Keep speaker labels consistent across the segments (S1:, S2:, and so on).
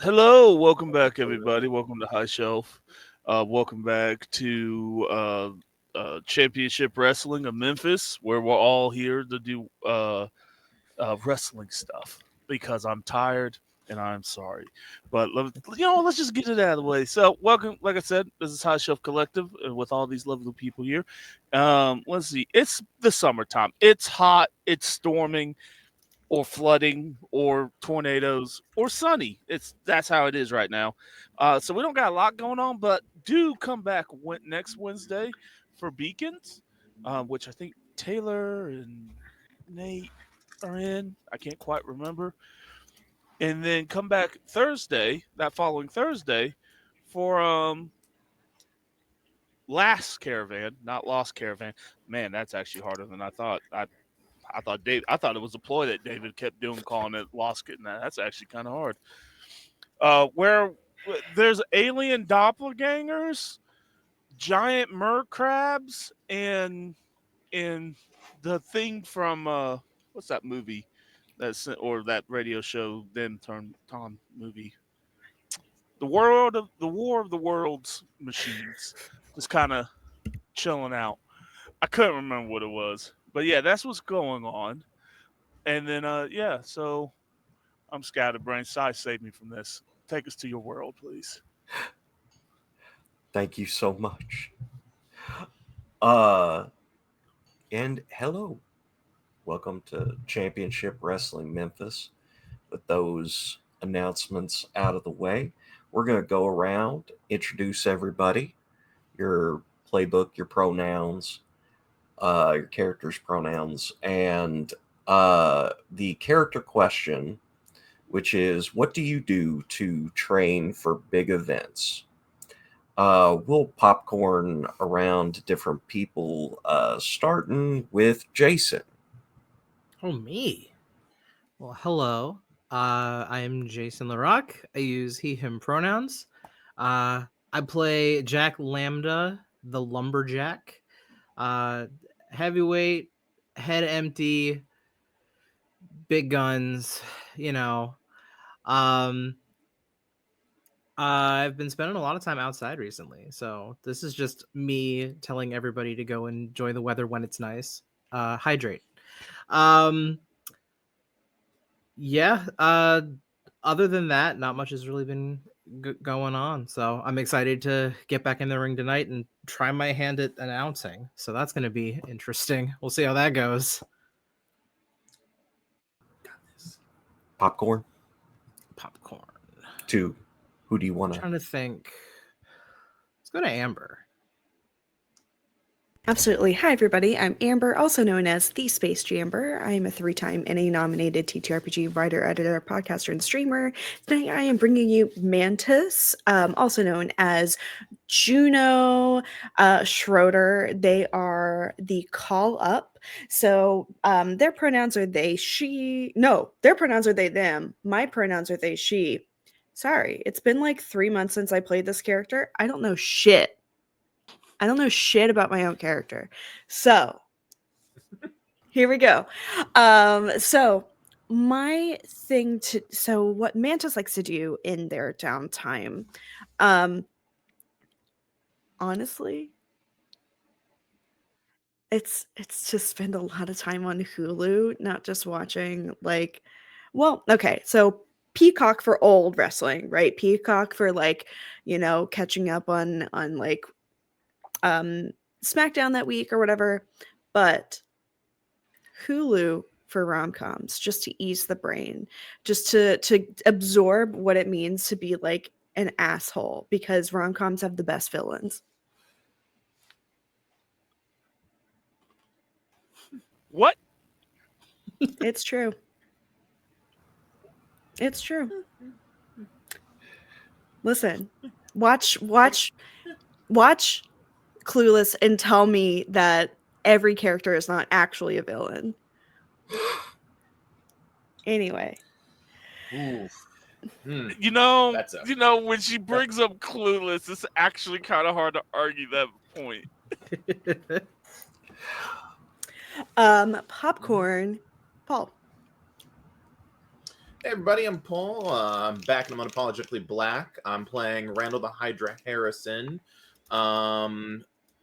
S1: Hello, welcome back, everybody. Welcome to High Shelf. Welcome back to Championship Wrestling of Memphis, where we're all here to do wrestling stuff because I'm tired and I'm sorry. But let's just get it out of the way. So, welcome. Like I said, this is High Shelf Collective with all these lovely people here. Let's see. It's the summertime. It's hot. It's storming or flooding or tornadoes or sunny. That's how it is right now. So we don't got a lot going on, but do come back next Wednesday for Beacons, which I think Taylor and Nate are in. I can't quite remember. And then come back Thursday, that following Thursday, for Last Caravan, not Lost Caravan. Man, that's actually harder than I thought. I thought it was a ploy that David kept doing, calling it Lost. That's actually kind of hard. Where there's alien doppelgangers, giant mer crabs, and the thing from what's that movie? Or that radio show then turned on movie. The War of the Worlds machines, just kind of chilling out. I couldn't remember what it was, but yeah, that's what's going on. And then yeah, so I'm scatterbrained. Sai, save me from this. Take us to your world, please.
S2: Thank you so much. Uh, and hello. Welcome to Championship Wrestling Memphis. With those announcements out of the way, we're going to go around, introduce everybody, your playbook, your pronouns, your character's pronouns, and the character question, which is what do you do to train for big events? We'll popcorn around different people, starting with Jason.
S3: Oh, me. Well, hello. I am Jason LaRock. I use he, him pronouns. I play Jack Lambda, the lumberjack. Uh, Heavyweight, head empty, big guns, you know. Um, I've been spending a lot of time outside recently, so this is just me telling everybody to go enjoy the weather when it's nice. Hydrate. Um, yeah. Other than that, not much has really been going on. So I'm excited to get back in the ring tonight and try my hand at announcing. So that's going to be interesting. We'll see how that goes.
S2: Popcorn.
S3: Popcorn.
S2: Two. Who do you
S3: I'm
S2: want to?
S3: trying to think. Let's go to Amber.
S4: Absolutely. Hi, everybody. I'm Amber, also known as the Space Jamber. I am a three-time NA-nominated TTRPG writer, editor, podcaster, and streamer. Tonight, I am bringing you Mantis, also known as Juno Schroeder. They are the call up. So their pronouns are they, she. No, their pronouns are they, them. My pronouns are they, she. Sorry, it's been like 3 months since I played this character. I don't know shit. I don't know shit about my own character. So here we go. So what Mantis likes to do in their downtime, honestly, it's to spend a lot of time on Hulu, not just watching okay, so Peacock for old wrestling, right? Peacock for catching up on SmackDown that week or whatever, but Hulu for rom-coms just to ease the brain, just to absorb what it means to be like an asshole, because rom-coms have the best villains.
S1: What?
S4: It's true. It's true. Listen, watch Clueless and tell me that every character is not actually a villain. Anyway.
S5: Oof.
S1: You know,
S5: That's a-
S1: when she brings up Clueless, it's actually kind of hard to argue that point.
S4: Popcorn, Paul.
S5: Hey everybody, I'm Paul. I'm back and I'm unapologetically black. I'm playing Randall the Hydra Harrison.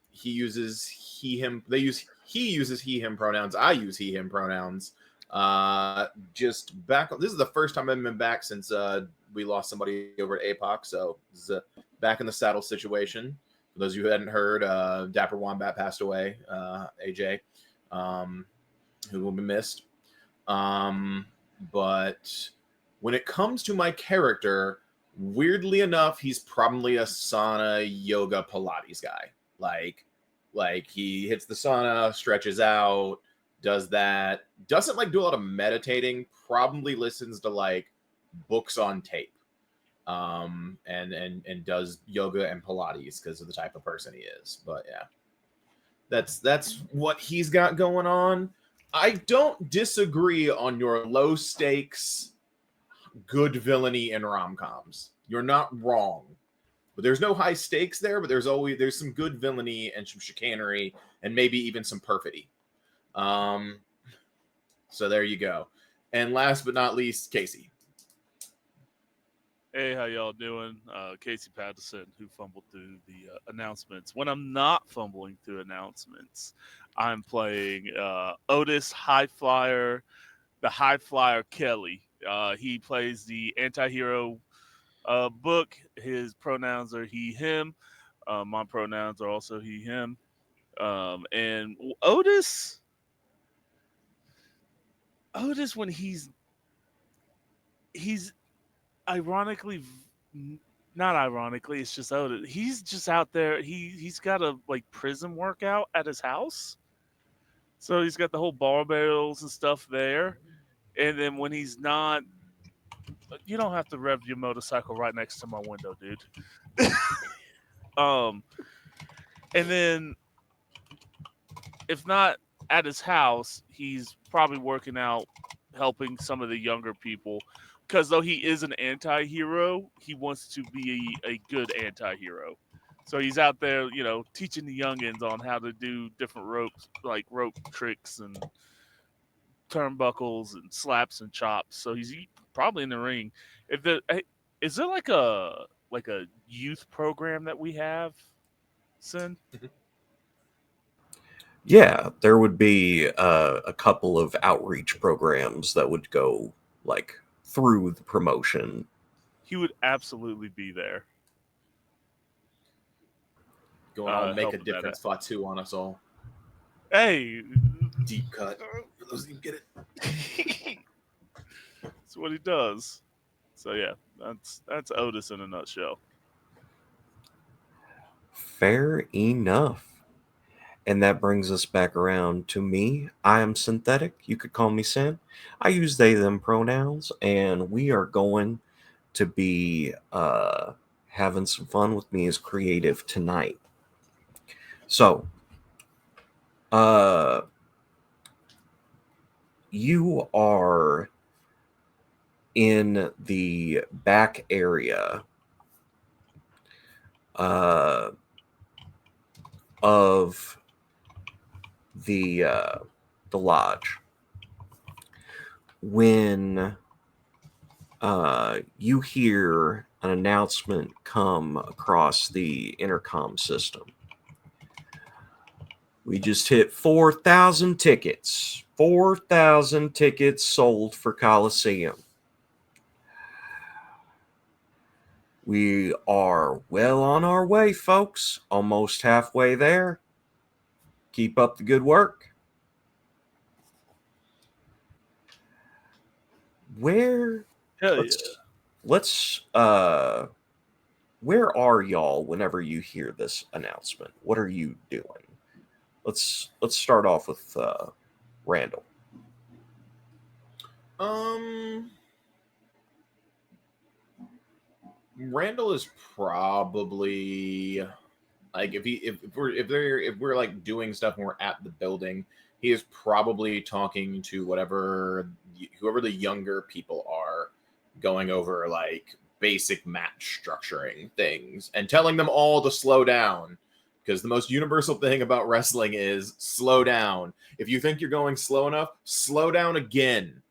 S5: He uses he him. He uses he him pronouns. I use he him pronouns. Just back. This is the first time I've been back since we lost somebody over at APOC. So this is a back in the saddle situation. For those of you who hadn't heard, Dapper Wombat passed away. AJ, who will be missed. But when it comes to my character, weirdly enough, he's probably a sauna, yoga, Pilates guy. Like he hits the sauna, stretches out, does that. Doesn't like do a lot of meditating. Probably listens to like books on tape. And does yoga and Pilates because of the type of person he is. But yeah, that's what he's got going on. I don't disagree on your low stakes, good villainy in rom-coms. You're not wrong. But there's no high stakes there, but there's some good villainy and some chicanery and maybe even some perfidy. So there you go. And last but not least, Casey.
S1: Hey, how y'all doing? Casey Patterson, who fumbled through the announcements. When I'm not fumbling through announcements, I'm playing Otis High Flyer, the High Flyer Kelly. He plays the anti-hero book. His pronouns are he, him. My pronouns are also he, him. And Otis, when he's ironically, not ironically, it's just Otis. He's just out there. He's got a like prison workout at his house, so he's got the whole barbells and stuff there. And then when he's not, you don't have to rev your motorcycle right next to my window, dude. um, and then if not at his house, he's probably working out, helping some of the younger people. Because though he is an anti-hero, he wants to be a good anti-hero. So he's out there, teaching the youngins on how to do different ropes, like rope tricks and turnbuckles and slaps and chops. So he's probably in the ring. Is there like a youth program that we have, Sin?
S2: Yeah, there would be a couple of outreach programs that would go like through the promotion.
S1: He would absolutely be there.
S5: Going all make a
S1: helping that
S5: difference Fatu on us all.
S1: Hey,
S5: Deep cut. For those of you who get it.
S1: that's what he does. So yeah, that's Otis in a nutshell.
S2: Fair enough. And that brings us back around to me. I am synthetic. You could call me Sam. I use they, them pronouns, and we are going to be having some fun with me as creative tonight. So, you are in the back area of the lodge when you hear an announcement come across the intercom system. We just hit 4,000 tickets. 4,000 tickets sold for Coliseum. We are well on our way, folks. Almost halfway there. Keep up the good work. Where where are y'all whenever you hear this announcement? What are you doing? Let's start off with Randall.
S5: Randall is probably like if we're like doing stuff and we're at the building, he is probably talking to whoever the younger people are, going over like basic match structuring things and telling them all to slow down, because the most universal thing about wrestling is slow down. If you think you're going slow enough, slow down again.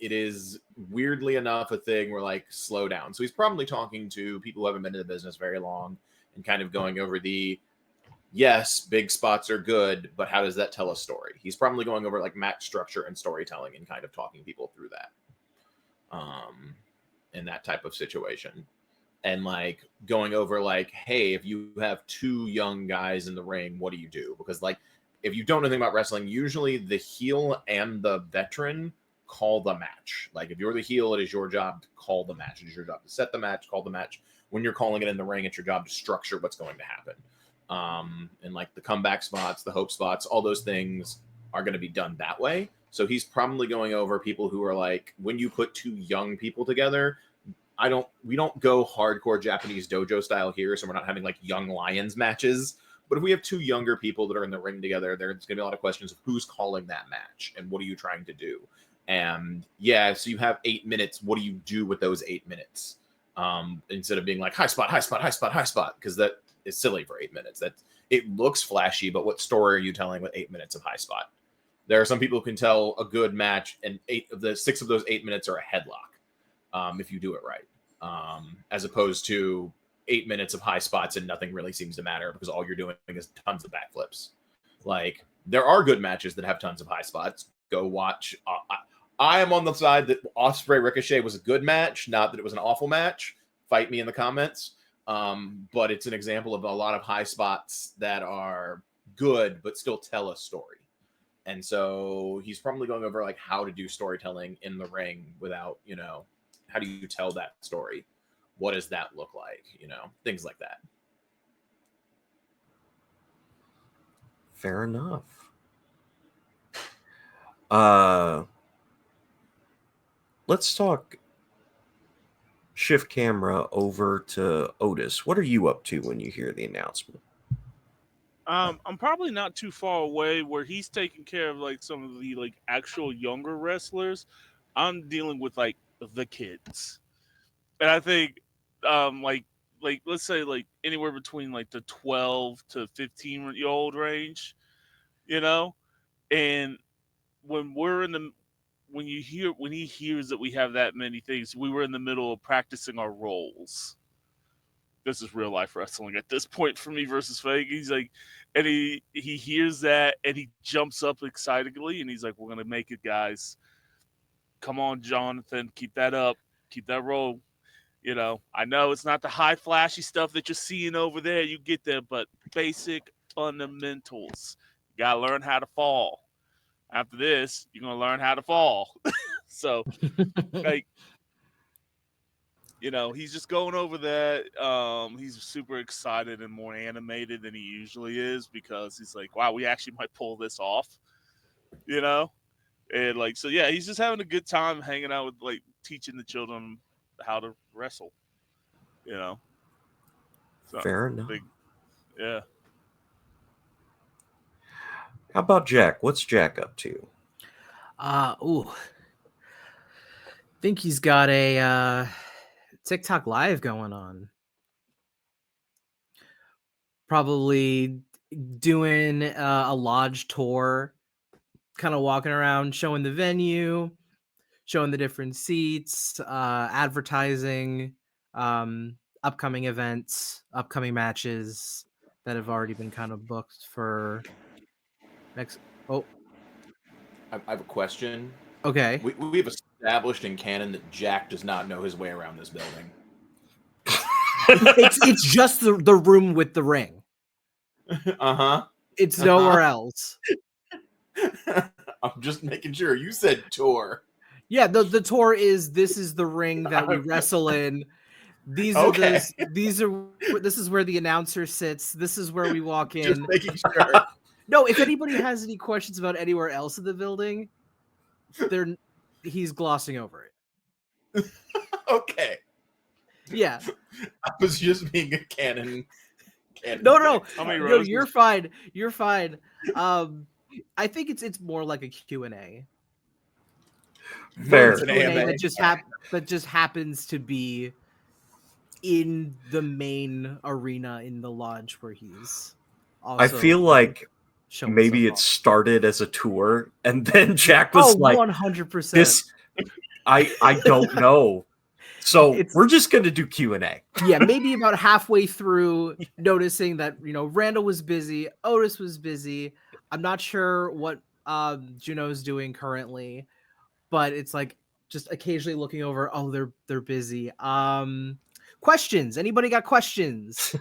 S5: it is weirdly enough a thing where like slow down. So he's probably talking to people who haven't been in the business very long and kind of going over the, yes, big spots are good, but how does that tell a story? He's probably going over like match structure and storytelling and kind of talking people through that in that type of situation. And like going over like, hey, if you have two young guys in the ring, what do you do? Because like, if you don't know anything about wrestling, usually the heel and the veteran call the match. Like if you're the heel, it is your job to call the match. It is your job to set the match, call the match. When you're calling it in the ring, it's your job to structure what's going to happen. And like the comeback spots, the hope spots, all those things are going to be done that way. So he's probably going over people who are like, when you put two young people together, we don't go hardcore Japanese dojo style here. So we're not having like young lions matches, but if we have two younger people that are in the ring together, there's going to be a lot of questions of who's calling that match and what are you trying to do? And yeah, so you have 8 minutes. What do you do with those 8 minutes? Instead of being like high spot, high spot, high spot, high spot, because that is silly for 8 minutes. That it looks flashy, but what story are you telling with 8 minutes of high spot? There are some people who can tell a good match, and 6 of those 8 minutes are a headlock if you do it right, as opposed to 8 minutes of high spots and nothing really seems to matter because all you're doing is tons of backflips. Like there are good matches that have tons of high spots. Go watch. I am on the side that Ospreay Ricochet was a good match, not that it was an awful match. Fight me in the comments. But it's an example of a lot of high spots that are good, but still tell a story. And so he's probably going over like how to do storytelling in the ring without, how do you tell that story? What does that look like? Things like that.
S2: Fair enough. Let's talk. Shift camera over to Otis. What are you up to when you hear the announcement?
S1: I'm probably not too far away where he's taking care of like some of the like actual younger wrestlers. I'm dealing with like the kids, and I think like let's say like anywhere between like the 12 to 15-year-old range, and when he hears that we have that many things, we were in the middle of practicing our roles. This is real life wrestling at this point for me versus fake. He's like, and he hears that and he jumps up excitedly and he's like, "We're gonna make it, guys. Come on, Jonathan, keep that up, keep that roll." I know it's not the high flashy stuff that you're seeing over there. You get there, but basic fundamentals. You gotta learn how to fall. After this, you're gonna learn how to fall. So, like. He's just going over that. He's super excited and more animated than he usually is because he's like, wow, we actually might pull this off, And like, so yeah, he's just having a good time hanging out with like teaching the children how to wrestle, So,
S2: Fair enough.
S1: Yeah.
S2: How about Jack? What's Jack up to?
S3: Think he's got a TikTok live going on. Probably doing a lodge tour, kind of walking around, showing the venue, showing the different seats, advertising upcoming events, upcoming matches that have already been kind of booked for next. Oh,
S5: I have a question.
S3: okay.
S5: We've established in canon that Jack does not know his way around this building.
S3: It's just the room with the ring. It's nowhere else.
S5: I'm just making sure. You said tour.
S3: Yeah, the tour is this is the ring that we wrestle in. These are this is where the announcer sits. This is where we walk in.
S5: Just making sure.
S3: No, if anybody has any questions about anywhere else in the building, he's glossing over it.
S5: Okay.
S3: Yeah.
S5: I was just being a canon.
S3: No. No, you're fine. You're fine. I think it's more like a Q&A.
S2: Fair.
S3: It's an AMA that just happens to be in the main arena in the lodge where he's also
S2: I feel like maybe it started as a tour and then Jack was like
S3: 100%.
S2: I don't know. So
S3: It's-
S2: we're just going to do Q&A.
S3: Yeah, maybe about halfway through, noticing that Randall was busy, Otis was busy. I'm not sure what Juno's doing currently, but it's like just occasionally looking over. Oh, they're busy. Questions? Anybody got questions?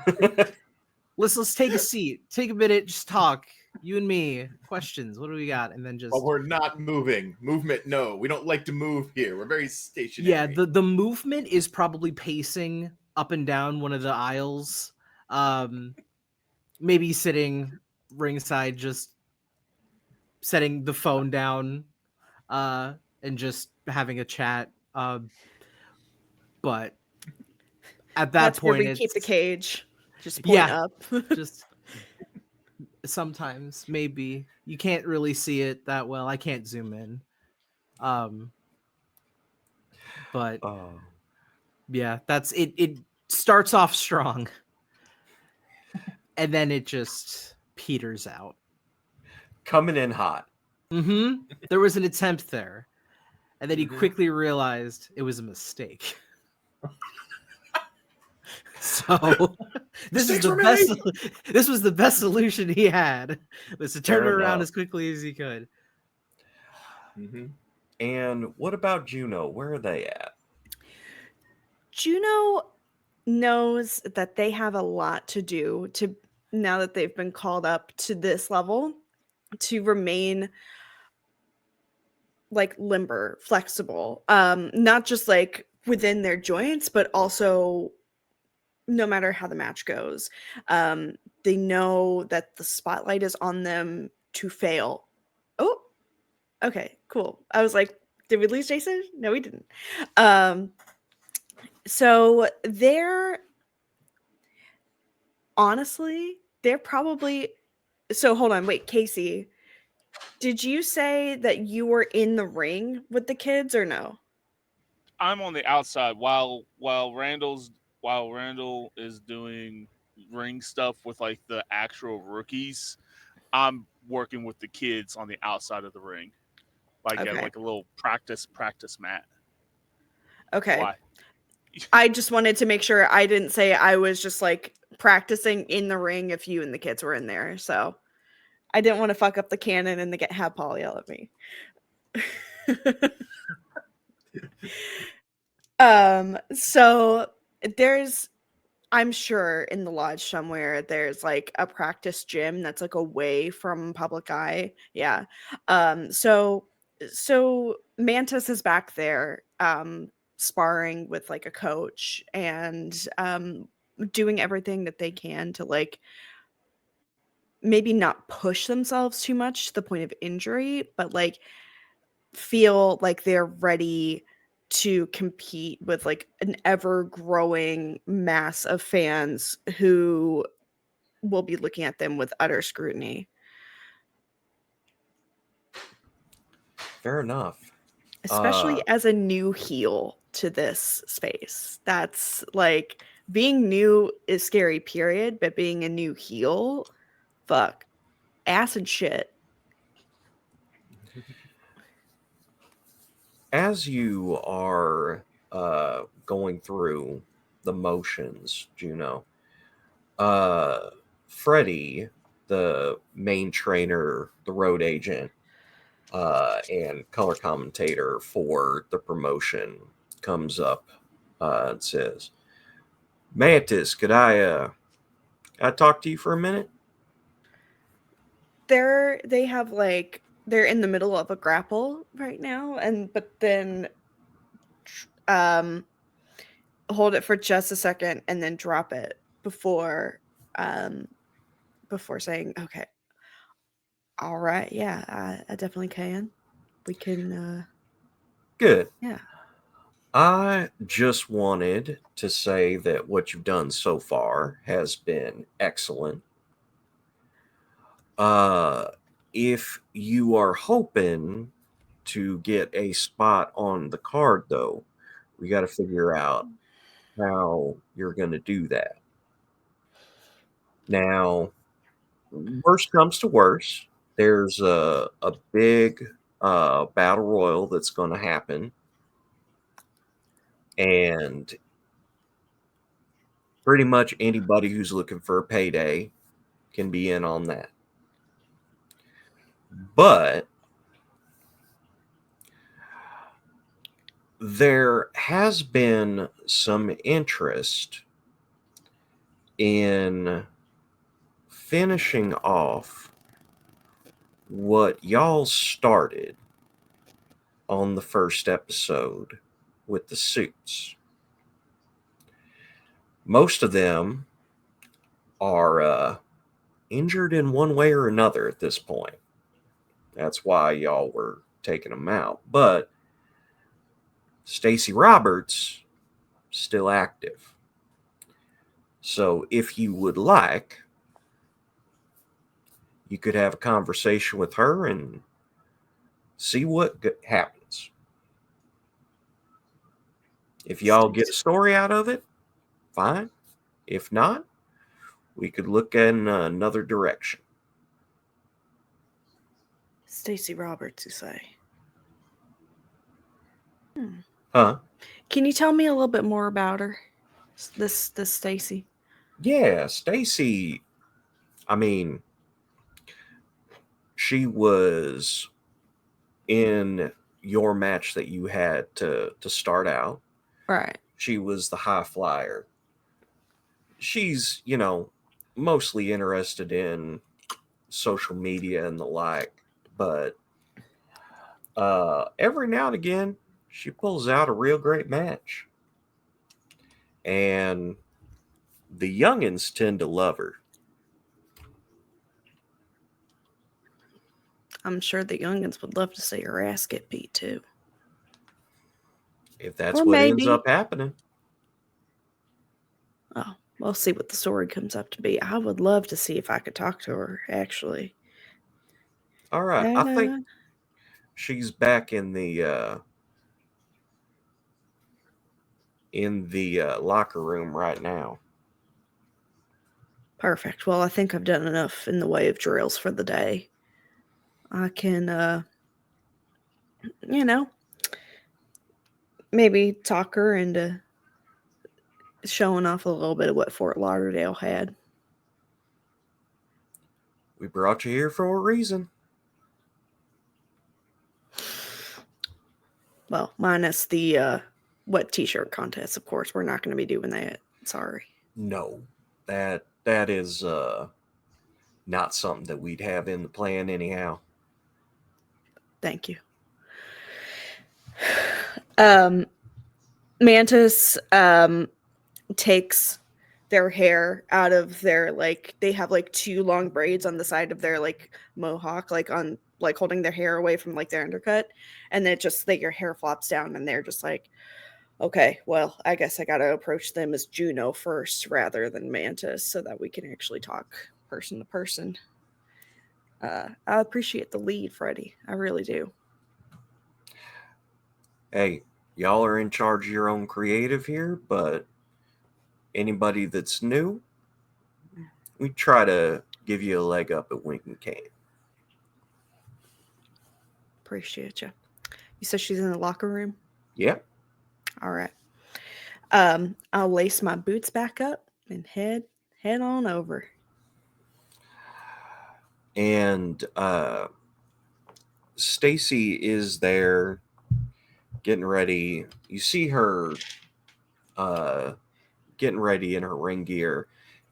S3: Let's take a seat, take a minute, just talk. You and me. Questions? What do we got? And then just.
S5: But we're not moving. Movement, no. We don't like to move here. We're very stationary.
S3: Yeah, the movement is probably pacing up and down one of the aisles. Maybe sitting ringside, just setting the phone down, and just having a chat. But at that
S4: That's where
S3: point,
S4: we keep the
S3: it's
S4: cage. Just point
S3: Yeah.
S4: up.
S3: just sometimes maybe you can't really see it that well. I can't zoom in. But
S2: Oh.
S3: yeah, that's it. It starts off strong, and then it just peters out.
S2: Coming in hot.
S3: There was an attempt there, and then he
S5: Mhm.
S3: quickly realized it was a mistake. So this is
S5: Mistakes
S3: the
S5: were
S3: best.
S5: made!
S3: This was the best solution he had, was to turn
S2: Fair
S3: it around
S2: enough.
S3: as quickly as he could.
S5: Mhm.
S2: And what about Juno? Where are they at?
S4: Juno knows that they have a lot to do to, now that they've been called up to this level, to remain like limber, flexible, not just like within their joints, but also no matter how the match goes. They know that the spotlight is on them to fail. Oh, okay, cool. I was like, did we lose Jason? No, we didn't. So they're honestly, they're probably. So hold on, wait, Casey, did you say that you were in the ring with the kids or no?
S1: I'm on the outside while Randall is doing ring stuff with like the actual rookies. I'm working with the kids on the outside of the ring, like at
S4: Okay.
S1: like a little practice mat.
S4: Okay.
S1: Why?
S4: I just wanted to make sure I didn't say I was just like practicing in the ring if you and the kids were in there. So I didn't want to fuck up the canon and have Paul yell at me. So there's, I'm sure in the lodge somewhere there's like a practice gym that's like away from public eye. Yeah. So Mantis is back there sparring with like a coach and doing everything that they can to like maybe not push themselves too much to the point of injury, but like feel like they're ready to compete with like an ever growing mass of fans who will be looking at them with utter scrutiny.
S2: Fair enough.
S4: Especially as a new heel to this space. That's like, being new is scary, period, but being a new heel, fuck, ass and shit.
S2: As you are going through the motions, Juno, Freddie, the main trainer, the road agent, and color commentator for the promotion, comes up and says, Mantis, could I talk to you for a minute?
S4: They have like, they're in the middle of a grapple right now, but then hold it for just a second and then drop it before saying, okay, all right, yeah, I definitely can. We can
S2: Good.
S4: yeah.
S2: I just wanted to say that what you've done so far has been excellent. If you are hoping to get a spot on the card, though, we got to figure out how you're going to do that. Now, worst comes to worst, there's a big battle royal that's going to happen And pretty much anybody who's looking for a payday can be in on that. But there has been some interest in finishing off what y'all started on the first episode with the suits. Most of them are injured in one way or another at this point. That's why y'all were taking them out. But Stacy Roberts still active. So if you would like, you could have a conversation with her and see what happens. If y'all get a story out of it, fine. If not, we could look in another direction.
S4: Stacy Roberts, you say?
S2: Huh?
S4: Can you tell me a little bit more about her? This Stacy.
S2: Yeah, Stacy. I mean, she was in your match that you had to start out.
S4: Right.
S2: She was the high flyer. She's, mostly interested in social media and the like, but every now and again, she pulls out a real great match. And the youngins tend to love her.
S4: I'm sure the youngins would love to see her ass get beat too.
S2: If that's
S4: Or
S2: what ends
S4: maybe.
S2: up happening.
S4: Oh, we'll see what the story comes up to be. I would love to see if I could talk to her, actually.
S2: All right.
S4: And,
S2: I think she's back in the locker room right now.
S4: Perfect. Well, I think I've done enough in the way of drills for the day. I can, maybe talk her into showing off a little bit of what Fort Lauderdale had.
S2: We brought you here for a reason.
S4: Well, minus the wet t-shirt contest, of course. We're not going to be doing that. Sorry.
S2: No, that is not something that we'd have in the plan anyhow.
S4: Thank you. Mantis takes their hair out of their, they have two long braids on the side of their mohawk, on holding their hair away from their undercut, and then just your hair flops down and they're just like, okay, well, I guess I gotta approach them as Juno first rather than Mantis so that we can actually talk person to person. I appreciate the lead, Freddie. I really do.
S2: Hey, y'all are in charge of your own creative here, but anybody that's new, we try to give you a leg up at when we can.
S4: Appreciate you. You said she's in the locker room?
S2: Yep.
S4: All right. I'll lace my boots back up and head on over.
S2: And Stacy is there getting ready. You see her getting ready in her ring gear,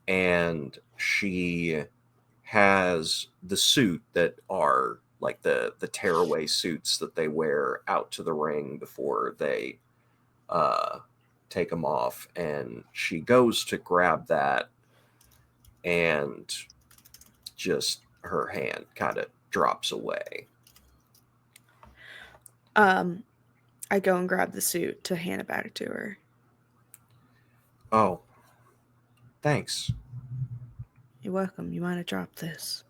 S2: and she has the suit that are the tearaway suits that they wear out to the ring before they take them off. And she goes to grab that, and just her hand kind of drops away.
S4: I go and grab the suit to hand it back to her.
S2: Oh, thanks.
S4: You're welcome. You might have dropped this.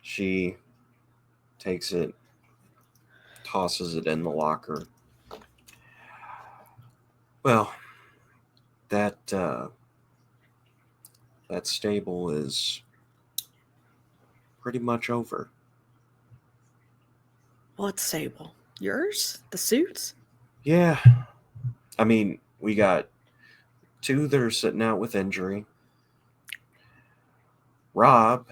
S2: She takes it, tosses it in the locker. Well, that stable is pretty much over.
S4: What stable? Yours? The suits?
S2: Yeah. I mean, we got 2 that are sitting out with injury. Rob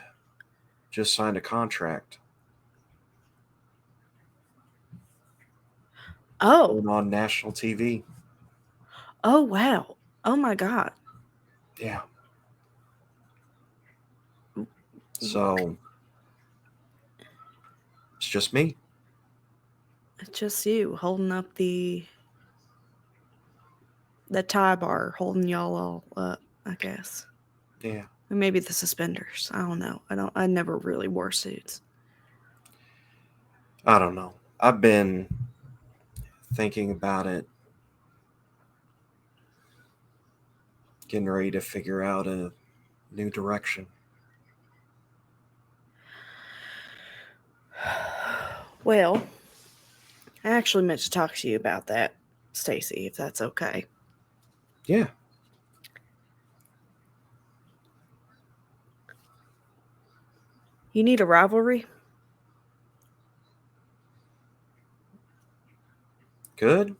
S2: just signed a contract
S4: Oh,
S2: going on national TV.
S4: oh wow. Oh my God.
S2: Yeah. So it's just me.
S4: It's just you holding up the tie bar, holding y'all all up, I guess.
S2: Yeah.
S4: Or maybe the suspenders. I don't know. I never really wore suits.
S2: I don't know. I've been thinking about it, getting ready to figure out a new direction.
S4: Well, I actually meant to talk to you about that, Stacy, if that's okay.
S2: Yeah.
S4: You need a rivalry?
S2: Good.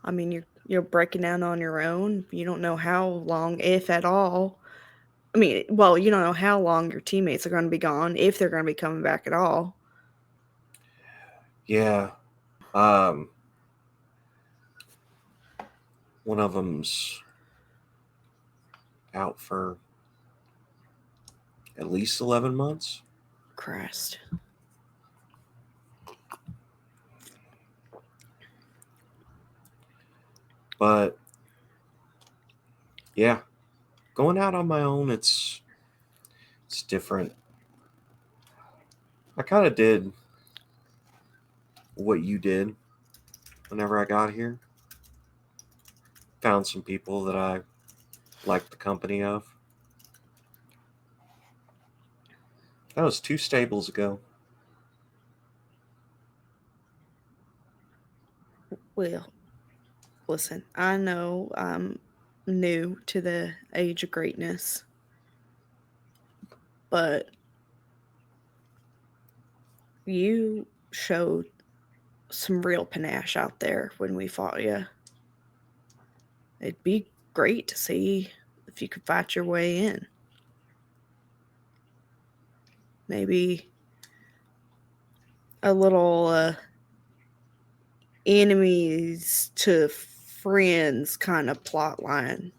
S4: I mean, you're breaking down on your own. You don't know how long, if at all. I mean, well, you don't know how long your teammates are going to be gone, if they're going to be coming back at all.
S2: Yeah. One of them's out for at least 11 months.
S4: Christ.
S2: But yeah, going out on my own, it's different. I kind of did what you did whenever I got here. Found some people that I liked the company of. That was 2 stables ago.
S4: Well, listen, I know I'm new to the age of greatness, but you showed some real panache out there when we fought you. It'd be great to see if you could fight your way in. Maybe a little enemies to friends kind of plot line.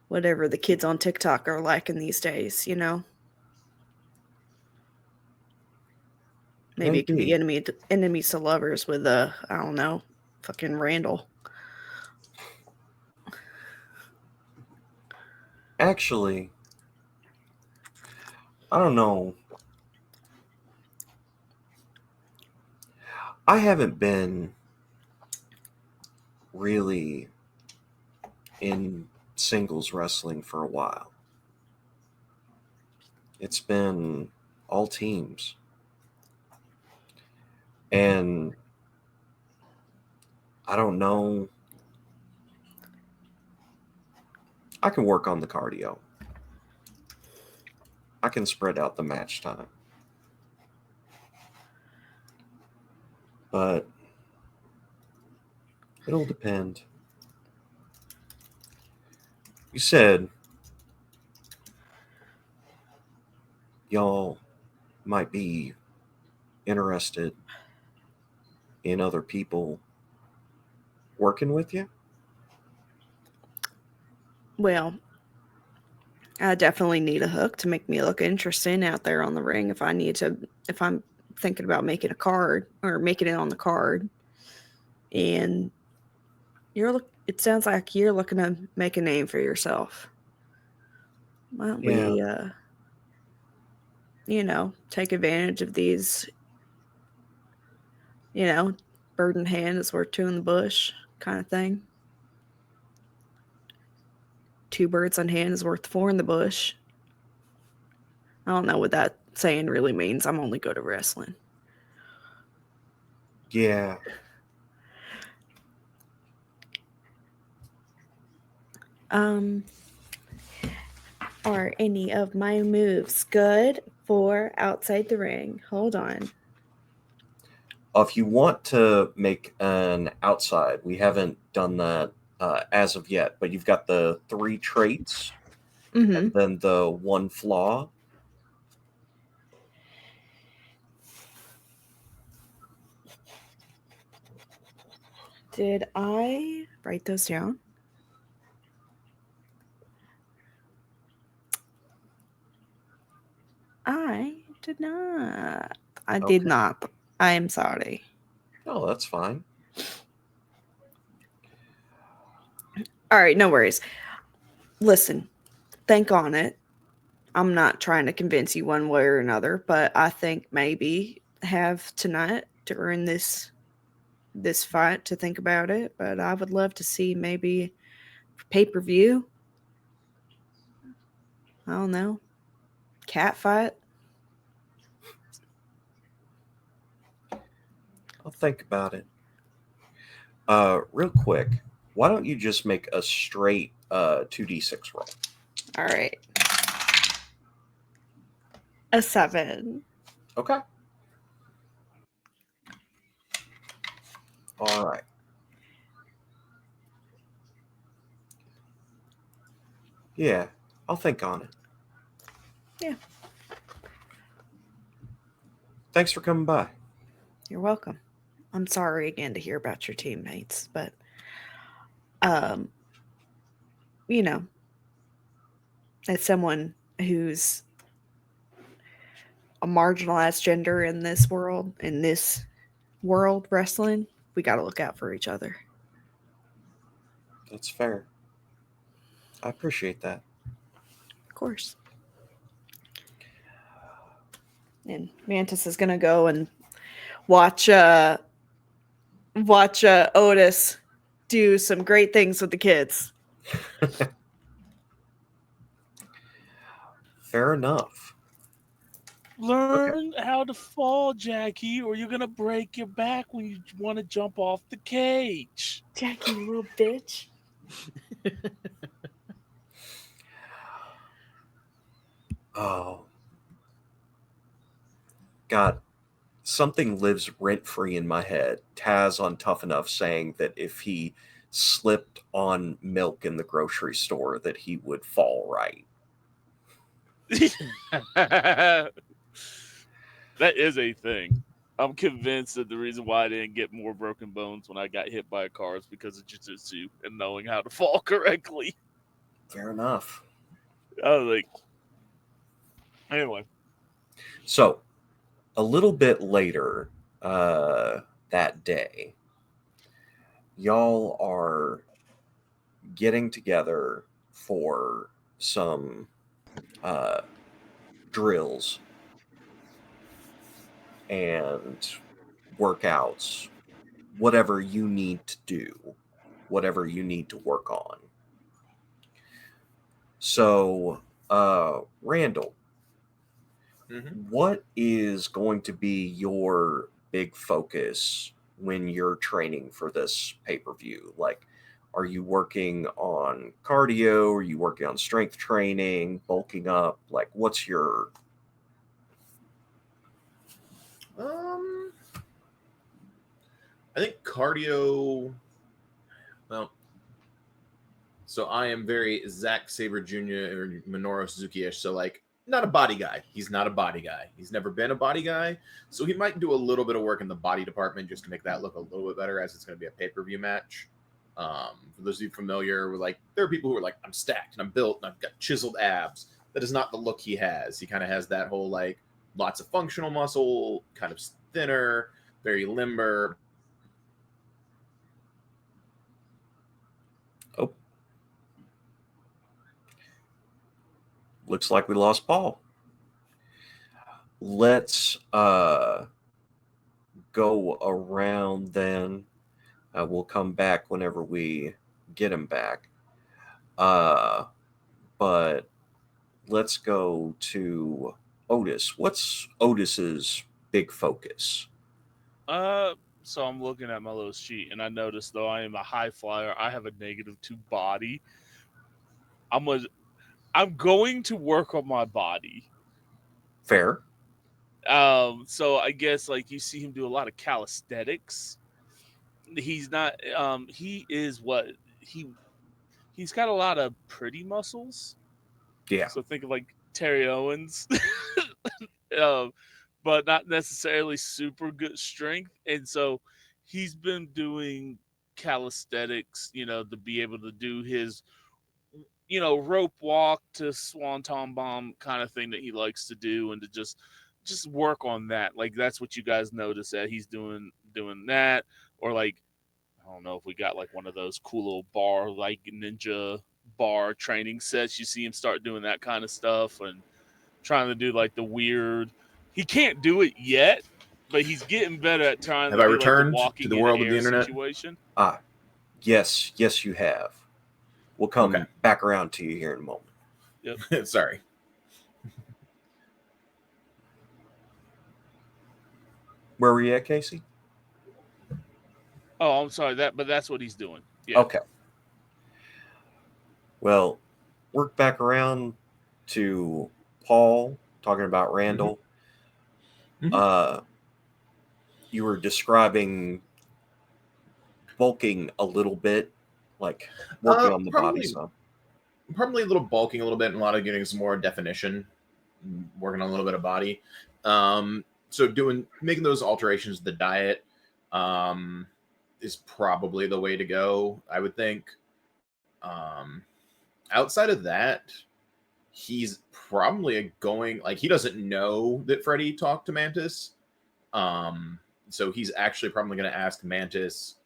S4: Whatever the kids on TikTok are liking these days, you know? Maybe it could be enemies to lovers with I don't know, fucking Randall.
S2: Actually, I don't know. I haven't been really in singles wrestling for a while. It's been all teams. And I don't know. I can work on the cardio. I can spread out the match time. But it'll depend. You said y'all might be interested in other people working with you.
S4: Well, I definitely need a hook to make me look interesting out there on the ring if I'm thinking about making a card or making it on the card. And it sounds like you're looking to make a name for yourself. Why don't we take advantage of these, bird in hand is worth 2 in the bush kind of thing. 2 birds on hand is worth 4 in the bush. I don't know what that saying really means. I'm only good at wrestling.
S2: Yeah.
S4: Are any of my moves good for outside the ring? Hold on.
S2: If you want to make an outside, we haven't done that as of yet, but you've got the 3 traits
S4: Mm-hmm.
S2: and then the 1 flaw.
S4: Did I write those down? I did not. I did
S2: Okay.
S4: not. I am sorry.
S2: Oh, that's fine.
S4: All right, no worries. Listen, think on it. I'm not trying to convince you one way or another, but I think maybe have tonight during this fight to think about it. But I would love to see maybe pay-per-view. I don't know. Cat fight.
S2: I'll think about it. Real quick, why don't you just make a straight 2d6 roll?
S4: All right. A 7.
S2: Okay. All right. Yeah, I'll think on it.
S4: Yeah.
S2: Thanks for coming by.
S4: You're welcome. I'm sorry again to hear about your teammates, but you know, as someone who's a marginalized gender in this world wrestling, we got to look out for each other.
S2: That's fair. I appreciate that.
S4: Of course. And Mantis is gonna go and watch Otis do some great things with the kids.
S2: Fair enough.
S1: Learn how to fall, Jackie, or you're gonna break your back when you want to jump off the cage.
S4: Jackie, little bitch.
S2: Oh. God, something lives rent free in my head. Taz on Tough Enough saying that if he slipped on milk in the grocery store, that he would fall right.
S1: That is a thing. I'm convinced that the reason why I didn't get more broken bones when I got hit by a car is because of jiu-jitsu and knowing how to fall correctly.
S2: Fair enough.
S1: I was like, anyway.
S2: So, a little bit later that day, y'all are getting together for some drills and workouts, whatever you need to do, whatever you need to work on. So, Randall,
S5: Mhm.
S2: what is going to be your big focus when you're training for this pay-per-view? Like, are you working on cardio? Are you working on strength training, bulking up? Like, what's your...
S5: I think cardio. Well, so I am very Zack Sabre Jr. or Minoru Suzuki-ish. So like, not a body guy. He's not a body guy. He's never been a body guy. So he might do a little bit of work in the body department just to make that look a little bit better, as it's going to be a pay-per-view match. For those of you familiar, with like, there are people who are like, I'm stacked and I'm built and I've got chiseled abs. That is not the look he has. He kind of has that whole like lots of functional muscle, kind of thinner, very limber.
S2: Oh, looks like we lost Paul. Let's go around then. We'll come back whenever we get him back. But let's go to Otis. What's Otis's big focus?
S1: So I'm looking at my little sheet and I noticed though I am a high flyer, I have a -2 body. I'm going to work on my body.
S2: Fair.
S1: So I guess like you see him do a lot of calisthenics. He's not. He is what he's got a lot of pretty muscles.
S2: Yeah.
S1: So think of like Terry Owens, um, but not necessarily super good strength. And so he's been doing calisthenics, to be able to do his, rope walk to swanton bomb kind of thing that he likes to do, and to just work on that. Like that's what you guys notice that he's doing that, or like I don't know if we got like one of those cool little bar like ninja bar training sets. You see him start doing that kind of stuff and trying to do like the weird. He can't do it yet, but he's getting better at trying
S5: Have
S1: to
S5: I
S1: do like the
S5: returned to
S1: walking
S5: the
S1: in
S5: world of the
S1: air
S5: internet?
S1: situation.
S2: Yes, you have. We'll
S5: Okay.
S2: come back around to you here in a moment.
S1: Yep.
S5: Sorry.
S2: Where were you at, Casey?
S1: Oh, I'm sorry. But that's what he's doing. Yeah.
S2: Okay. Well, work back around to Paul talking about Randall.
S5: Mhm.
S2: You were describing bulking a little bit, like working on the body some.
S5: Probably a little bulking a little bit and a lot of getting some more definition, working on a little bit of body. So making those alterations to the diet is probably the way to go, I would think. Outside of that, he's probably going like he doesn't know that Freddy talked to Mantis. So he's actually probably going to ask Mantis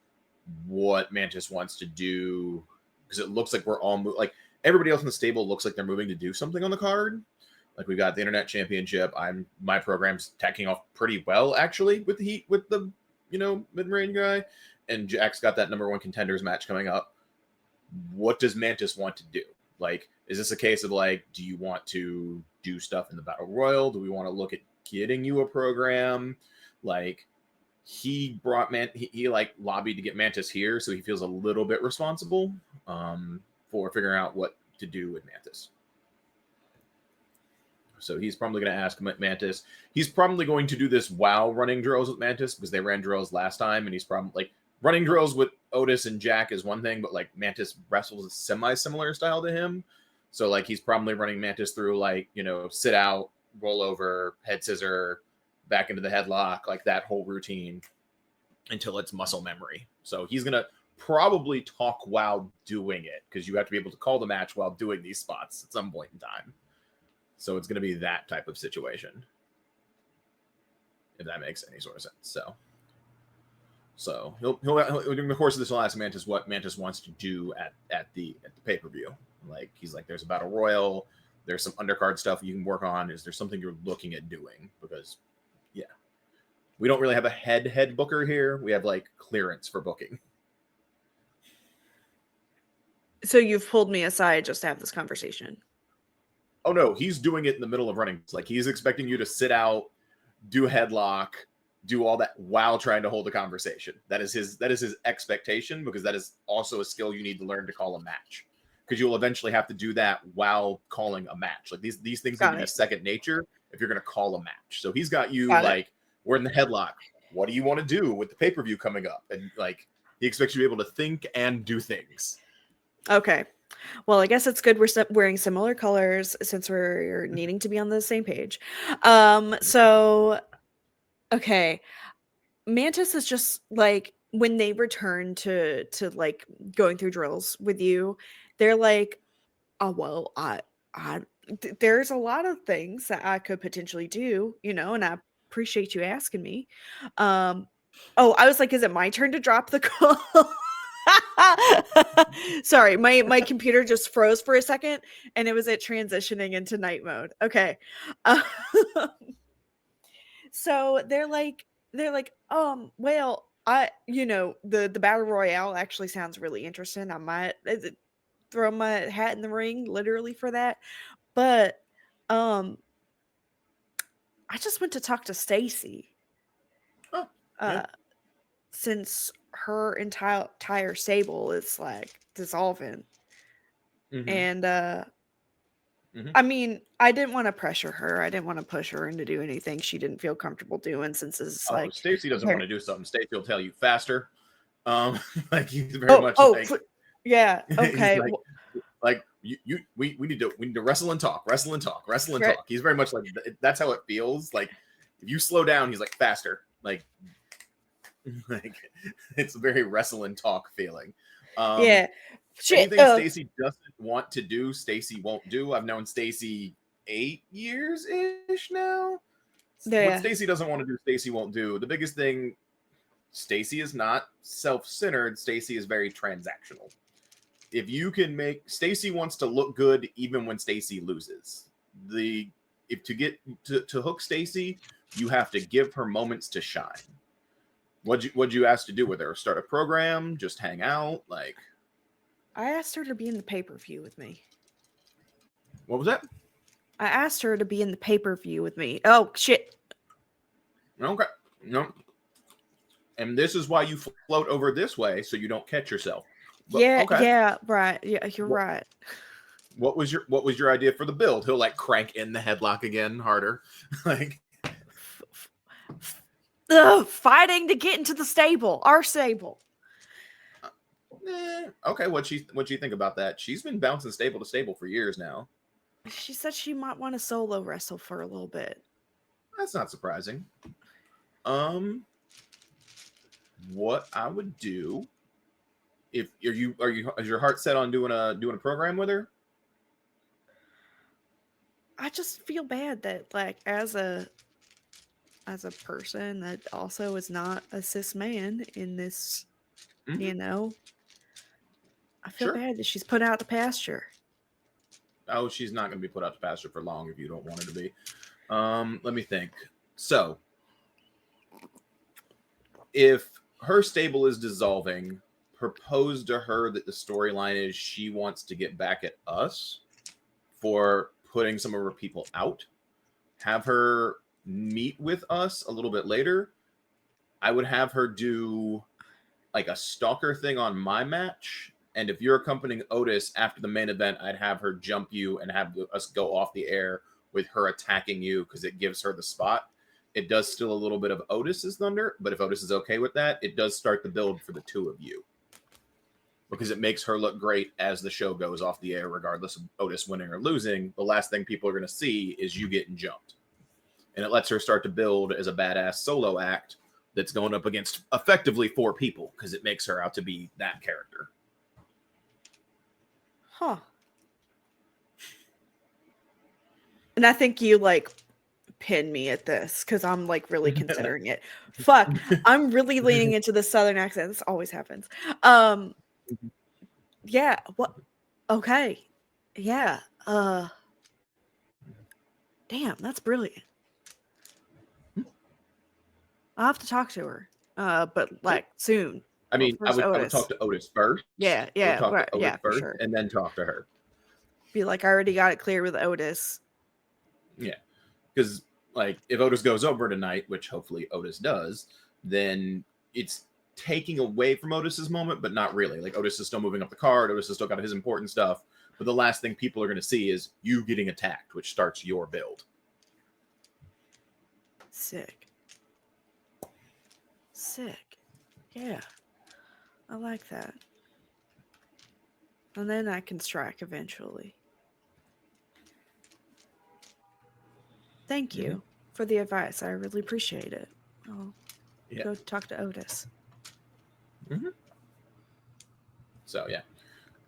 S5: what Mantis wants to do, because it looks like we're all like everybody else in the stable looks like they're moving to do something on the card. Like we've got the Internet Championship. My program's tacking off pretty well actually with the mid-range guy, and Jack's got that number 1 contenders match coming up. What does Mantis want to do? Like, is this a case of like, do you want to do stuff in the Battle Royal? Do we want to look at getting you a program? Like, he brought he like lobbied to get Mantis here, so he feels a little bit responsible for figuring out what to do with Mantis. So he's probably going to ask Mantis. He's probably going to do this while running drills with Mantis, because they ran drills last time, and he's probably like running drills with Otis and Jack is one thing, but like Mantis wrestles a semi-similar style to him. So like he's probably running Mantis through like, sit out, roll over, head scissor, back into the headlock, like that whole routine until it's muscle memory. So he's going to probably talk while doing it, because you have to be able to call the match while doing these spots at some point in time. So it's going to be that type of situation, if that makes any sort of sense. So he'll during the course of this, he'll ask Mantis what Mantis wants to do at the pay-per-view. Like he's like, there's a battle royal, there's some undercard stuff you can work on. Is there something you're looking at doing? Because we don't really have a head booker here. We have like clearance for booking.
S4: So you've pulled me aside just to have this conversation.
S5: Oh no, he's doing it in the middle of running. Like he's expecting you to sit out, do a headlock, do all that while trying to hold a conversation. That is his expectation, because that is also a skill you need to learn to call a match. Because you'll eventually have to do that while calling a match. Like these things need to be second nature if you're going to call a match. So he's got you like, we're in the headlock. What do you want to do with the pay-per-view coming up? And like he expects you to be able to think and do things.
S4: Okay. Well, I guess it's good we're wearing similar colors since we're needing to be on the same page. So, okay. Mantis is just like, when they return to like going through drills with you, they're like, oh, well, there's a lot of things that I could potentially do, and I appreciate you asking me. Oh, I was like, is it my turn to drop the call? Sorry, my computer just froze for a second, and it was transitioning into night mode. Okay. So they're like, well, the battle royale actually sounds really interesting. I might throw my hat in the ring literally for that. But I just went to talk to Stacy.
S5: Oh, yeah.
S4: Since her entire stable is like dissolving.
S5: Mm-hmm.
S4: And I mean, I didn't want to pressure her. I didn't want to push her into do anything she didn't feel comfortable doing, since it's like
S5: Stacy doesn't want to do something. Stacy will tell you faster. Like he's very
S4: oh,
S5: much
S4: oh,
S5: like
S4: yeah,
S5: he's
S4: okay.
S5: like we need to wrestle and talk.
S4: Right.
S5: He's very much like that's how it feels. Like if you slow down, he's like faster. Like it's a very wrestle and talk feeling.
S4: Yeah. Shit.
S5: Anything Stacy doesn't want to do, Stacy won't do. I've known Stacy 8 years ish now.
S4: Yeah.
S5: What Stacy doesn't want to do, Stacy won't do. The biggest thing, Stacy is not self-centered. Stacy is very transactional. If you can make Stacy wants to look good even when Stacy loses. If to get to hook Stacy, you have to give her moments to shine. What'd you ask to do with her? Start a program? Just hang out? Like
S4: I asked her to be in the pay-per-view with me.
S5: what was that?
S4: I asked her to be in the pay-per-view with me. Oh shit.
S5: Okay. No. And this is why you float over this way so you don't catch yourself. But,
S4: Yeah,
S5: okay.
S4: yeah, right. Yeah, you're right.
S5: What was your idea for the build? He'll like crank in the headlock again harder. Like
S4: Fighting to get into the stable, our stable.
S5: okay, what'd you think about that? She's been bouncing stable to stable for years now.
S4: She said she might want to solo wrestle for a little bit.
S5: That's not surprising. What I would do if is your heart set on doing a program with her?
S4: I just feel bad that, like, as a person that also is not a cis man in this, you know, I feel bad that she's put out to pasture.
S5: Oh, she's not going to be put out to pasture for long if you don't want her to be. Let me think. So, if her stable is dissolving, propose to her that the storyline is she wants to get back at us for putting some of her people out. Have her meet with us a little bit later. I would have her do like a stalker thing on my match. And if you're accompanying Otis after the main event, I'd have her jump you and have us go off the air with her attacking you because it gives her the spot. It does steal a little bit of Otis's thunder, but if Otis is okay with that, it does start the build for the two of you. Because it makes her look great as the show goes off the air, regardless of Otis winning or losing. The last thing people are going to see is you getting jumped. And it lets her start to build as a badass solo act that's going up against effectively 4 people because it makes her out to be that character.
S4: Huh. And I think you, like, pin me at this because I'm, like, really considering it. Fuck. I'm really leaning into the Southern accent. This always happens. Yeah. What? Okay. Yeah. Damn, that's brilliant. I'll have to talk to her. But, like, soon.
S5: I mean, I would
S4: Otis.
S5: talk to Otis first.
S4: Yeah, right, yeah, for
S5: first,
S4: sure.
S5: and then talk to her.
S4: Be like, I already got it clear with Otis.
S5: Yeah, because like if Otis goes over tonight, which hopefully Otis does, then it's taking away from Otis's moment, but not really. Like Otis is still moving up the card. Otis has still got his important stuff. But the last thing people are going to see is you getting attacked, which starts your build.
S4: Sick. Yeah. I like that. And then I can strike eventually. Thank you for the advice. I really appreciate it. I'll go talk to Otis.
S5: So yeah.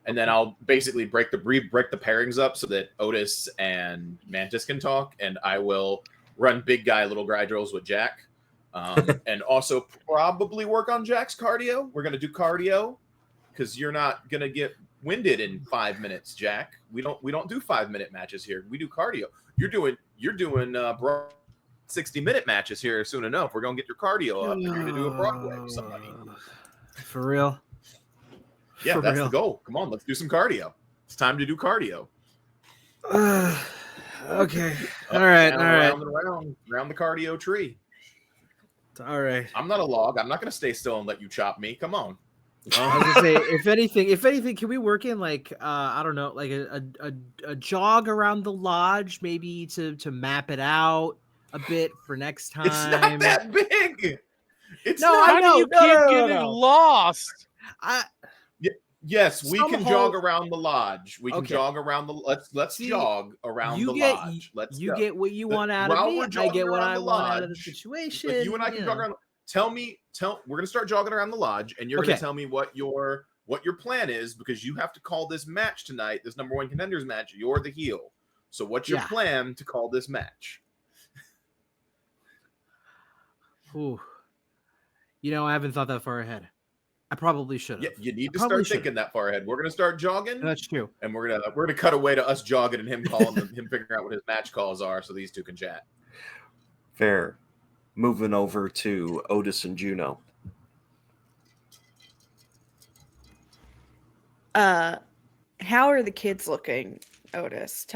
S5: And then I'll basically break the pairings up so that Otis and Mantis can talk, and I will run big guy, little guy drills with Jack. And also probably work on Jack's cardio. We're going to do cardio because you're not going to get winded in 5 minutes, Jack. We don't do 5-minute matches here. We do cardio. You're doing 60-minute matches here soon enough. We're going to get your cardio up. You're going to do a Broadway with somebody.
S3: For real?
S5: Yeah,
S3: For
S5: that's
S3: real?
S5: the goal. Come on, let's do some cardio. It's time to do cardio.
S3: Okay. All right.
S5: Round and around the cardio tree.
S3: All right.
S5: I'm not a log. I'm not going to stay still and let you chop me. Come on.
S3: I was gonna say, if anything, can we work in like I don't know, like a jog around the lodge, maybe to map it out a bit for next
S5: It's not
S3: time.
S5: that big. It's
S3: No,
S5: not.
S3: I
S1: How do
S3: know.
S1: you
S3: No,
S1: keep
S3: no, no,
S1: getting
S3: no.
S1: lost?
S3: I
S5: Yes, we
S3: Some
S5: can
S3: whole-
S5: jog around the lodge. We can
S3: Okay.
S5: jog around the. Let's
S3: See,
S5: jog around the
S3: you get
S5: lodge. Let's
S3: you
S5: go.
S3: get what you want out of
S5: While
S3: me.
S5: we're
S3: I
S5: jogging
S3: get what
S5: around
S3: I
S5: the
S3: want out of the
S5: lodge,
S3: situation.
S5: like you and I can jog around. We're gonna start jogging around the lodge, and you're
S3: Okay.
S5: gonna tell me what your plan is, because you have to call this match tonight, this number one contenders match. You're the heel. So what's your
S3: Yeah.
S5: plan to call this match?
S3: Ooh. You know, I haven't thought that far ahead. I probably should
S5: Yeah,
S3: have.
S5: you need to
S3: probably
S5: start
S3: should've.
S5: thinking that far ahead. We're gonna start jogging,
S3: That's true.
S5: and we're gonna cut away to us jogging and him calling him figuring out what his match calls are, so these two can chat.
S2: Fair. Moving over to Otis and Juno.
S4: How are the kids looking, Otis?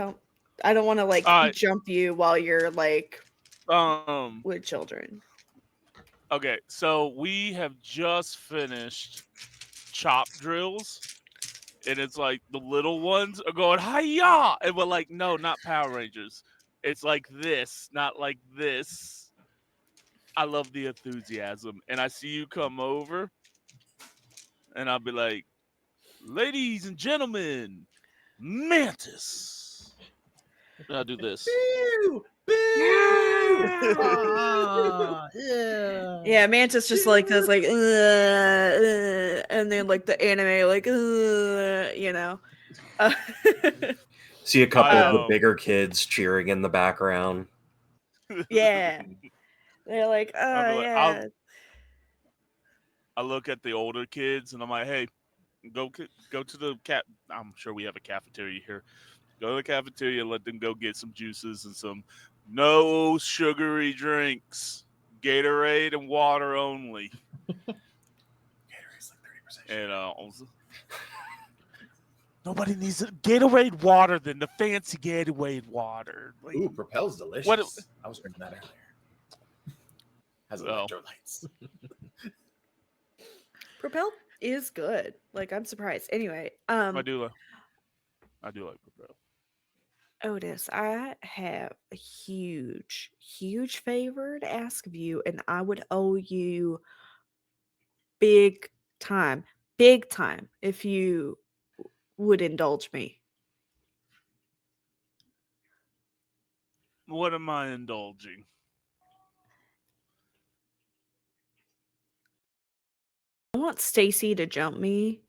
S4: I don't want to like jump you while you're like with children.
S1: Okay, so we have just finished chop drills, and it's like the little ones are going hi-ya, and we're like, no, not Power Rangers. It's like this, not like this. I love the enthusiasm, and I see you come over, and I'll be like, ladies and gentlemen, Mantis. And I'll do this.
S5: Boo!
S4: Yeah, Mantis just like does like and then like the anime like you know.
S2: See a couple of the
S1: Um,
S2: bigger kids cheering in the background.
S4: Yeah. They're like,
S1: I'll be like,
S4: yeah.
S1: I look at the older kids and I'm like, hey, go to the cat. I'm sure we have a cafeteria here. Go to the cafeteria and let them go get some juices and some no sugary drinks. Gatorade and water only.
S5: Gatorade's like 30%.
S1: And nobody needs a Gatorade water than the fancy Gatorade water. Like,
S5: Ooh, Propel's delicious.
S1: What-
S5: I was drinking that earlier. Has
S1: Oh.
S5: electrolytes.
S4: Propel is good. Like I'm surprised. Anyway,
S1: I do like Propel.
S4: Otis, I have a huge, huge favor to ask of you, and I would owe you big time if you would indulge me.
S1: What am I indulging?
S4: I want Stacy to jump me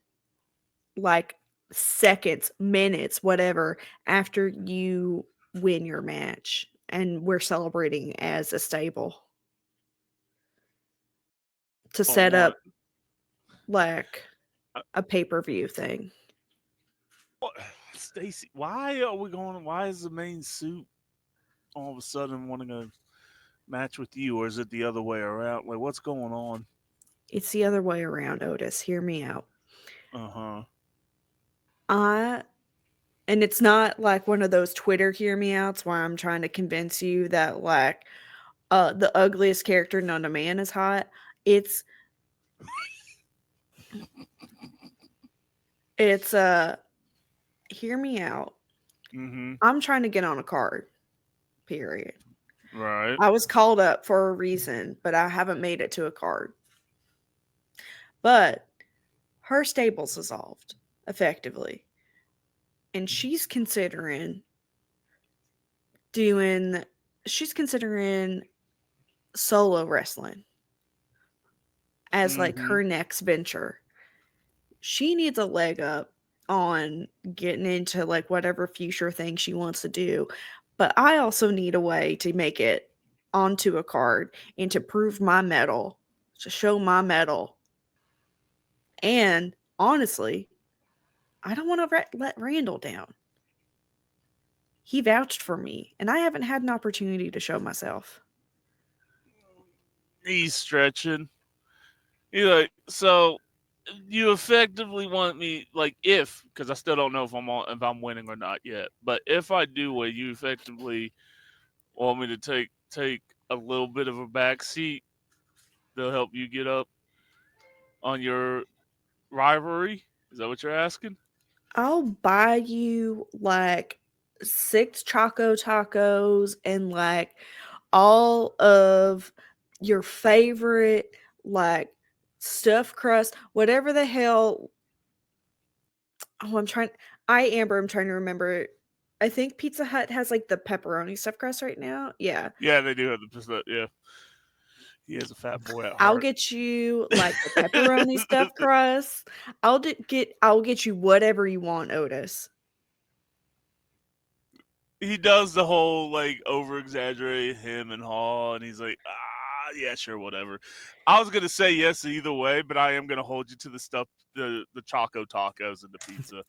S4: like seconds, minutes, whatever, after you win your match and we're celebrating as a stable. To set up like a pay-per-view thing.
S1: Stacy, why are we going? Why is the main suit all of a sudden wanting to match with you, or is it the other way around? Like, what's going on?
S4: It's the other way around, Otis. Hear me out. And it's not like one of those Twitter hear me outs where I'm trying to convince you that like the ugliest character known to man is hot. It's hear me out. I'm trying to get on a card. Period.
S1: Right.
S4: I was called up for a reason, but I haven't made it to a card. But her stable's dissolved effectively. And she's considering solo wrestling as like her next venture. She needs a leg up on getting into like whatever future thing she wants to do. But I also need a way to make it onto a card and to prove my mettle, to show my mettle. And honestly, I don't want to let Randall down. He vouched for me, and I haven't had an opportunity to show myself.
S1: He's stretching. He's like, so you effectively want me, like, because I still don't know if I'm winning or not yet. But if I do win, you effectively want me to take a little bit of a back seat to help you get up on your rivalry? Is that what you're asking?
S4: I'll buy you like 6 Choco Tacos and like all of your favorite like stuffed crust, whatever the hell. Oh, I'm trying to remember. I think Pizza Hut has like the pepperoni stuffed crust right now. Yeah.
S1: Yeah, they do have the percent. Yeah, he is a fat boy at
S4: I'll
S1: heart.
S4: get you like the pepperoni stuffed crust. I'll get you whatever you want, Otis.
S1: He does the whole like over exaggerate him and Hall, and he's like, yeah, sure, whatever. I was gonna say yes either way, but I am gonna hold you to the stuff, the Choco Tacos and the pizza.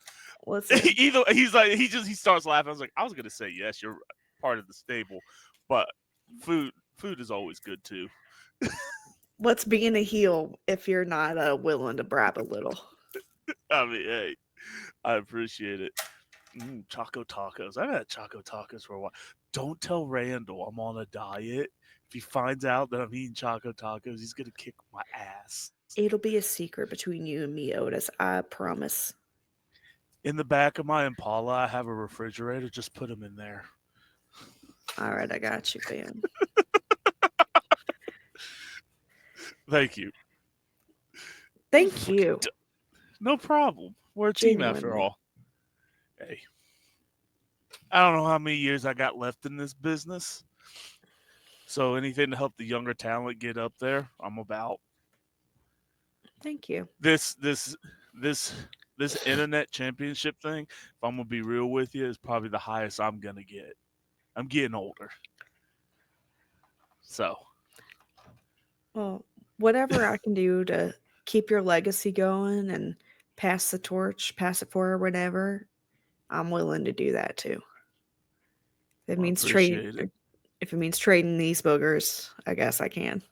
S4: Listen,
S1: Either he's like he starts laughing. I was like, I was gonna say yes, you're part of the stable, but food is always good too.
S4: what's being a heel if you're not willing to brab a little?
S1: I mean, hey, I appreciate it. Choco tacos. I've had choco tacos for a while. Don't tell Randall I'm on a diet. If he finds out that I'm eating choco tacos, he's gonna kick my ass.
S4: It'll be a secret between you and me, Otis. I promise.
S1: In the back of my Impala, I have a refrigerator. Just put them in there.
S4: All right, I got you, fam.
S1: Thank you.
S4: Thank you.
S1: No problem. We're a team after
S4: Genuinely.
S1: all. Hey, I don't know how many years I got left in this business. So anything to help the younger talent get up there, I'm about.
S4: Thank you.
S1: This internet championship thing, if I'm gonna be real with you, is probably the highest I'm gonna get. I'm getting older. So
S4: Well, whatever I can do to keep your legacy going and pass the torch, pass it forward, whatever, I'm willing to do that too. If it
S1: I
S4: means
S1: appreciate it.
S4: if it means trading these boogers, I guess I can.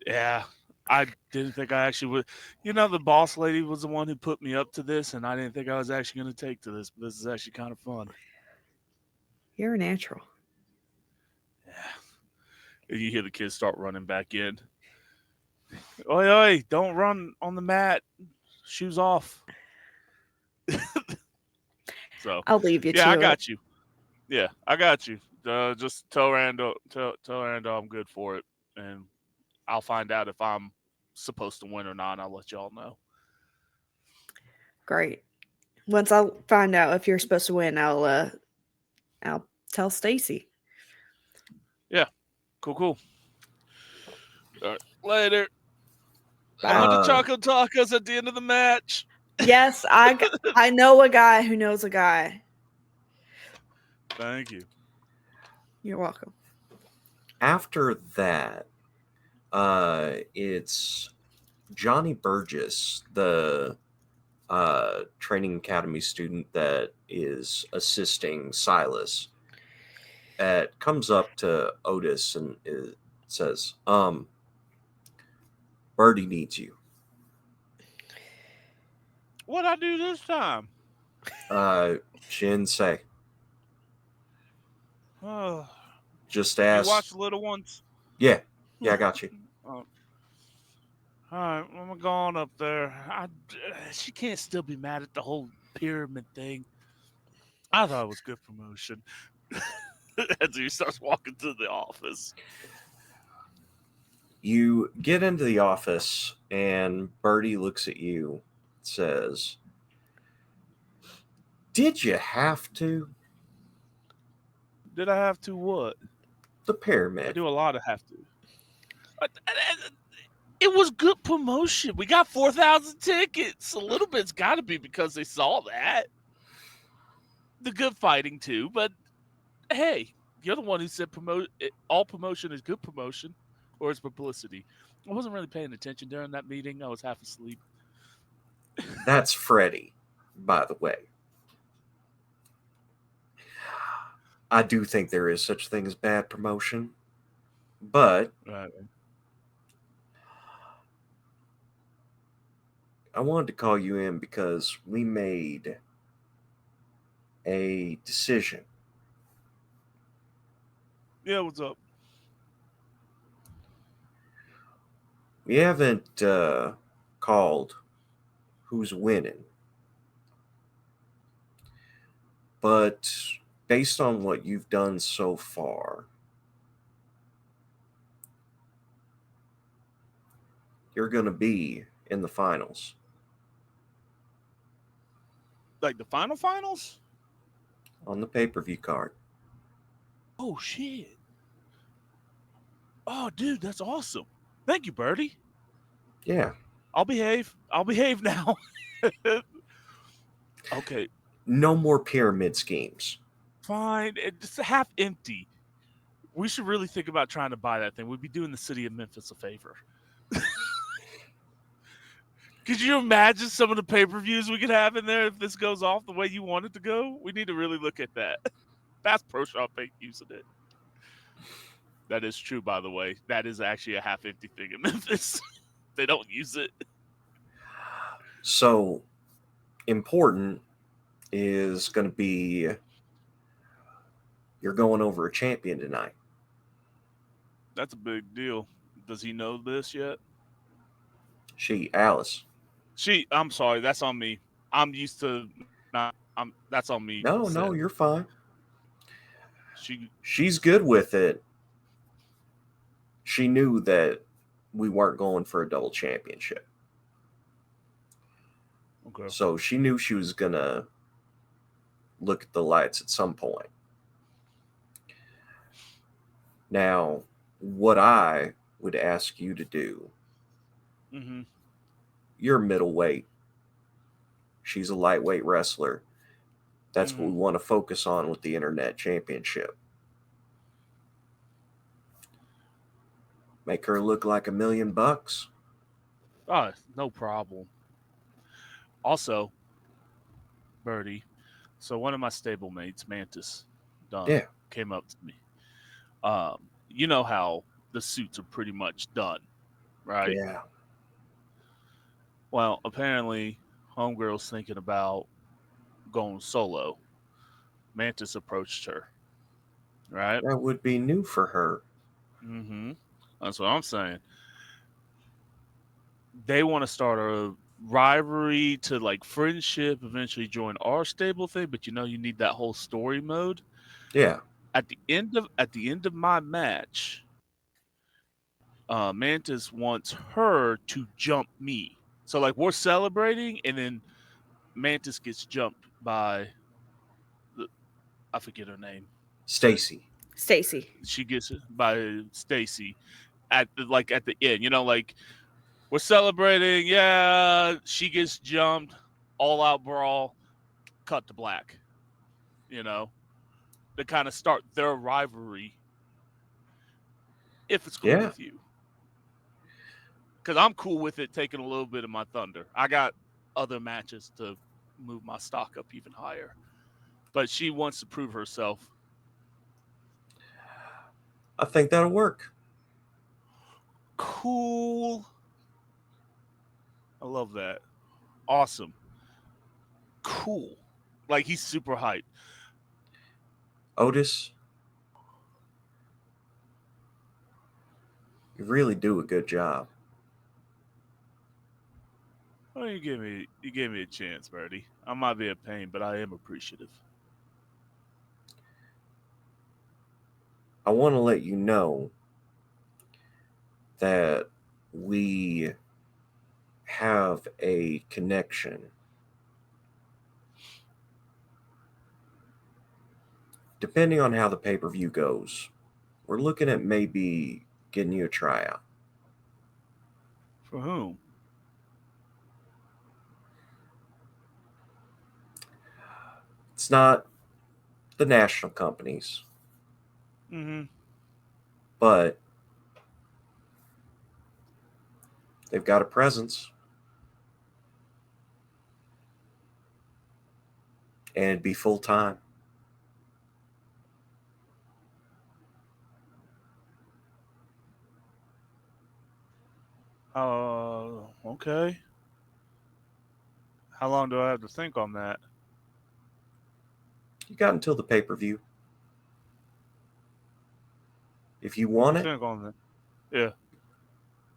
S1: Yeah. I didn't think I actually would. You know, the boss lady was the one who put me up to this, and I didn't think I was actually going to take to this. But this is actually kind of fun.
S4: You're a natural.
S1: Yeah. And you hear the kids start running back in. Oi, oi, don't run on the mat. Shoes off. So,
S4: I'll leave you
S1: yeah, I
S4: to it.
S1: got you. Yeah, I got you. Just tell Randall I'm good for it, and I'll find out if I'm supposed to win or not. And I'll let y'all know.
S4: Great. Once I find out if you're supposed to win, I'll tell Stacy.
S1: Yeah, cool. All right, later. I
S4: Bye.
S1: want the chocolate tacos at the end of the match.
S4: Yes, I know a guy who knows a guy.
S1: Thank you.
S4: You're welcome.
S2: After that, it's Johnny Burgess, the training academy student that is assisting Silas, comes up to Otis and says, Birdie needs you.
S1: What'd I do this time?
S2: She didn't say.
S1: Oh,
S2: Just
S1: you
S2: asked.
S1: watch the little ones?
S2: Yeah, I got you.
S1: All right, I'm going up there. She can't still be mad at the whole pyramid thing. I thought it was good promotion. As he starts walking to the office.
S2: You get into the office, and Birdie looks at you, says, Did you have to?
S1: Did I have to what?
S2: The
S1: I
S2: pyramid.
S1: do a lot of have to. It was good promotion. We got 4,000 tickets. A little bit's got to be because they saw that. The good fighting too, but hey, you're the one who said all promotion is good promotion, or it's publicity. I wasn't really paying attention during that meeting. I was half asleep.
S2: That's Freddie, by the way. I do think there is such a thing as bad promotion, but
S1: Right.
S2: I wanted to call you in because we made a decision.
S1: Yeah, what's up?
S2: We haven't called who's winning. But based on what you've done so far, you're going to be in the finals.
S1: Like the finals?
S2: On the pay-per-view card.
S1: Oh shit. Oh dude, that's awesome. Thank you, Birdie.
S2: Yeah.
S1: I'll behave now. Okay,
S2: No more pyramid schemes.
S1: fine. It's half empty. We should really think about trying to buy that thing. We'd be doing the city of Memphis a favor. Could you imagine some of the pay-per-views we could have in there if this goes off the way you want it to go? We need to really look at that. Bass Pro Shop ain't using it. That is true, by the way. That is actually a half-empty thing in Memphis. They don't use it.
S2: So, important is going to be you're going over a champion tonight.
S1: That's a big deal. Does he know this yet?
S2: Alice.
S1: I'm sorry. That's on me. I'm used to not. That's on me.
S2: No, you're fine. She's good with it. She knew that we weren't going for a double championship.
S1: Okay.
S2: So she knew she was going to look at the lights at some point. Now, what I would ask you to do, you're middleweight. She's a lightweight wrestler. That's what we want to focus on with the Internet Championship. Make her look like $1 million.
S1: Oh, no problem. Also, Birdie, so one of my stablemates, Mantis, came up to me. You know how the suits are pretty much done, right?
S2: Yeah.
S1: Well, apparently, Homegirl's thinking about going solo. Mantis approached her, right?
S2: That would be new for her.
S1: That's what I'm saying. They want to start a rivalry to like friendship, eventually join our stable thing, but you need that whole story mode.
S2: Yeah.
S1: At the end of my match, Mantis wants her to jump me. So like we're celebrating, and then Mantis gets jumped by I forget her name.
S2: Stacy.
S1: She gets it by Stacy at the end. Like we're celebrating. Yeah, she gets jumped. All out brawl. Cut to black. To kind of start their rivalry. If it's cool with you. Because I'm cool with it taking a little bit of my thunder. I got other matches to move my stock up even higher. But she wants to prove herself.
S2: I think that'll work.
S1: Cool. I love that. Awesome. Cool. Like, he's super hyped.
S2: Otis, you really do a good job.
S1: Well, you gave me a chance, Birdie. I might be a pain, but I am appreciative.
S2: I want to let you know that we have a connection. Depending on how the pay-per-view goes, we're looking at maybe getting you a tryout.
S1: For whom?
S2: It's not the national companies. But they've got a presence. And it'd be full time.
S1: Okay. How long do I have to think on that?
S2: You got until the pay-per-view. If you want it,
S1: think on that. Yeah.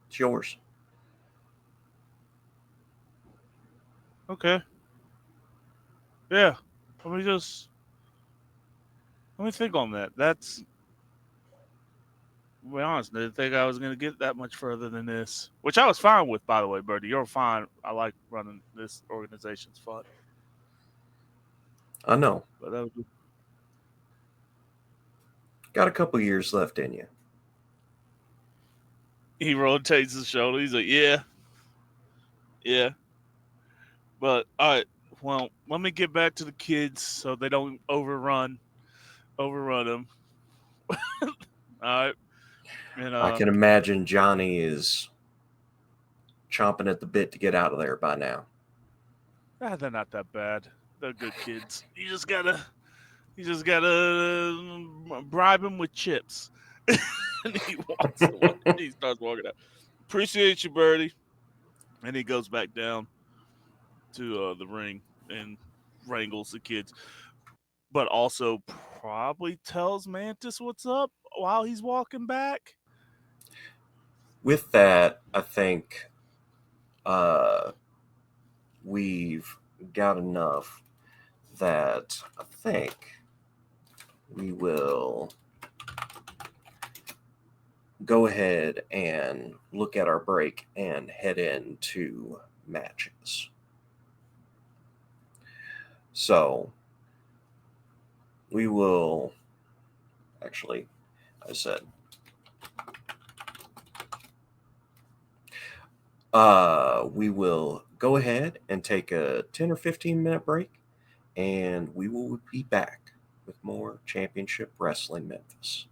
S2: It's yours.
S1: Okay. Yeah. Let me think on that. That's to be honest, I didn't think I was gonna get that much further than this. Which I was fine with, by the way, Birdie. You're fine. I like running this organization's fun.
S2: I know.
S1: But that was
S2: Got a couple years left in you.
S1: he rotates his shoulder. He's like, yeah, yeah. But all right, well, let me get back to the kids so they don't overrun them. All right, and
S2: I can imagine Johnny is chomping at the bit to get out of there by now.
S1: they're not that bad. They're good kids. You just gotta bribe him with chips. And he walks away. He starts walking out. Appreciate you, Birdie. And he goes back down to the ring and wrangles the kids, but also probably tells Mantis what's up while he's walking back.
S2: With that, I think we've got enough that I think we will go ahead and look at our break and head into matches. So we will actually, I said, we will go ahead and take a 10 or 15 minute break, and we will be back with more Championship Wrestling Memphis.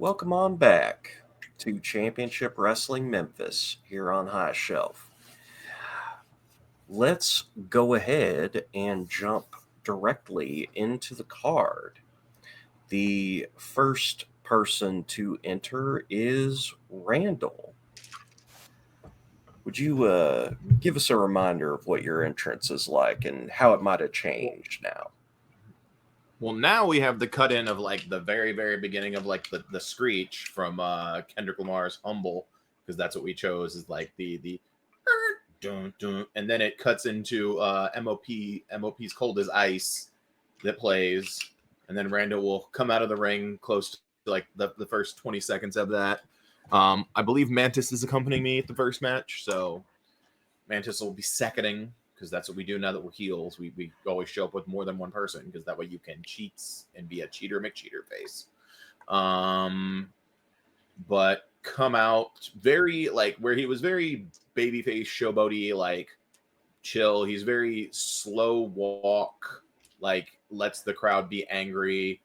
S2: Welcome on back to Championship Wrestling Memphis here on High Shelf. Let's go ahead and jump directly into the card. The first person to enter is Randall. Would you give us a reminder of what your entrance is like and how it might have changed now?
S5: Well, now we have the cut in of like the very, very beginning of like the screech from Kendrick Lamar's Humble, because that's what we chose is like the dun, dun, and then it cuts into MOP's Cold as Ice that plays, and then Randall will come out of the ring close to like the first 20 seconds of that. I believe Mantis is accompanying me at the first match, so Mantis will be seconding, because that's what we do now that we're heels. We always show up with more than one person, because that way you can cheat and be a cheater McCheater face. But come out very like where he was very babyface showboaty, like chill. He's very slow walk, like lets the crowd be angry.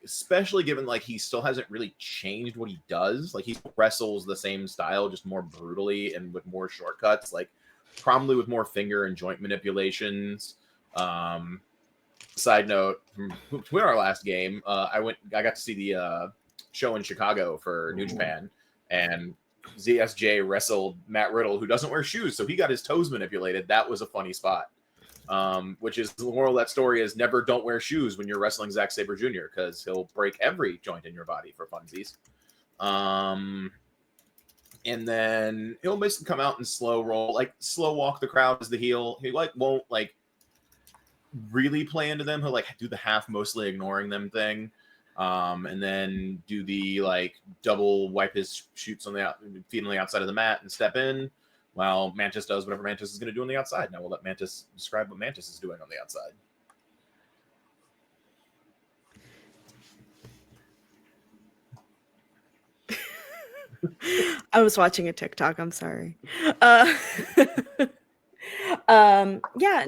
S5: Especially given like he still hasn't really changed what he does. Like he wrestles the same style, just more brutally and with more shortcuts. Like probably with more finger and joint manipulations. Side note, from our last game, I got to see the show in Chicago for New Japan, and ZSJ wrestled Matt Riddle, who doesn't wear shoes, so he got his toes manipulated. That was a funny spot. Which is the moral of that story is never don't wear shoes when you're wrestling Zack Sabre Jr. because he'll break every joint in your body for funsies. And then he'll basically come out and slow roll, like slow walk the crowd as the heel. He like won't like really play into them. He'll like do the half mostly ignoring them thing. And then do the like double wipe his shoots on the feet on the outside of the mat and step in. While Mantis does whatever Mantis is going to do on the outside. Now we'll let Mantis describe what Mantis is doing on the outside.
S4: I was watching a TikTok. I'm sorry. Yeah,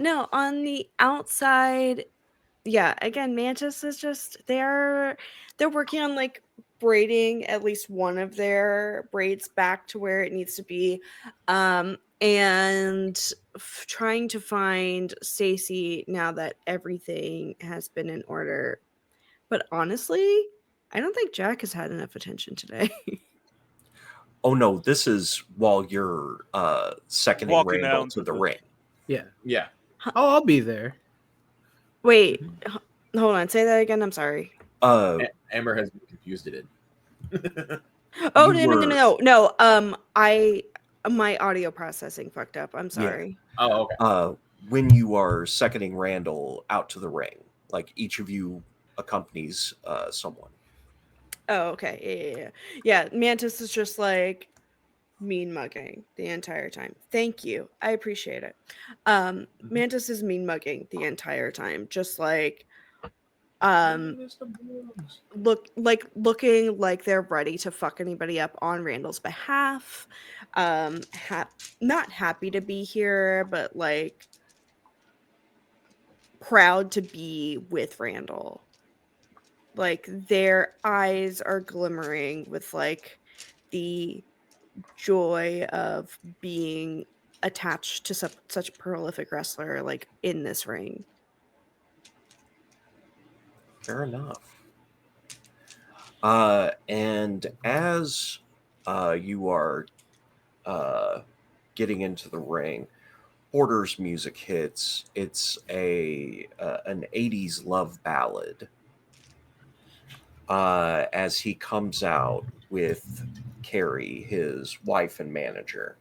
S4: no, on the outside, yeah, again, Mantis is just they're working on like braiding at least one of their braids back to where it needs to be. And trying to find Stacy now that everything has been in order. But honestly, I don't think Jack has had enough attention today.
S2: Oh no, this is while you're seconding
S1: Walking
S2: Randall
S1: down
S2: to
S1: to
S2: the
S1: the-
S2: ring.
S3: Yeah.
S5: Yeah.
S3: Oh, I'll be there.
S4: Wait, hold on. Say that again. I'm sorry.
S5: Amber has been confused at it.
S4: Oh,
S2: You
S4: no. My audio processing fucked up. I'm sorry.
S5: Oh, okay.
S2: When you are seconding Randall out to the ring, like each of you accompanies someone.
S4: Oh, okay. Yeah. Mantis is just like mean mugging the entire time. Thank you. I appreciate it. Mantis is mean mugging the entire time. Just like looking like they're ready to fuck anybody up on Randall's behalf. Not happy to be here, but like proud to be with Randall. Like their eyes are glimmering with like the joy of being attached to such a prolific wrestler like in this ring.
S2: Fair enough. And as you are getting into the ring, Porter's music hits. It's an 80s love ballad. As he comes out with Carrie, his wife and manager.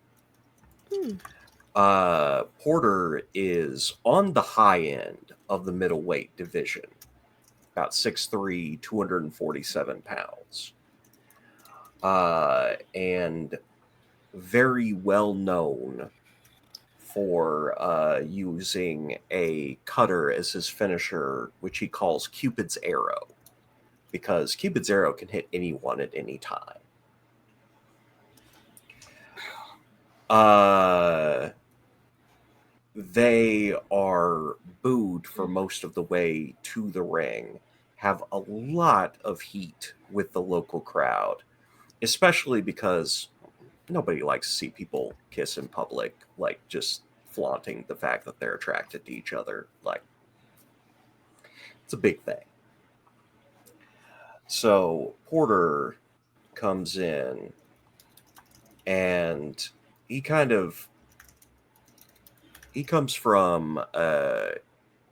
S2: Porter is on the high end of the middleweight division, about 6'3", 247 pounds. And very well known for using a cutter as his finisher, which he calls Cupid's Arrow, because Cupid's Arrow can hit anyone at any time. They are booed for most of the way to the ring. have a lot of heat with the local crowd, especially because nobody likes to see people kiss in public, like just flaunting the fact that they're attracted to each other. Like, it's a big thing. So Porter comes in and he comes from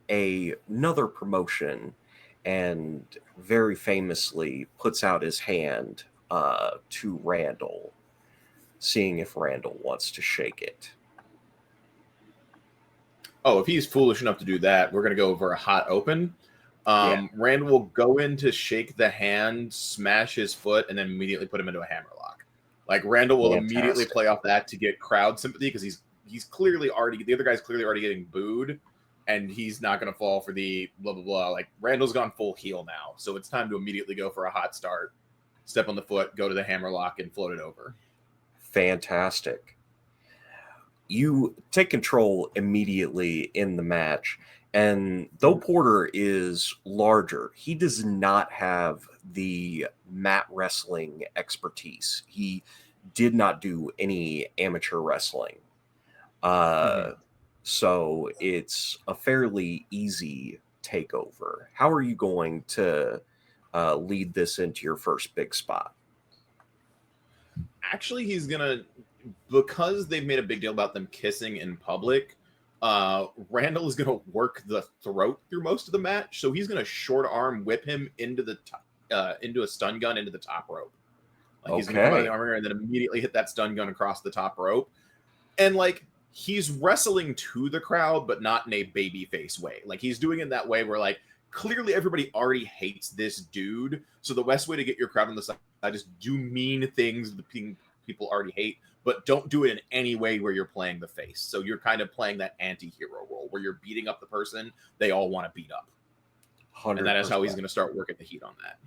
S2: another promotion and very famously puts out his hand to Randall, seeing if Randall wants to shake it.
S5: Oh, if he's foolish enough to do that, we're going to go over a hot open. Randall will go in to shake the hand, smash his foot, and then immediately put him into a hammerlock. Like, Randall will immediately play off that to get crowd sympathy, because he's clearly already, the other guy's clearly already getting booed, and he's not going to fall for the blah, blah, blah. Like, Randall's gone full heel now, so it's time to immediately go for a hot start, step on the foot, go to the hammerlock, and float it over.
S2: Fantastic. You take control immediately in the match, and though Porter is larger, he does not have the mat wrestling expertise. He did not do any amateur wrestling. So it's a fairly easy takeover. How are you going to lead this into your first big spot?
S5: Actually, he's going to, because they've made a big deal about them kissing in public, Randall is going to work the throat through most of the match. So he's going to short arm whip him into a stun gun into the top rope. Like, he's going to come out of the armor and then immediately hit that stun gun across the top rope. And like, he's wrestling to the crowd, but not in a babyface way. Like, he's doing it that way where, like, clearly everybody already hates this dude. So the best way to get your crowd on the side is do mean things the people already hate, but don't do it in any way where you're playing the face. So you're kind of playing that anti-hero role where you're beating up the person they all want to beat up. 100%. And that is how he's going to start working the heat on that.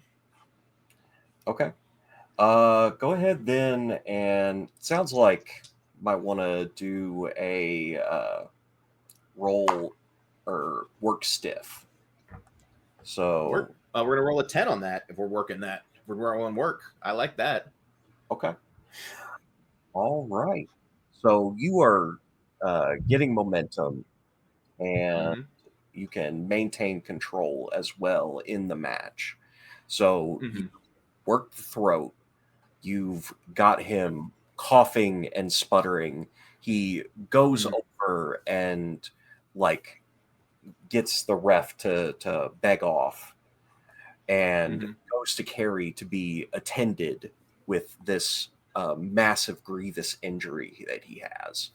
S2: Okay. Go ahead then, and it sounds like might want to do a roll or work stiff. So
S5: we're going to roll a 10 on that if we're working that. If we're rolling work. I like that.
S2: Okay. All right. So you are getting momentum, and you can maintain control as well in the match. So you work the throat. You've got him coughing and sputtering. He goes over and like gets the ref to beg off, and goes to Carrie to be attended with this massive grievous injury that he has.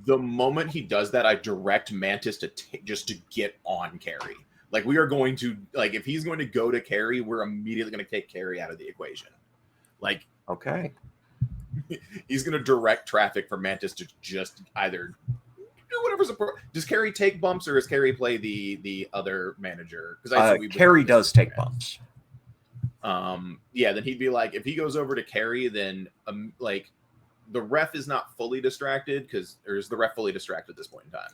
S5: The moment he does that, I direct Mantis to just to get on Carrie. Like, we are going to, like, if he's going to go to Carrie, we're immediately going to take Carrie out of the equation. Like,
S2: okay,
S5: he's going to direct traffic for Mantis to just either do whatever's appropriate. Does Carrie take bumps, or does Carrie play the other manager? Because
S2: Carrie does take bumps.
S5: Yeah, then he'd be like, if he goes over to Carrie, then like, the ref is not fully distracted, or is the ref fully distracted at this point in time?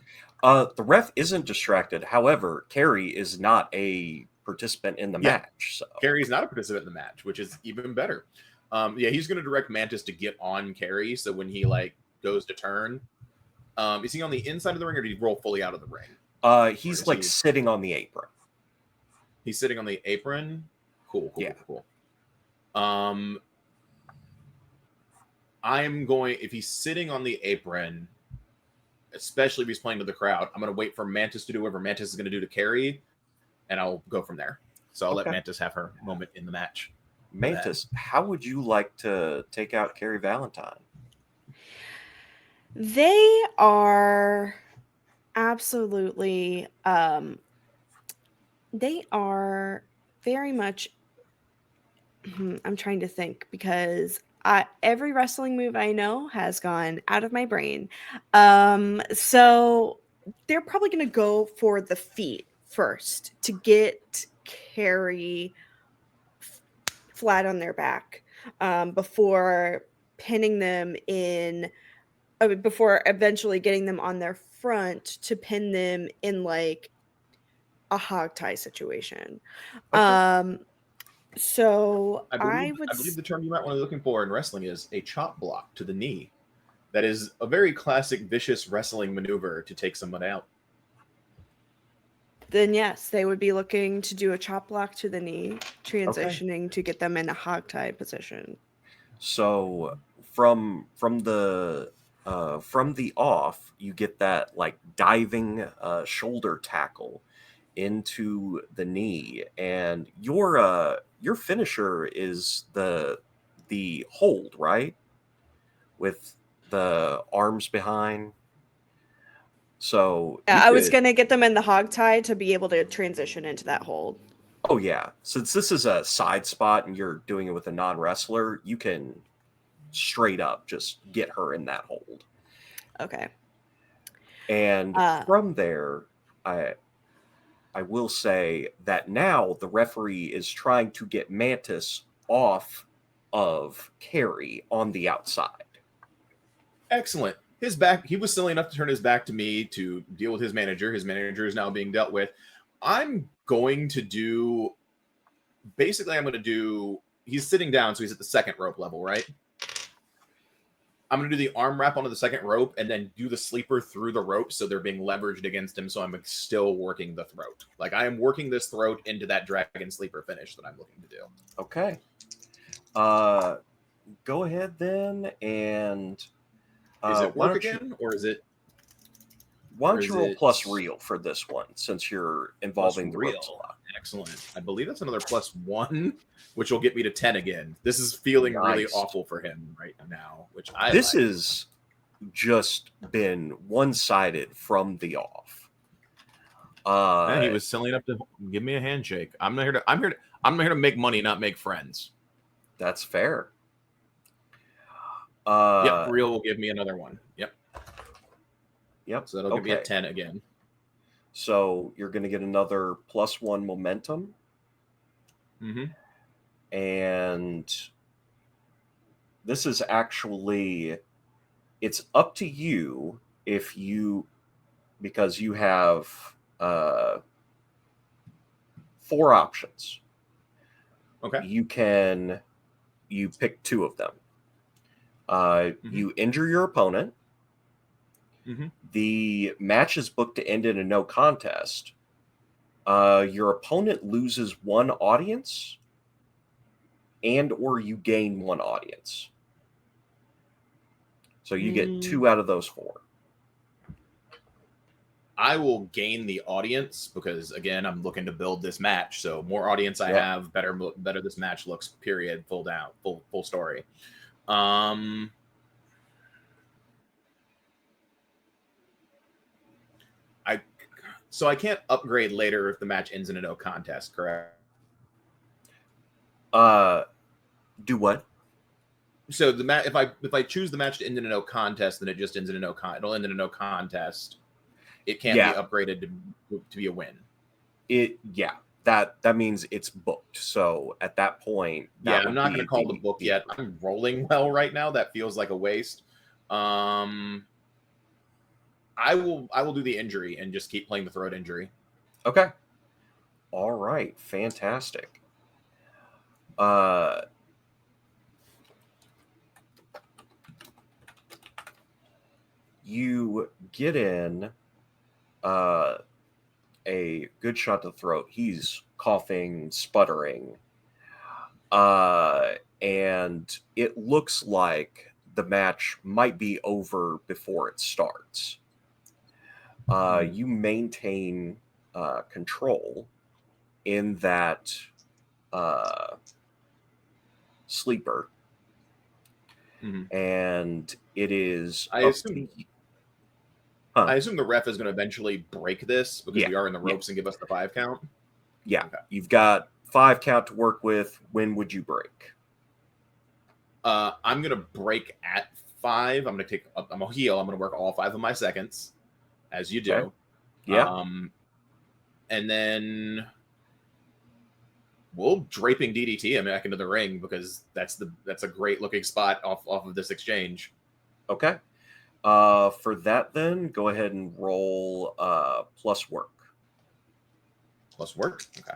S2: The ref isn't distracted. However, Carrie is not a participant in the match. So
S5: Carrie's not a participant in the match, which is even better. He's going to direct Mantis to get on Carrie, so when he like goes to turn, is he on the inside of the ring, or did he roll fully out of the ring?
S2: He's like sitting on the apron.
S5: He's sitting on the apron. Cool. I'm going, if he's sitting on the apron, especially if he's playing to the crowd, I'm going to wait for Mantis to do whatever Mantis is going to do to Carrie, and I'll go from there. So I'll let Mantis have her moment in the match.
S2: Mantis, how would you like to take out Carrie Valentine?
S4: They are absolutely, they are very much, I'm trying to think, because every wrestling move I know has gone out of my brain. So they're probably going to go for the feet first to get Carrie flat on their back before pinning them in, before eventually getting them on their front to pin them in like a hog tie situation.
S2: Okay.
S4: So
S5: I
S4: I
S5: believe
S4: would
S5: I believe the term you might want to be looking for in wrestling is a chop block to the knee. That is a very classic vicious wrestling maneuver to take someone out.
S4: then yes, they would be looking to do a chop block to the knee,
S2: Okay.
S4: transitioning to get them in a hog tie position.
S2: So from the off, you get that like diving shoulder tackle into the knee, and your finisher is the hold, right? With the arms behind. So
S4: Yeah,
S2: you
S4: I was
S2: could,
S4: gonna get them in the hog tie to be able to transition into that hold.
S2: oh yeah, since this is a side spot and you're doing it with a non-wrestler, you can straight up just get her in that hold.
S4: Okay.
S2: And
S4: Uh,
S2: from there, I will say that now the referee is trying to get Mantis off of Carrie on the outside.
S5: Excellent. His back. He was silly enough to turn his back to me to deal with his manager. His manager is now being dealt with. I'm going to do. Basically, I'm going to do. He's sitting down, so he's at the second rope level, right? I'm going to do the arm wrap onto the second rope and then do the sleeper through the rope so they're being leveraged against him. So I'm still working the throat. Like I am working this throat into that dragon sleeper finish that I'm looking to do.
S2: Okay. Go ahead then, and
S5: Is it
S2: why
S5: work
S2: don't you
S5: again, or is it
S2: roll plus real for this one since you're
S5: plus
S2: involving the ropes a
S5: real?
S2: lot.
S5: Excellent. I believe that's another +1, which will get me to 10 again. This is feeling really
S2: Nice.
S5: awful for him right now, which I
S2: This
S5: like.
S2: has just been one-sided from the off.
S5: And he was silly enough to give me a handshake. I'm not here to make money, not make friends.
S2: That's fair.
S5: Yep, real will give me another one. Yep.
S2: Yep.
S5: So that'll give me a 10 again.
S2: So you're going to get another +1 momentum.
S5: Mm-hmm.
S2: And this is actually, it's up to you because you have 4 options.
S5: Okay.
S2: You pick 2 of them. You injure your opponent.
S5: Mm-hmm.
S2: The match is booked to end in a no contest. Your opponent loses 1 audience, and or you gain 1 audience. So you get 2 out of those 4.
S5: I will gain the audience because again, I'm looking to build this match. So more audience I have, better this match looks. Period. Full story. So I can't upgrade later if the match ends in a no contest, correct?
S2: Do what?
S5: So the match, if I choose the match to end in a no contest, then it just ends in a no con. It'll end in a no contest. It can't be upgraded to be a win.
S2: That means it's booked. So at that point,
S5: I'm not going to call the book yet. I'm rolling well right now. That feels like a waste. I will do the injury and just keep playing the throat injury.
S2: Okay. All right. Fantastic. You get in a good shot to the throat. He's coughing, sputtering. And it looks like the match might be over before it starts. You maintain control in that sleeper. And it is
S5: I assume the ref is going to eventually break this because we are in the ropes and give us the 5 count.
S2: Yeah. Okay. You've got 5 count to work with. When would you break?
S5: I'm going to break at 5. I'm a heel. I'm going to work all 5 of my seconds, as you do.
S2: Okay. Yeah.
S5: And then we'll draping DDT him back into the ring because that's a great looking spot off of this exchange.
S2: Okay. For that, then go ahead and roll plus work.
S5: Plus work. Okay.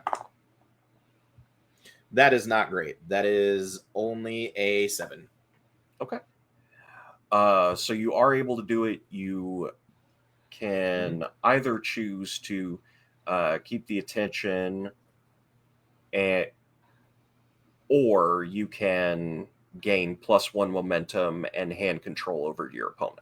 S5: That is not great. That is only a 7.
S2: Okay. So you are able to do it. You can either choose to keep the attention, or you can gain +1 momentum and hand control over your opponent.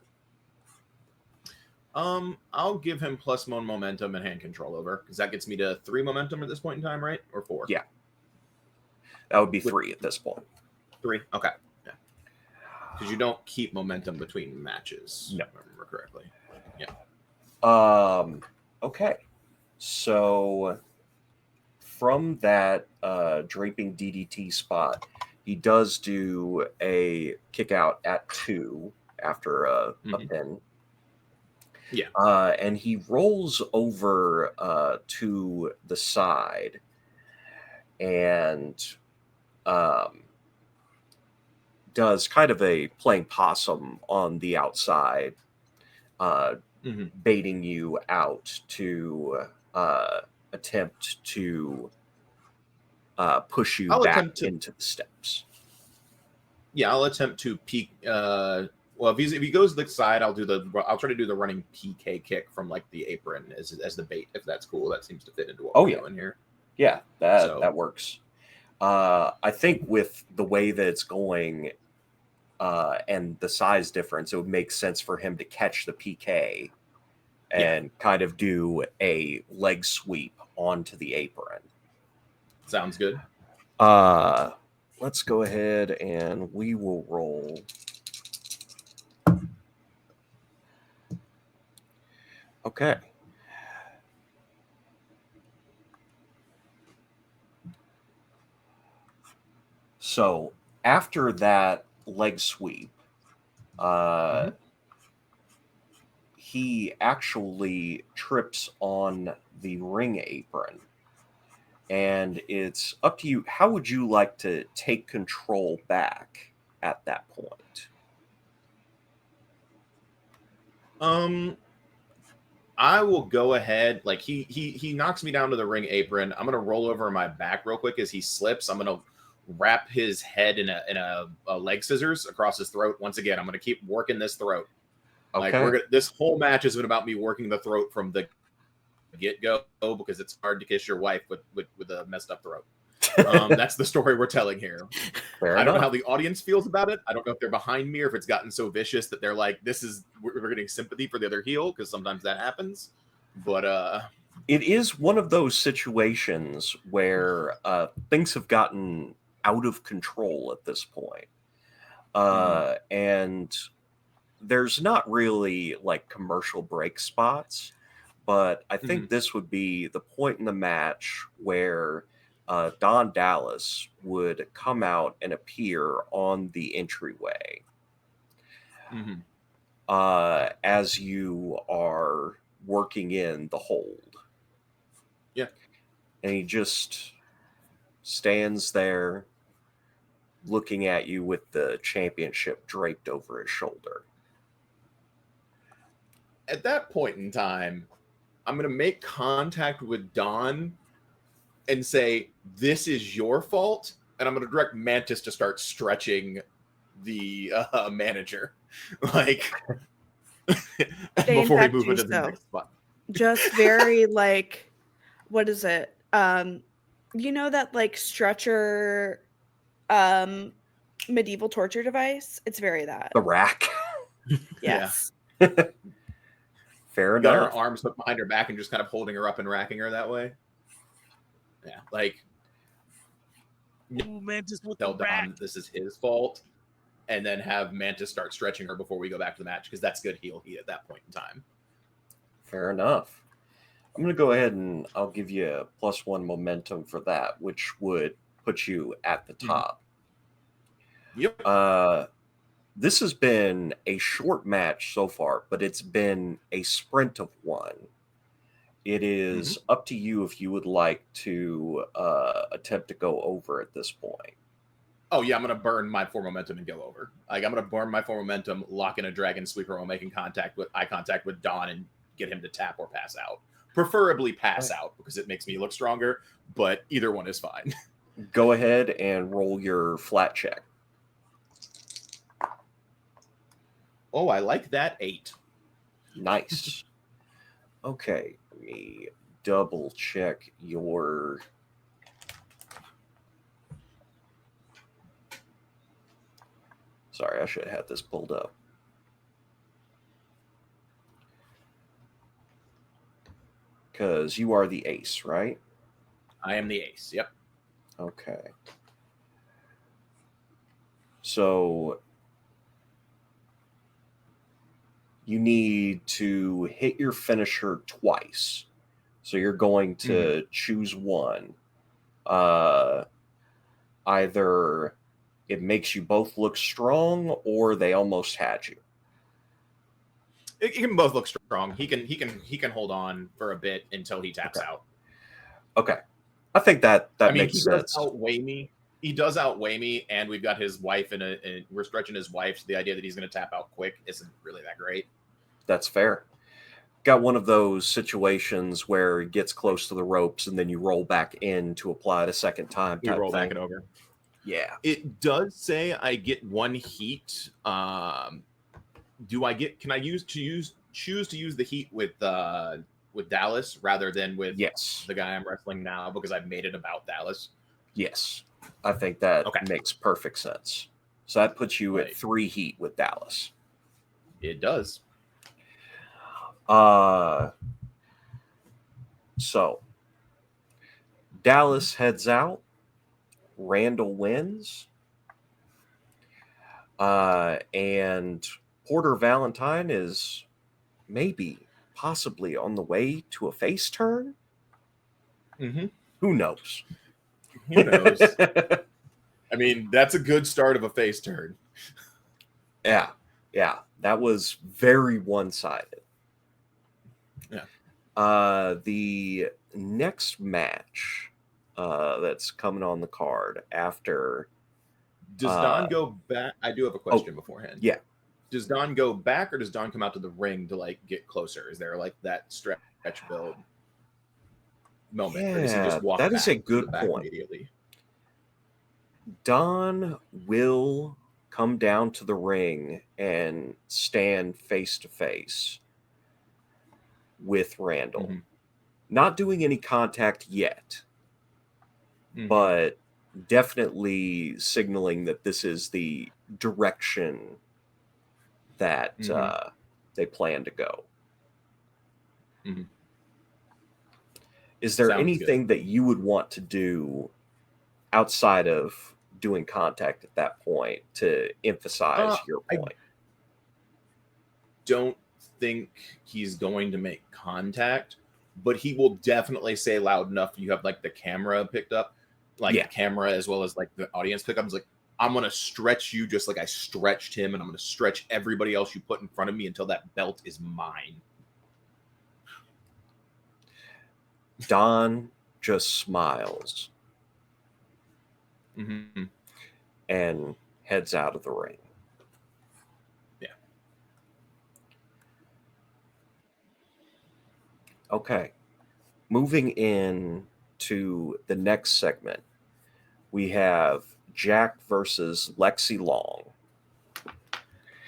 S5: I'll give him +1 momentum and hand control over, because that gets me to 3 momentum at this point in time, right? Or 4?
S2: Yeah. That would be 3 at this point.
S5: 3? Okay. Yeah. Because you don't keep momentum between matches,
S2: no.
S5: if I remember correctly. Yeah.
S2: Okay. So from that draping DDT spot, he does do a kick out at 2 after a pin.
S5: Yeah.
S2: And he rolls over to the side and does kind of a playing possum on the outside, baiting you out to attempt to push you back into the steps.
S5: Yeah, I'll attempt to peek. Well, if he goes to the side, I'll try to do the running PK kick from like the apron as the bait, if that's cool. That seems to fit into what we're doing here.
S2: Yeah, that works. I think with the way that it's going and the size difference, it would make sense for him to catch the PK and kind of do a leg sweep onto the apron.
S5: Sounds good.
S2: Let's go ahead and we will roll. Okay. So after that leg sweep, he actually trips on the ring apron. And it's up to you. How would you like to take control back at that point?
S5: I will go ahead. Like he knocks me down to the ring apron. I'm gonna roll over my back real quick as he slips. I'm gonna wrap his head in a leg scissors across his throat. Once again, I'm gonna keep working this throat.
S2: Okay.
S5: Like this whole match has been about me working the throat from the get-go, because it's hard to kiss your wife with a messed up throat. That's the story we're telling here. I don't know how the audience feels about it. I don't know if they're behind me or if it's gotten so vicious that they're like, we're getting sympathy for the other heel, because sometimes that happens. But
S2: it is one of those situations where things have gotten out of control at this point. And there's not really like commercial break spots, but I think this would be the point in the match where Don Dallas would come out and appear on the entryway as you are working in the hold.
S5: Yeah.
S2: And he just stands there looking at you with the championship draped over his shoulder.
S5: At that point in time, I'm going to make contact with Don and say, this is your fault. And I'm going to direct Mantis to start stretching the manager. Like, before we move into the next spot.
S4: Just very like, what is it? You know that like stretcher medieval torture device? It's very that.
S2: The rack.
S4: Yes.
S5: Yeah.
S2: Fair enough.
S5: Got her arms put behind her back and just kind of holding her up and racking her that way. Yeah, like
S1: Mantis with
S5: tell
S1: the rack.
S5: Don this is his fault, and then have Mantis start stretching her before we go back to the match, because that's good heel heat at that point in time.
S2: Fair enough. I'm going to go ahead and I'll give you +1 momentum for that, which would put you at the top.
S5: Yep.
S2: This has been a short match so far, but it's been a sprint of 1. It is up to you if you would like to attempt to go over at this point.
S5: Oh, yeah, I'm going to burn my 4 momentum and go over. Like, I'm going to burn my 4 momentum, lock in a dragon sweeper while making eye contact with Don and get him to tap or pass out. Preferably pass out because it makes me look stronger, but either one is fine.
S2: Go ahead and roll your flat check.
S5: Oh, I like that 8.
S2: Nice. Okay, let me double check your... Sorry, I should have had this pulled up. Because you are the ace, right?
S5: I am the ace. Yep.
S2: Okay. So you need to hit your finisher twice. So you're going to choose one. Either it makes you both look strong or they almost had you.
S5: It can both look strong. He can hold on for a bit until he taps out.
S2: Okay. I think that makes
S5: he
S2: sense.
S5: Does outweigh me. He does outweigh me, and we've got his wife and we're stretching his wife, so the idea that he's going to tap out quick isn't really that great.
S2: That's fair. Got one of those situations where it gets close to the ropes and then you roll back in to apply it a second time.
S5: You roll back and over.
S2: Yeah.
S5: It does say I get 1 heat. Do I get? Can I choose to use the heat with Dallas rather than with the guy I'm wrestling now because I've made it about Dallas?
S2: Yes. I think that makes perfect sense. So that puts you at 3 heat with Dallas.
S5: It does.
S2: So Dallas heads out. Randall wins. And Porter Valentine is possibly on the way to a face turn.
S5: Mm-hmm.
S2: Who knows?
S5: Who knows? I mean, that's a good start of a face turn.
S2: Yeah. That was very one-sided.
S5: Yeah.
S2: The next match that's coming on the card after...
S5: Does Don go back? I do have a question beforehand.
S2: Yeah.
S5: Does Don go back or does Don come out to the ring to like get closer? Is there like that stretch build moment?
S2: Yeah,
S5: or does he just walk
S2: that is a good
S5: back
S2: point.
S5: Immediately?
S2: Don will come down to the ring and stand face to face with Randall.
S5: Mm-hmm.
S2: Not doing any contact yet, but definitely signaling that this is the direction that they plan to go.
S5: Mm-hmm.
S2: Is there
S5: Sounds
S2: anything that you would want to do outside of doing contact at that point to emphasize your point?
S5: I don't think he's going to make contact, but he will definitely say loud enough. You have like the camera picked up, the camera as well as like the audience pick up. It's like, I'm going to stretch you just like I stretched him, and I'm going to stretch everybody else you put in front of me until that belt is mine.
S2: Don just smiles and heads out of the ring.
S5: Yeah.
S2: Okay. Moving in to the next segment, we have Jack versus Lexi Long.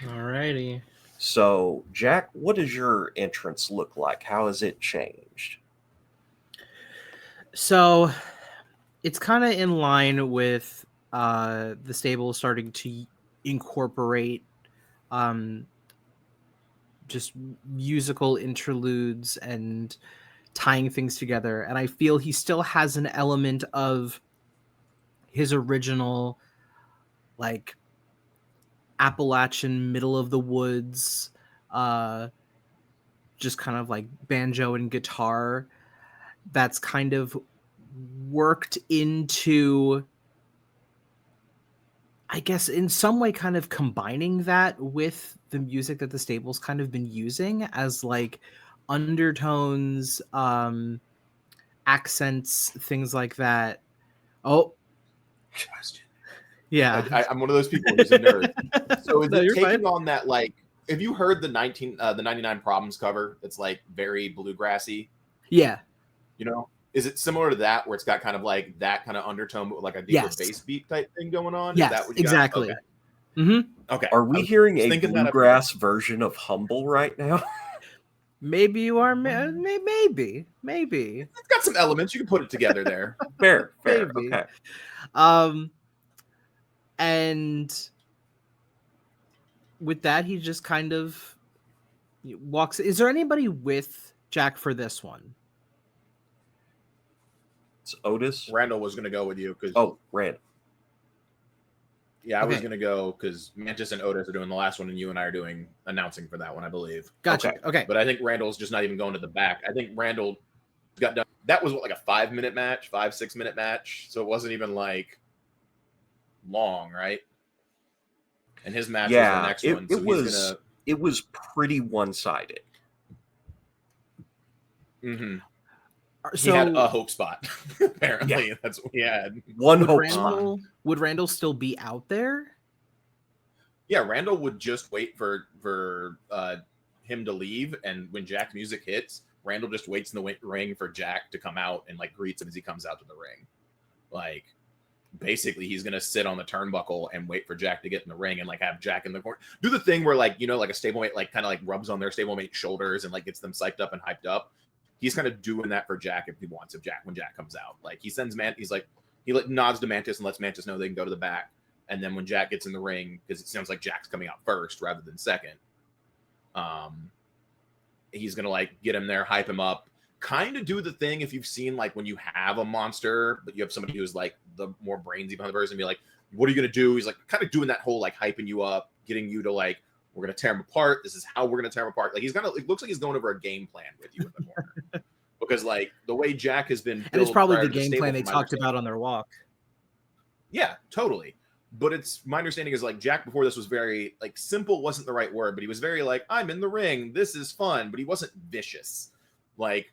S3: Alrighty.
S2: So, Jack, what does your entrance look like? How has it changed?
S3: So, it's kind of in line with the stable starting to incorporate just musical interludes and tying things together. And I feel he still has an element of his original, like, Appalachian middle of the woods, just kind of like banjo and guitar that's kind of worked into, I guess, in some way kind of combining that with the music that the stable's kind of been using as like undertones, accents, things like that. Yeah.
S5: I'm one of those people who's a nerd. So is it taking
S3: fine.
S5: on that, like, have you heard the 99 Problems cover? It's like very bluegrassy.
S3: Yeah.
S5: You know, is it similar to that where it's got kind of like that kind of undertone, but like a deeper
S3: Yes.
S5: bass beat type thing going on?
S3: Yes,
S5: Is that what you
S3: exactly.
S5: got?
S3: Mm-hmm.
S5: Okay.
S2: Are we hearing a
S5: thinking that up.
S2: bluegrass version of Humble right now?
S3: Maybe you are. Maybe.
S5: It's got some elements. You can put it together there.
S2: Fair.
S3: Maybe.
S2: Okay.
S3: And with that, he just kind of walks. Is there anybody with Jack for this one?
S2: It's Otis.
S5: Randall was going to go with you because
S2: Rand.
S5: Yeah, I was
S3: Okay.
S5: going to go because Mantis and Otis are doing the last one, and you and I are doing announcing for that one, I believe.
S3: Gotcha. Okay.
S5: But I think Randall's just not even going to the back. I think Randall got done. That was like a 5-minute match, 6-minute match. So it wasn't even like long, right? And his match was the next one. So he's gonna.
S2: It was pretty one-sided.
S5: Mm-hmm.
S3: So
S5: he had a hope spot. Apparently, that's what he had.
S2: One hope spot.
S3: Would Randall still be out there?
S5: Yeah, Randall would just wait for him to leave, and when Jack's music hits, Randall just waits in the ring for Jack to come out and like greets him as he comes out to the ring. Like, basically, he's gonna sit on the turnbuckle and wait for Jack to get in the ring and like have Jack in the corner. Do the thing where like, you know, like a stablemate like kind of like rubs on their stablemate shoulders and like gets them psyched up and hyped up. He's kind of doing that for Jack if he wants. When Jack comes out, like he sends he's like he nods to Mantis and lets Mantis know they can go to the back. And then when Jack gets in the ring, because it sounds like Jack's coming out first rather than second, he's gonna like get him there, hype him up, kind of do the thing if you've seen like when you have a monster, but you have somebody who's like the more brainsy behind the person, be like, "What are you gonna do?" He's like kind of doing that whole like hyping you up, getting you to like, "We're gonna tear him apart. This is how we're gonna tear him apart." Like he's gonna. It looks like he's going over a game plan with you in the corner, because like the way Jack has been,
S3: And it's probably the game plan they talked about on their walk.
S5: Yeah, totally. But it's my understanding is like Jack before this was very like simple wasn't the right word, but he was very like, I'm in the ring, this is fun, but he wasn't vicious. Like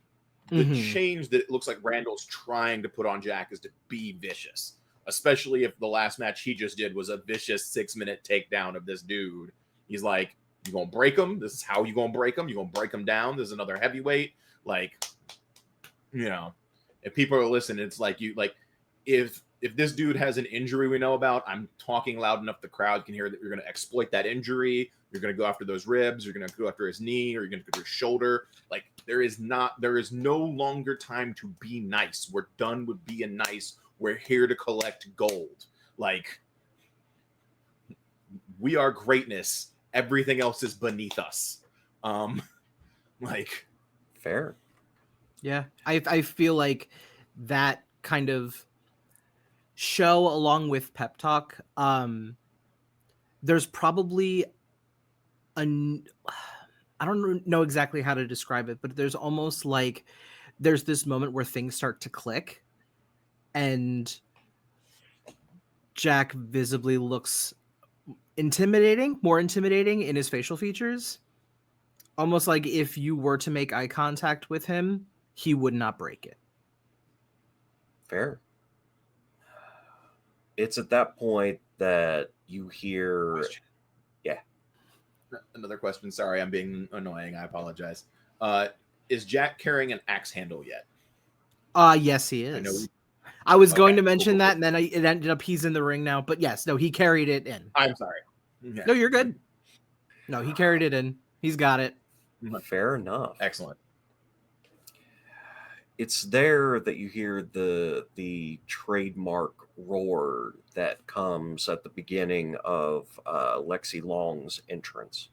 S5: the change that it looks like Randall's trying to put on Jack is to be vicious, especially if the last match he just did was a vicious 6-minute takedown of this dude. He's like, you gonna break him? This is how you gonna break him? You gonna break him down? There's another heavyweight. Like, you know, if people are listening, it's like you like if this dude has an injury we know about, I'm talking loud enough the crowd can hear that you're going to exploit that injury. You're going to go after those ribs. You're going to go after his knee, or you're going to go to his shoulder. Like there is no longer time to be nice. We're done with being nice. We're here to collect gold. Like we are greatness. Everything else is beneath us. Like
S2: fair.
S3: Yeah, I feel like that kind of show along with Pep Talk, there's probably I don't know exactly how to describe it, but there's almost like there's this moment where things start to click and Jack visibly looks more intimidating in his facial features. Almost like if you were to make eye contact with him, he would not break it.
S2: Fair. It's at that point that you hear...
S5: Question.
S2: Yeah.
S5: Another question. Sorry, I'm being annoying. I apologize. Is Jack carrying an axe handle yet?
S3: Yes, he is. I was going to mention that, and then it ended up he's in the ring now. But yes, no, he carried it in.
S5: I'm sorry.
S3: Yeah. No, you're good. No, he carried it in. He's got it.
S2: Fair enough.
S5: Excellent.
S2: It's there that you hear the trademark roar that comes at the beginning of Lexi Long's entrance.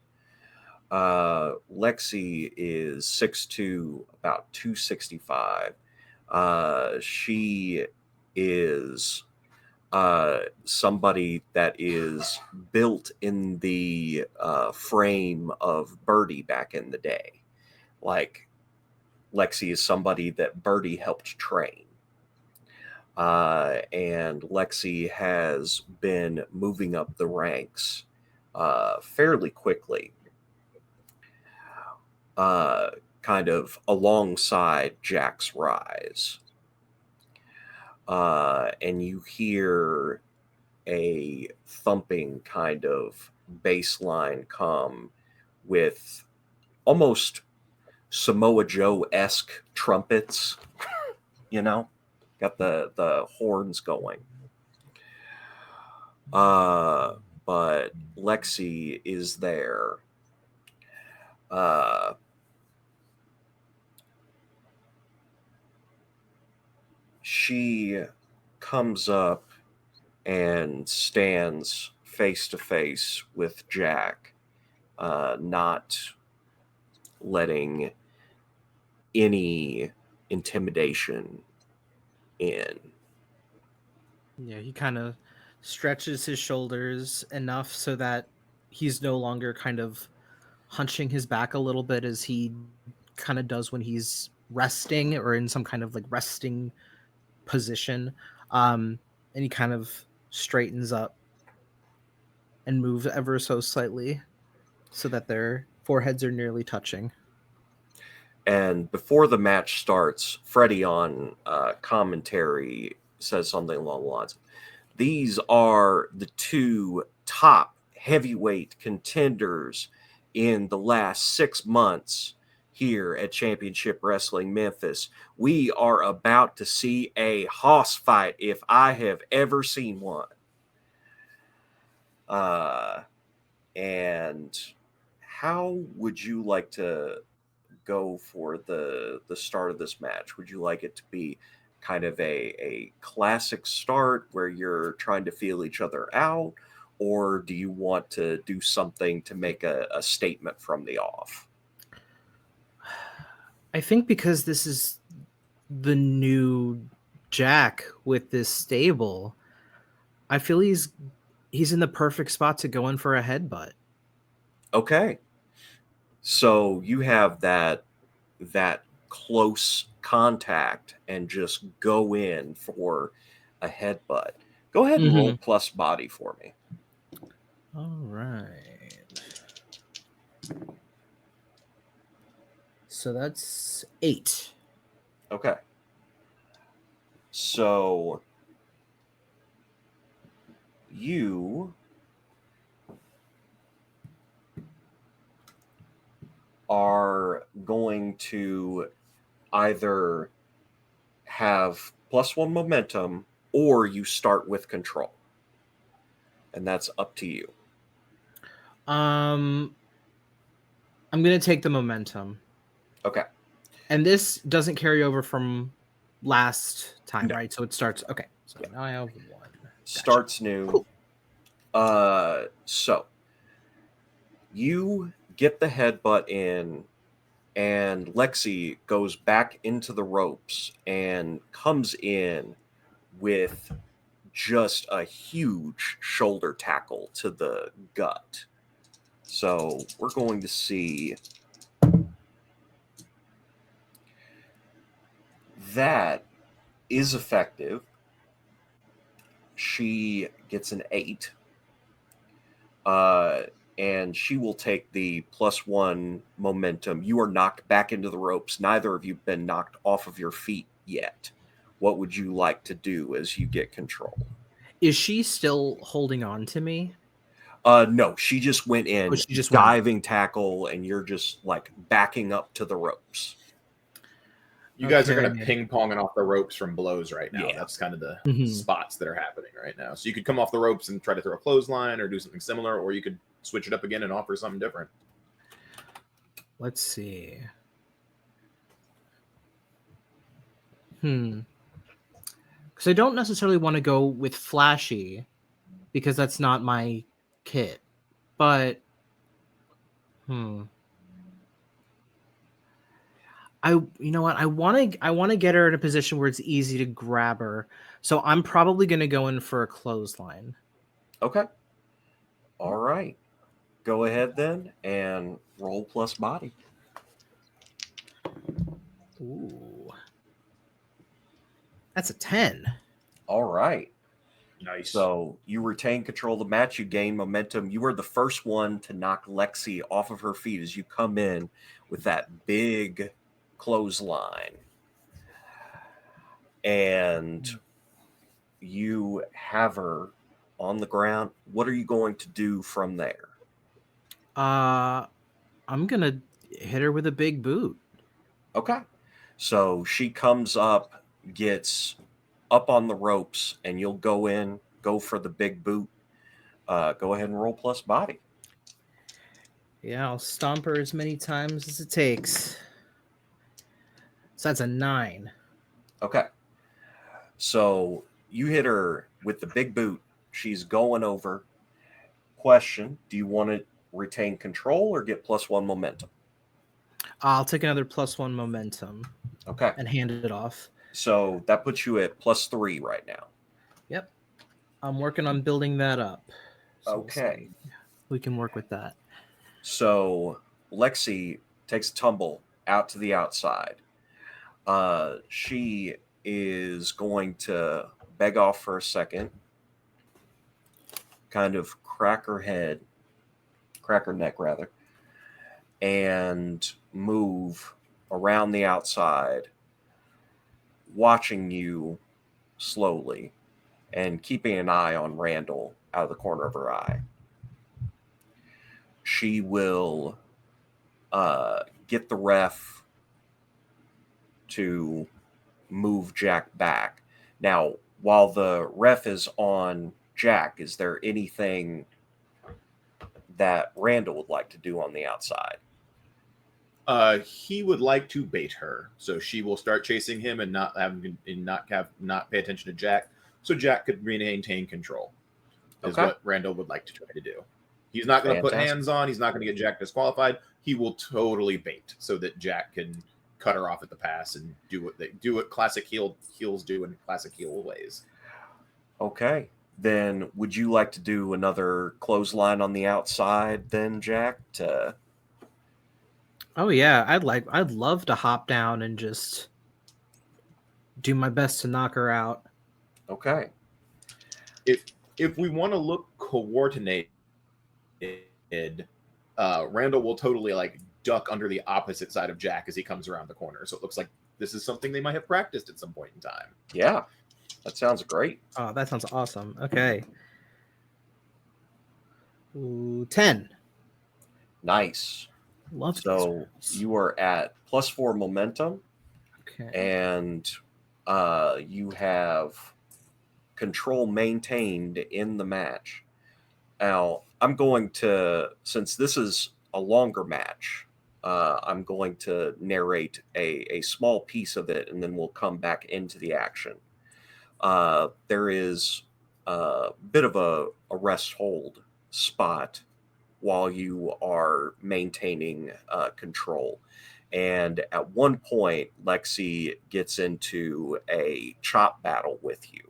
S2: Lexi is 6'2", about 265. She is somebody that is built in the frame of Birdie back in the day. Like, Lexi is somebody that Birdie helped train. And Lexi has been moving up the ranks fairly quickly, kind of alongside Jack's rise. And you hear a thumping kind of bass line come with almost Samoa Joe-esque trumpets, got the horns going. But Lexi is there. She comes up and stands face to face with Jack, not letting any intimidation in.
S3: Yeah, he kind of stretches his shoulders enough so that he's no longer kind of hunching his back a little bit as he kind of does when he's resting or in some kind of like resting position. And he kind of straightens up and moves ever so slightly so that their foreheads are nearly touching.
S2: And before the match starts, Freddie on commentary says something along the lines of, these are the two top heavyweight contenders in the last 6 months here at Championship Wrestling Memphis. We are about to see a hoss fight if I have ever seen one. And how would you like to go for the start of this match? Would you like it to be kind of a classic start where you're trying to feel each other out, or do you want to do something to make a statement from the off?
S3: I think because this is the new Jack with this stable, I feel he's in the perfect spot to go in for a headbutt.
S2: Okay. So you have that close contact and just go in for a headbutt. Go ahead and roll plus body for me.
S3: All right. So that's 8.
S2: Okay. So you are going to either have +1 momentum or you start with control. And that's up to you.
S3: I'm going to take the momentum.
S2: Okay.
S3: And this doesn't carry over from last time,
S2: No.
S3: right? So it starts. Okay. So
S2: Yeah.
S3: now I have 1. Gotcha.
S2: Starts new. Cool. So you get the headbutt in, and Lexi goes back into the ropes and comes in with just a huge shoulder tackle to the gut. So we're going to see that is effective. She gets an 8. And she will take the +1 momentum. You are knocked back into the ropes. Neither of you have been knocked off of your feet yet. What would you like to do as you get control?
S3: Is she still holding on to me?
S2: No, she just went in,
S3: she just went in.
S2: diving tackle, and you're just like backing up to the ropes.
S5: You guys are going to ping ponging off the ropes from blows right now.
S2: Yeah.
S5: That's kind of the spots that are happening right now. So you could come off the ropes and try to throw a clothesline or do something similar, or you could switch it up again and offer something different.
S3: Let's see. Because I don't necessarily want to go with flashy because that's not my kit. But you know what? I want to get her in a position where it's easy to grab her. So I'm probably going to go in for a clothesline.
S2: Okay. All right. Go ahead then and roll plus body.
S3: Ooh. That's a 10.
S2: All right.
S5: Nice.
S2: So you retain control of the match. You gain momentum. You are the first one to knock Lexi off of her feet as you come in with that big clothesline. And you have her on the ground. What are you going to do from there?
S3: I'm going to hit her with a big boot.
S2: Okay. So she comes up, gets up on the ropes, and you'll go for the big boot. Go ahead and roll plus body.
S3: Yeah, I'll stomp her as many times as it takes. So that's a 9.
S2: Okay. So you hit her with the big boot. She's going over. Question: do you want to retain control or get +1 momentum?
S3: I'll take another +1 momentum
S2: Okay.
S3: and hand it off.
S2: So that puts you at +3 right now.
S3: Yep. I'm working on building that up. So we'll see.
S2: Okay.
S3: We can work with that.
S2: So Lexi takes a tumble out to the outside. She is going to beg off for a second, kind of crack her neck rather, and move around the outside, watching you slowly and keeping an eye on Randall out of the corner of her eye. She will get the ref to move Jack back. Now, while the ref is on Jack, is there anything that Randall would like to do on the outside?
S5: He would like to bait her, so she will start chasing him and not pay attention to Jack, so Jack could maintain control. Is
S2: Okay.
S5: what Randall would like to try to do. He's not going to put
S2: Fantastic.
S5: hands on. He's not going to get Jack disqualified. He will totally bait so that Jack can cut her off at the pass and do what classic heels do in classic heel ways.
S2: Okay. Then would you like to do another clothesline on the outside then, Jack?
S3: Oh yeah, I'd love to hop down and just do my best to knock her out.
S2: Okay.
S5: If we want to look coordinated, Randall will totally like duck under the opposite side of Jack as he comes around the corner. So it looks like this is something they might have practiced at some point in time.
S2: Yeah. That sounds great.
S3: Oh, that sounds awesome. Okay. Ooh, 10.
S2: Nice.
S3: Love these
S2: So
S3: rolls.
S2: you are at +4 momentum,
S3: Okay.
S2: and you have control maintained in the match. Now, I'm going to, since this is a longer match, I'm going to narrate a small piece of it, and then we'll come back into the action. There is a bit of a rest hold spot while you are maintaining control. And at one point, Lexi gets into a chop battle with you.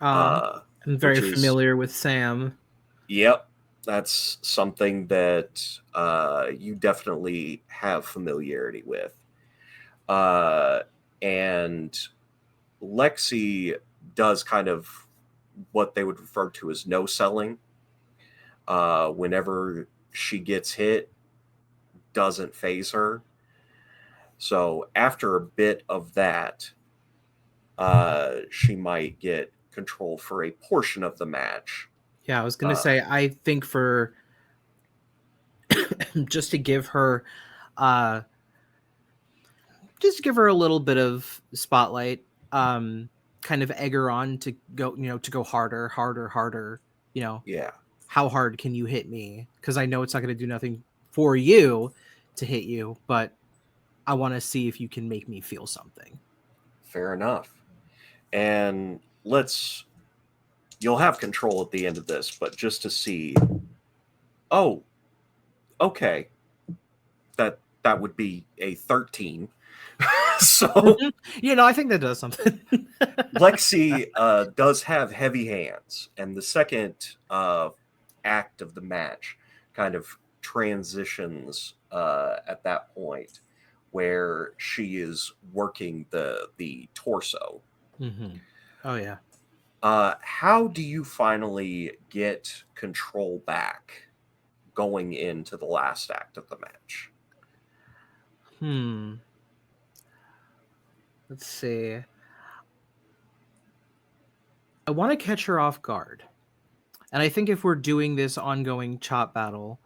S3: I'm very
S2: which is-
S3: familiar with Sam.
S2: Yep, that's something that you definitely have familiarity with. And Lexi does kind of what they would refer to as no selling. Whenever she gets hit, doesn't phase her. So after a bit of that, she might get control for a portion of the match.
S3: Yeah, I was gonna say I think for just to give her a little bit of spotlight, kind of egg her on to go harder.
S2: Yeah,
S3: How hard can you hit me? Because I know it's not going to do nothing for you to hit you, but I want to see if you can make me feel something.
S2: fair enough. And you'll have control at the end of this, but just to see, oh, okay, that would be a 13. So
S3: I think that does something.
S2: Lexi does have heavy hands, and the second act of the match kind of transitions at that point where she is working the torso.
S3: Mm-hmm. Oh yeah.
S2: How do you finally get control back going into the last act of the match?
S3: Let's see. I want to catch her off guard. And I think if we're doing this ongoing chop battle,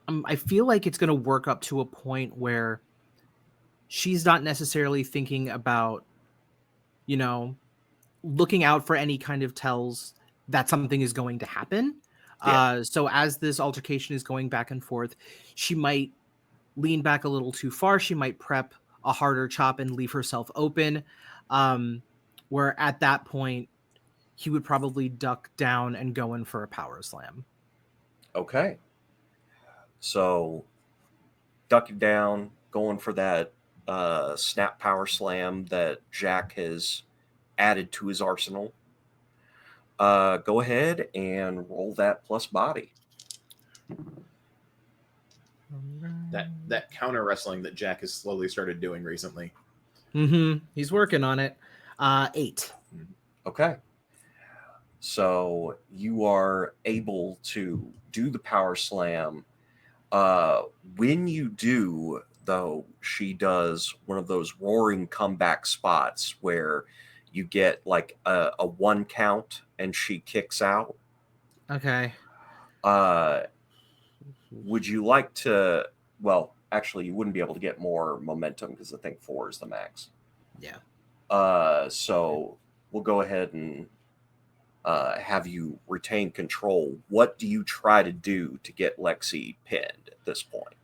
S3: I'm I feel like it's going to work up to a point where she's not necessarily thinking about, you know, looking out for any kind of tells that something is going to happen.
S2: Yeah.
S3: So as this altercation is going back and forth, she might lean back a little too far. She might prep a harder chop and leave herself open. Where at that point, he would probably duck down and go in for a power slam.
S2: Okay. So ducking down, going for that snap power slam that Jack has added to his arsenal. Go ahead and roll that plus body.
S5: That counter wrestling that Jack has slowly started doing recently.
S3: He's working on it. 8.
S2: Okay. So you are able to do the power slam. When you do, though, she does one of those roaring comeback spots where you get like a 1 count and she kicks out.
S3: Okay.
S2: Would you like to? Well, actually, you wouldn't be able to get more momentum because I think 4 is the max.
S3: Yeah.
S2: So we'll go ahead and have you retain control. What do you try to do to get Lexi pinned at this point?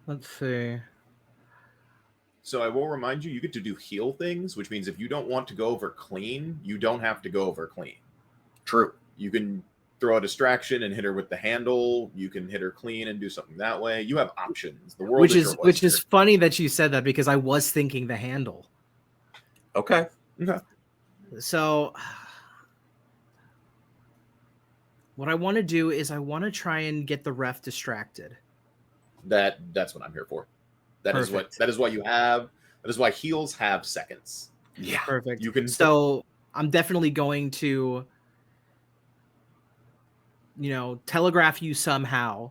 S3: Let's see.
S5: So I will remind you, you get to do heal things, which means if you don't want to go over clean, you don't have to go over clean.
S2: True.
S5: You can throw a distraction and hit her with the handle. You can hit her clean and do something that way. You have options. The world
S3: Which
S5: is
S3: is
S5: your
S3: funny that you said that, because I was thinking the handle.
S2: Okay.
S3: So what I want to do is I want to try and get the ref distracted.
S5: That's what I'm here for. That is what you have. That is why heals have seconds.
S2: Yeah.
S3: Perfect.
S5: You can.
S3: So I'm definitely going to, telegraph you somehow.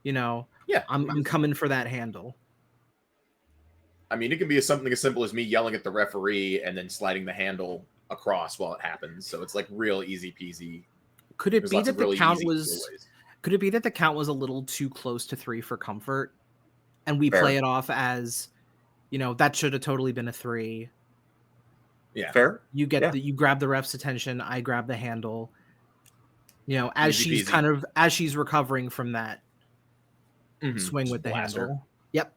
S5: Yeah.
S3: I'm coming for that handle.
S5: I mean, it can be something as simple as me yelling at the referee and then sliding the handle across while it happens. So it's like real easy peasy.
S3: Could it
S5: There's
S3: be
S5: lots
S3: that
S5: of
S3: the
S5: really
S3: count
S5: easy
S3: was?
S5: ways.
S3: Could it be that the count was a little too close to 3 for comfort, and we
S2: Fair.
S3: play it off as, that should have totally been a 3.
S5: Yeah.
S2: Fair.
S3: You get you grab the ref's attention. I grab the handle. As
S5: Easy
S3: she's
S5: peasy.
S3: as she's recovering from that swing
S5: Just
S3: with the
S5: blast her.
S3: handle. Yep.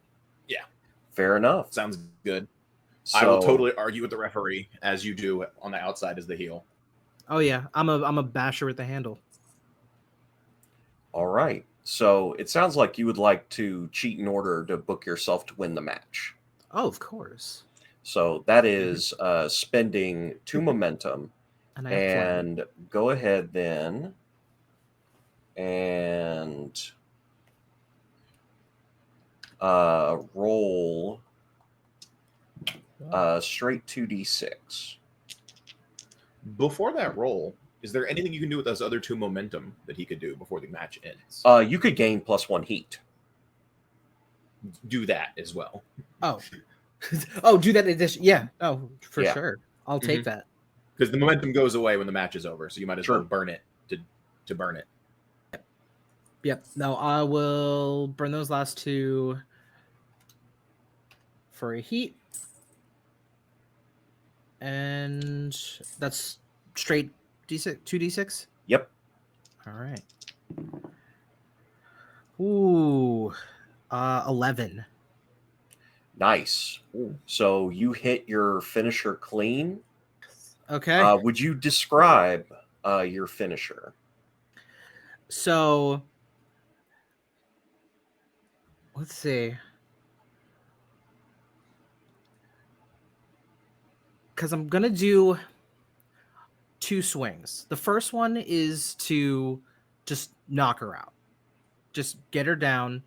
S5: Yeah.
S2: Fair enough.
S5: Sounds good.
S2: So,
S5: I will totally argue with the referee as you do on the outside as the heel.
S3: Oh yeah, I'm a basher with the handle.
S2: All right. So it sounds like you would like to cheat in order to book yourself to win the match.
S3: Oh, of course.
S2: So that is spending 2 momentum.
S3: And I have
S2: And go ahead then and roll straight 2d6.
S5: Before that roll, is there anything you can do with those other 2 momentum that he could do before the match ends?
S2: You could gain +1 heat.
S5: Do that as well.
S3: Oh. Oh, do that addition. Yeah. Oh, for
S2: Yeah.
S3: sure. I'll take that.
S5: Because the momentum goes away when the match is over, so you might as well burn it to burn it.
S3: Yep. No, I will burn those last 2 for a heat. And that's straight D6, 2d6?
S2: Yep.
S3: All right. Ooh, 11.
S2: Nice. So you hit your finisher clean.
S3: Okay.
S2: Would you describe your finisher?
S3: So let's see. Because I'm going to do 2 swings. The first one is to just knock her out. Just get her down.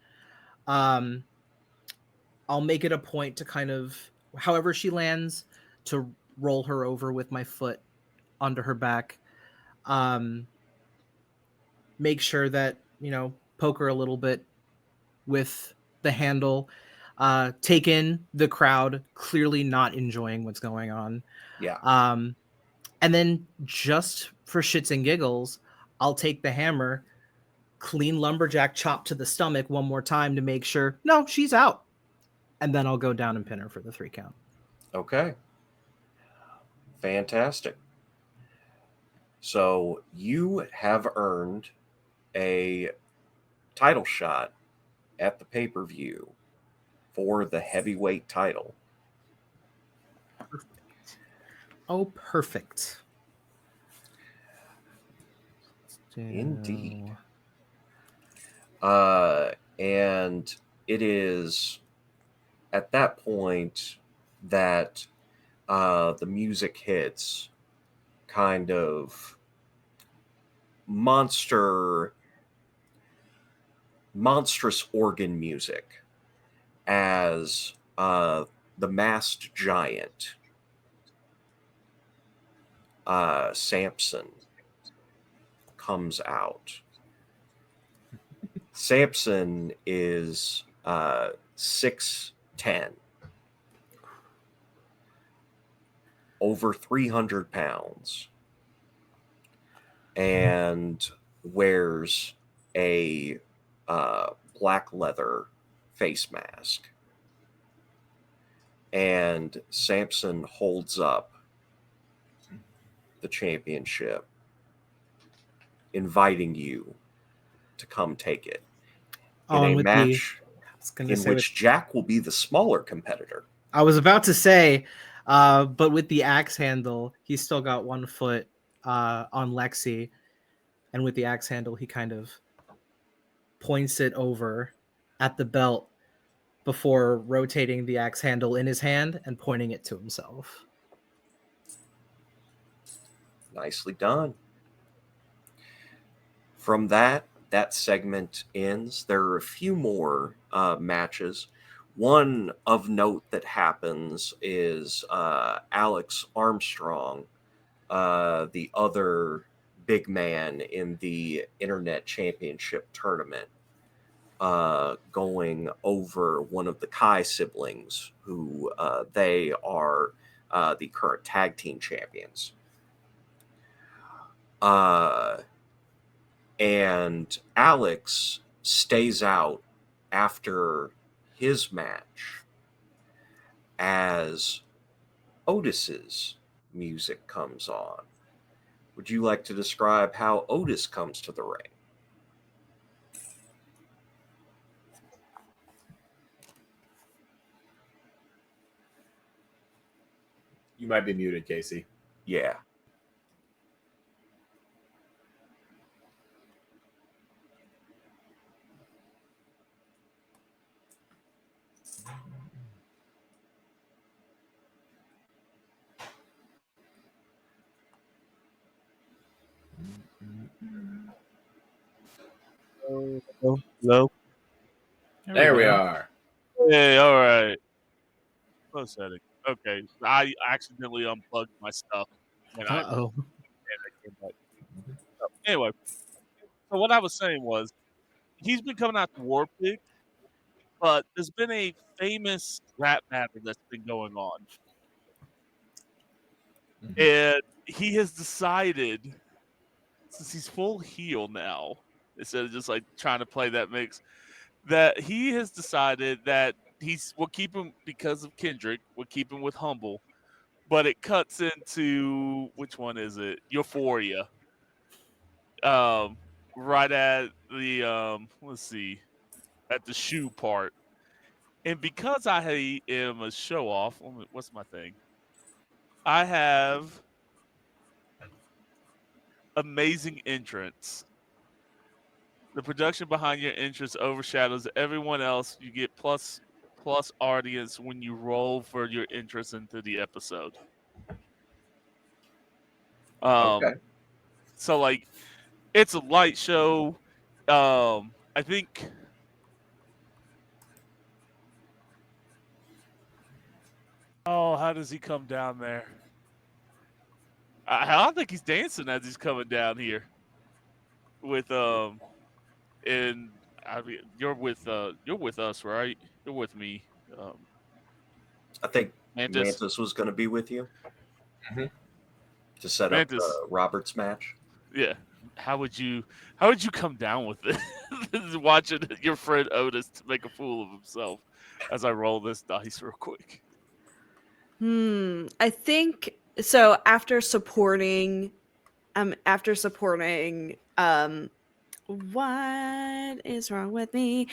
S3: I'll make it a point to kind of, however she lands, to roll her over with my foot onto her back. Make sure that, poke her a little bit with the handle. Take in the crowd, clearly not enjoying what's going on.
S2: Yeah.
S3: And then just for shits and giggles, I'll take the hammer, clean lumberjack chop to the stomach one more time to make sure, no, she's out. And then I'll go down and pin her for the 3 count.
S2: Okay. Fantastic. So you have earned a title shot at the pay-per-view for the heavyweight title.
S3: Perfect. Oh, perfect.
S2: Indeed. And it is at that point that the music hits, kind of monstrous organ music, as the masked giant, Samson, comes out. Samson is 6'10", over 300 pounds, and wears a black leather face mask. And Samson holds up the championship, inviting you to come take it in a match in which Jack will be the smaller competitor.
S3: I was about to say, but with the axe handle, he's still got 1 foot on Lexi, and with the axe handle, he kind of points it over at the belt before rotating the axe handle in his hand and pointing it to himself.
S2: Nicely done. From that segment ends. There are a few more matches. One of note that happens is Alex Armstrong, the other big man in the Internet Championship tournament, going over one of the Kai siblings, who they are the current tag team champions. And Alex stays out after his match as Otis's music comes on. Would you like to describe how Otis comes to the ring?
S5: You might be muted, Casey.
S2: Yeah.
S1: Hello.
S5: There we are.
S1: Hey, all right. Close setting. Okay, I accidentally unplugged my stuff when I
S3: Uh-oh.
S1: came back. Anyway, so what I was saying was he's been coming out to War Pig, but there's been a famous rap battle that's been going on, and he has decided, since he's full heel now, instead of just like trying to play that mix, that he has decided that we'll keep him because of Kendrick. We'll keep him with Humble, but it cuts into, which one is it? Euphoria. Right at the let's see, at the shoe part. And because I am a show off, what's my thing? I have amazing entrance. The production behind your entrance overshadows everyone else. You get plus audience when you roll for your entrance into the episode.
S2: Okay.
S1: So like, it's a light show. I think. Oh, how does he come down there? I don't think he's dancing as he's coming down here. With and I mean, you're with us, right? You're with me.
S2: I think
S1: Mantis.
S2: Mantis was going to be with you to set up
S1: Mantis.
S2: the Roberts match.
S1: Yeah. how would you come down with it? Watching your friend Otis to make a fool of himself as I roll this dice real quick.
S4: I think so. After supporting, what is wrong with me?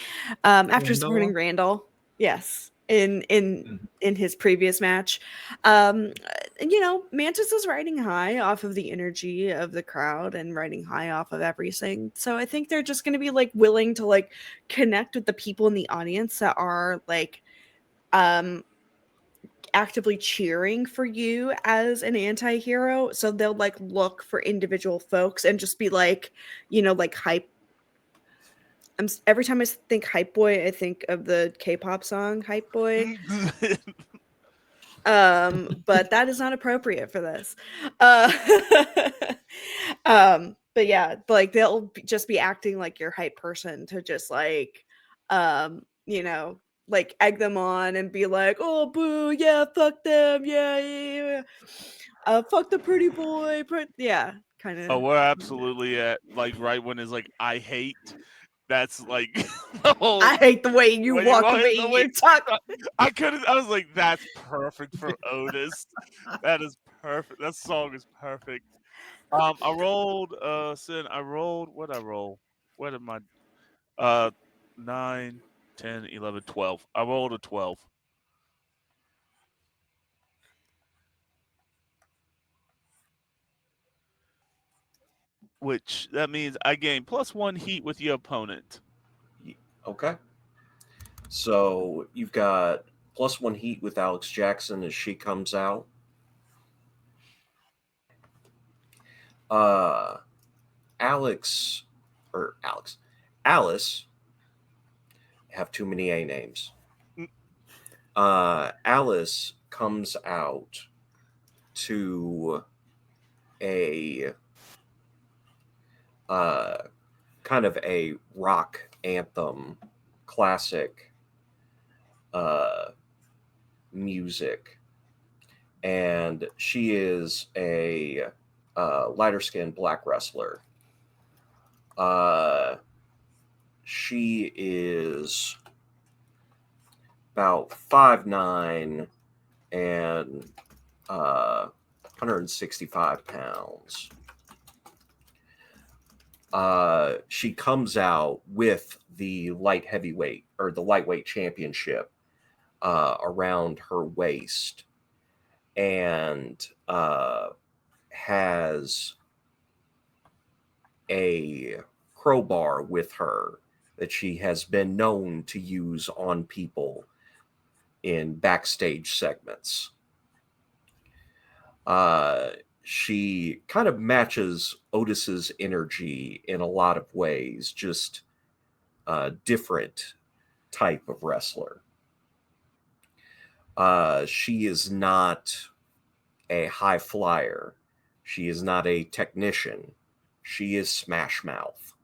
S4: After supporting Randall, yes, in his previous match, Mantis is riding high off of the energy of the crowd and riding high off of everything. So I think they're just going to be like willing to like connect with the people in the audience that are like actively cheering for you as an anti-hero, so they'll like look for individual folks and just be like, like hype. Every time I think hype boy, I think of the K-pop song Hype Boy. But that is not appropriate for this. But yeah, like they'll just be acting like your hype person to just like like egg them on and be like, oh boo, yeah, fuck them, yeah. Fuck the pretty boy, yeah, kind of.
S1: Oh, we're absolutely at like right when it's like I hate. That's like the whole.
S4: I hate the way you
S1: When
S4: walk
S1: the
S4: away.
S1: way
S4: You talk.
S1: I couldn't. I was like, that's perfect for Otis. That is perfect. That song is perfect. I rolled. Sin. I rolled. What I roll? What am I? 9, 10, 11, 12. I rolled a 12. Which that means I gain +1 heat with your opponent.
S2: Okay. So you've got +1 heat with Alex Jackson as she comes out. Alice, have too many A names. Alice comes out to a kind of a rock anthem, classic music, and she is a lighter skinned black wrestler. She is about 5'9" and 165 pounds. She comes out with the light heavyweight or the lightweight championship around her waist, and has a crowbar with her that she has been known to use on people in backstage segments. She kind of matches Otis's energy in a lot of ways, just a different type of wrestler. She is not a high flyer. She is not a technician. She is Smash Mouth.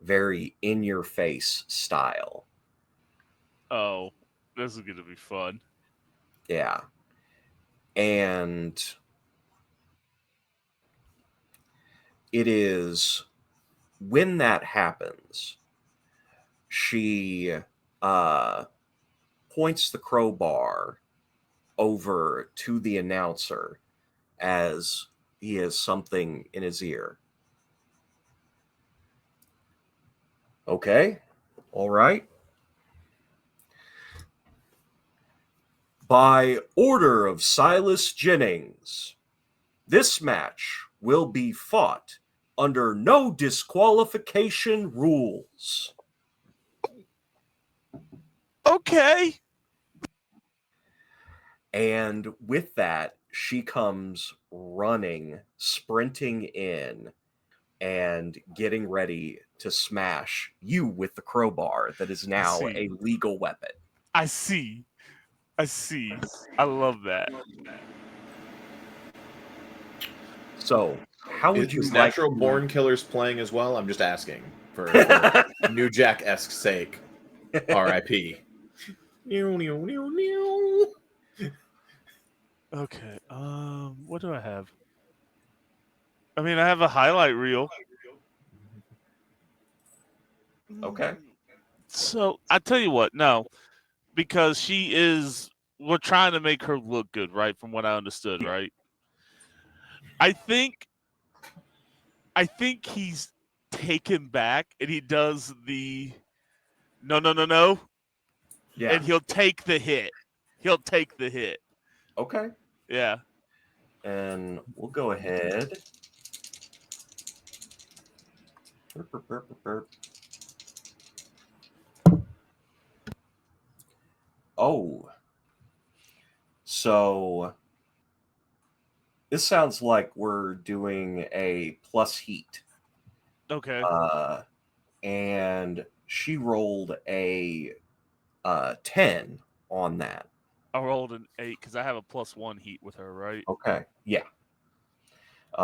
S2: Very in your face style.
S1: Oh, this is gonna be fun.
S2: Yeah. And it is when that happens, she points the crowbar over to the announcer as he has something in his ear. Okay, all right. By order of Silas Jennings, this match will be fought under no disqualification rules.
S1: Okay.
S2: And with that, she comes running, sprinting in, and getting ready to smash you with the crowbar that is now a legal weapon.
S1: I see. I love that.
S2: So, how would you
S5: Is
S2: like
S5: Natural Born Killers playing as well? I'm just asking for New Jack-esque sake. R.I.P.
S1: Okay. What do I have? I mean, I have a highlight reel.
S2: Okay.
S1: So I tell you what, no, because we're trying to make her look good, right? From what I understood, right? I think he's taken back, and he does the no,
S2: Yeah.
S1: and he'll take the hit. He'll take the hit.
S2: Okay.
S1: Yeah.
S2: And we'll go ahead. Burp, burp, burp, burp, burp. Oh. So this sounds like we're doing a plus heat.
S1: Okay.
S2: And she rolled a 10 on that.
S1: I rolled an 8 because I have a +1 heat with her, right?
S2: Okay. Yeah.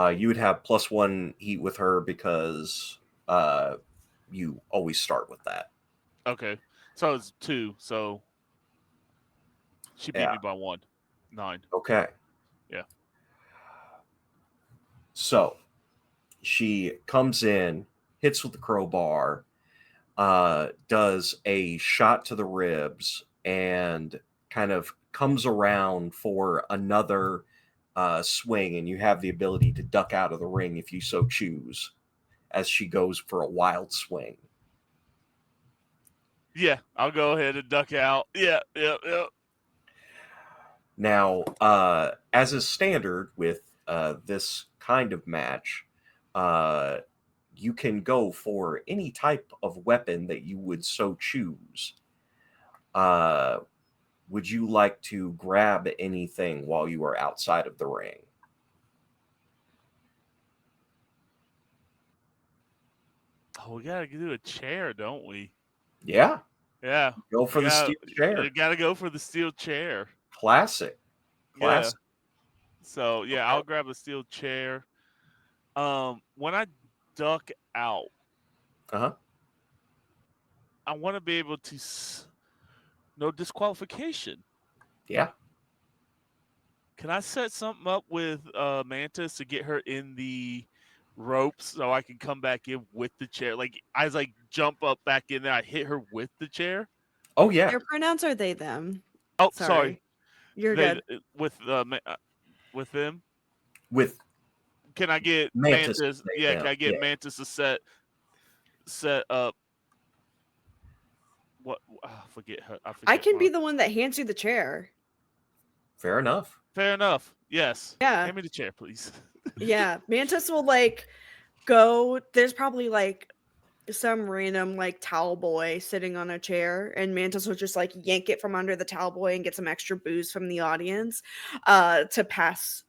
S2: You would have +1 heat with her because you always start with that.
S1: Okay. So it's 2. So she beat
S2: Yeah.
S1: me by 1. 9.
S2: Okay.
S1: Yeah.
S2: So she comes in, hits with the crowbar, does a shot to the ribs, and kind of comes around for another swing, and you have the ability to duck out of the ring if you so choose, as she goes for a wild swing.
S1: Yeah, I'll go ahead and duck out. Yeah.
S2: Now, as is standard with this kind of match, you can go for any type of weapon that you would so choose. Would you like to grab anything while you are outside of the ring?
S1: Oh, we gotta do a chair, don't we?
S2: Yeah,
S1: Yeah.
S2: go for the steel chair.
S1: You gotta go for the steel chair.
S2: Classic.
S1: Yeah. So yeah,
S2: Okay.
S1: I'll grab a steel chair. When I duck out,
S2: Uh-huh.
S1: I want to be able to no disqualification.
S2: Yeah.
S1: Can I set something up with Mantis to get her in the ropes so I can come back in with the chair? Like as I jump up back in there, I hit her with the chair.
S2: Oh, yeah.
S4: Their pronouns are they, them.
S1: Oh,
S4: Sorry.
S1: sorry.
S4: You're
S1: They
S4: good.
S1: with them.
S2: With
S1: Can I get
S2: Mantis.
S1: Mantis? Yeah, can I get Mantis to set up? What? Forget her. I forget
S4: I can
S1: her.
S4: be the one that hands you the chair.
S2: Fair enough.
S1: Fair enough. Yes.
S4: Yeah.
S1: Hand me the chair, please.
S4: Yeah. Mantis will like go. There's probably like some random like towel boy sitting on a chair, and Mantis will just like yank it from under the towel boy and get some extra booze from the audience to pass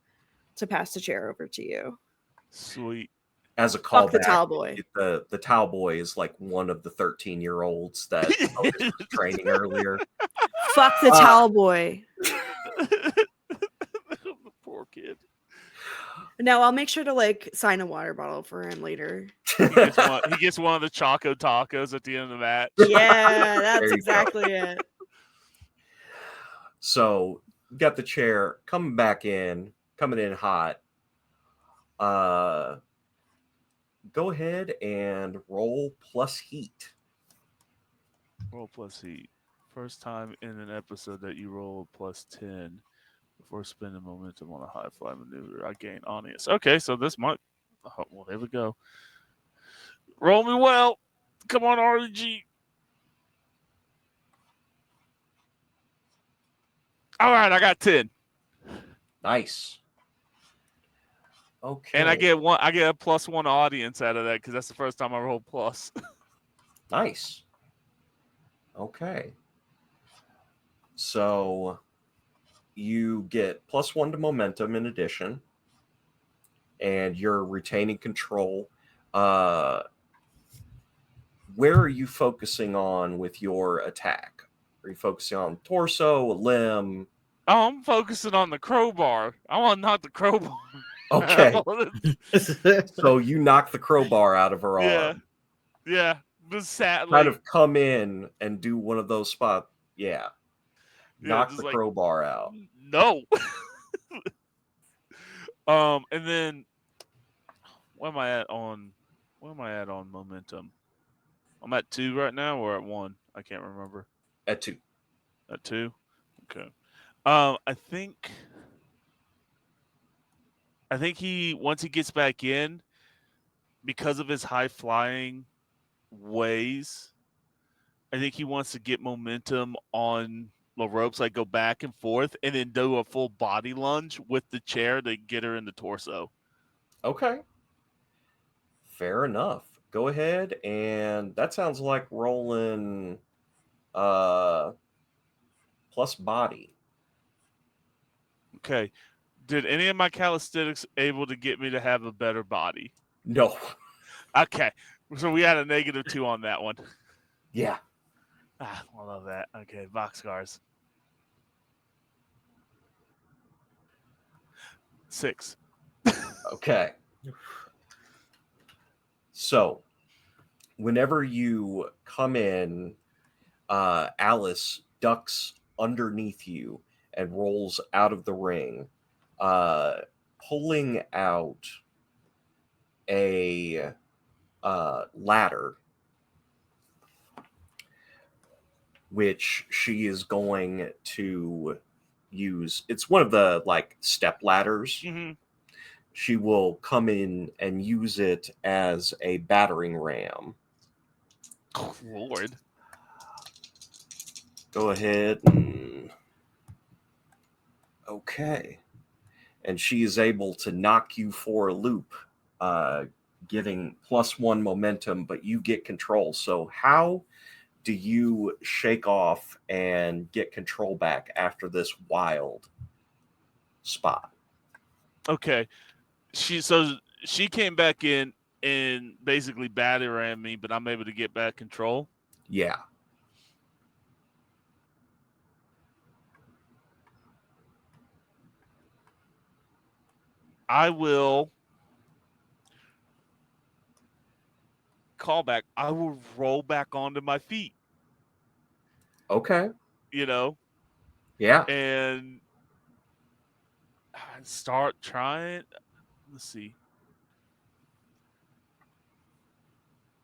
S4: the chair over to you.
S1: Sweet.
S2: As a
S4: Fuck the
S2: callback,
S4: towel boy.
S2: the towel boy is like one of the 13-year-olds that Otis was training earlier.
S4: Fuck the towel boy.
S1: The poor kid.
S4: Now I'll make sure to like sign a water bottle for him later.
S1: He gets one of the Choco Tacos at the end of the match.
S4: Yeah, that's
S2: There you
S4: exactly it.
S2: So, got the chair coming in hot. Go ahead and roll plus heat.
S1: Roll plus heat. First time in an episode that you roll +10 before spending momentum on a high fly maneuver. I gain audience. Okay, so this might. Oh, well, there we go. Roll me well. Come on, RG. All right, I got 10.
S2: Nice. Okay.
S1: And I get a +1 audience out of that because that's the first time I roll plus.
S2: Nice. Okay. So you get +1 to momentum in addition, and you're retaining control. Where are you focusing on with your attack? Are you focusing on torso, a limb?
S1: Oh, I'm focusing on the crowbar. I want to knock the crowbar.
S2: Okay. So you knock the crowbar out of her arm.
S1: Yeah. But sadly,
S2: Kind of come in and do one of those spots. Yeah. Knock
S1: just
S2: the
S1: like,
S2: crowbar out.
S1: No. And then Where am I at on momentum? I'm at 2 right now, or at 1. I can't remember.
S2: At 2.
S1: At 2. Okay. I think he, once he gets back in, because of his high flying ways, I think he wants to get momentum on the ropes, like go back and forth, and then do a full body lunge with the chair to get her in the torso.
S2: Okay. Fair enough. Go ahead, and that sounds like rolling plus body.
S1: Okay. Did any of my calisthenics able to get me to have a better body?
S2: No.
S1: Okay. So we had a -2 on that one.
S2: Yeah.
S1: I love that. Okay, boxcars. 6.
S2: Okay. So, whenever you come in, Alice ducks underneath you and rolls out of the ring, pulling out a ladder, which she is going to use. It's one of the like step ladders.
S1: Mm-hmm.
S2: She will come in and use it as a battering ram.
S1: Oh, Lord.
S2: Go ahead and okay. And she is able to knock you for a loop, getting +1 momentum, but you get control. So how do you shake off and get control back after this wild spot?
S1: Okay. She came back in and basically batter ran me, but I'm able to get back control.
S2: Yeah.
S1: I will call back. I will roll back onto my feet,
S2: Okay.
S1: you know,
S2: Yeah.
S1: and start trying. Let's see.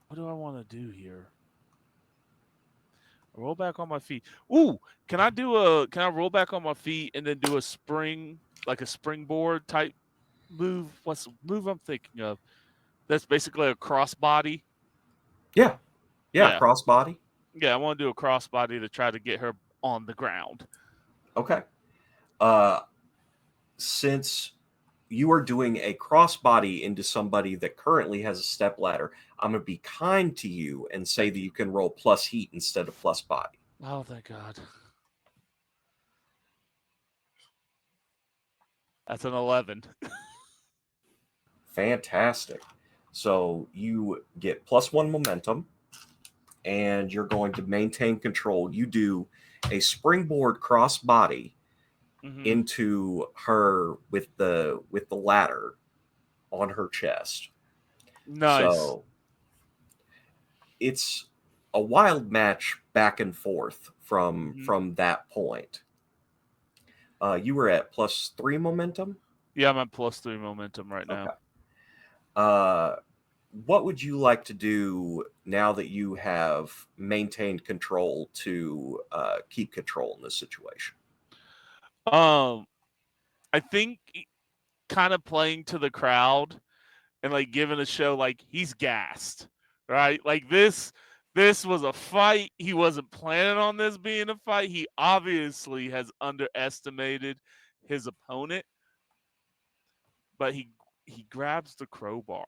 S1: What do I want to do here? Roll back on my feet. Ooh, can I roll back on my feet and then do a spring, like a springboard type move? What's the move I'm thinking of? That's basically a crossbody.
S2: Yeah. Yeah.
S1: Yeah.
S2: Crossbody.
S1: Yeah, I want to do a crossbody to try to get her on the ground.
S2: Okay. Since you are doing a crossbody into somebody that currently has a step ladder, I'm going to be kind to you and say that you can roll plus heat instead of plus body.
S1: Oh, thank God. That's an 11.
S2: Fantastic. So you get +1 momentum, and you're going to maintain control. You do a springboard crossbody
S1: Mm-hmm.
S2: into her with the ladder on her chest.
S1: Nice.
S2: So it's a wild match back and forth from that point. You were at +3 momentum.
S1: Yeah, I'm at +3 momentum right now.
S2: Okay. What would you like to do now that you have maintained control to keep control in this situation?
S1: I think kind of playing to the crowd and like giving a show like he's gassed, right? Like this was a fight. He wasn't planning on this being a fight. He obviously has underestimated his opponent, but he grabs the crowbar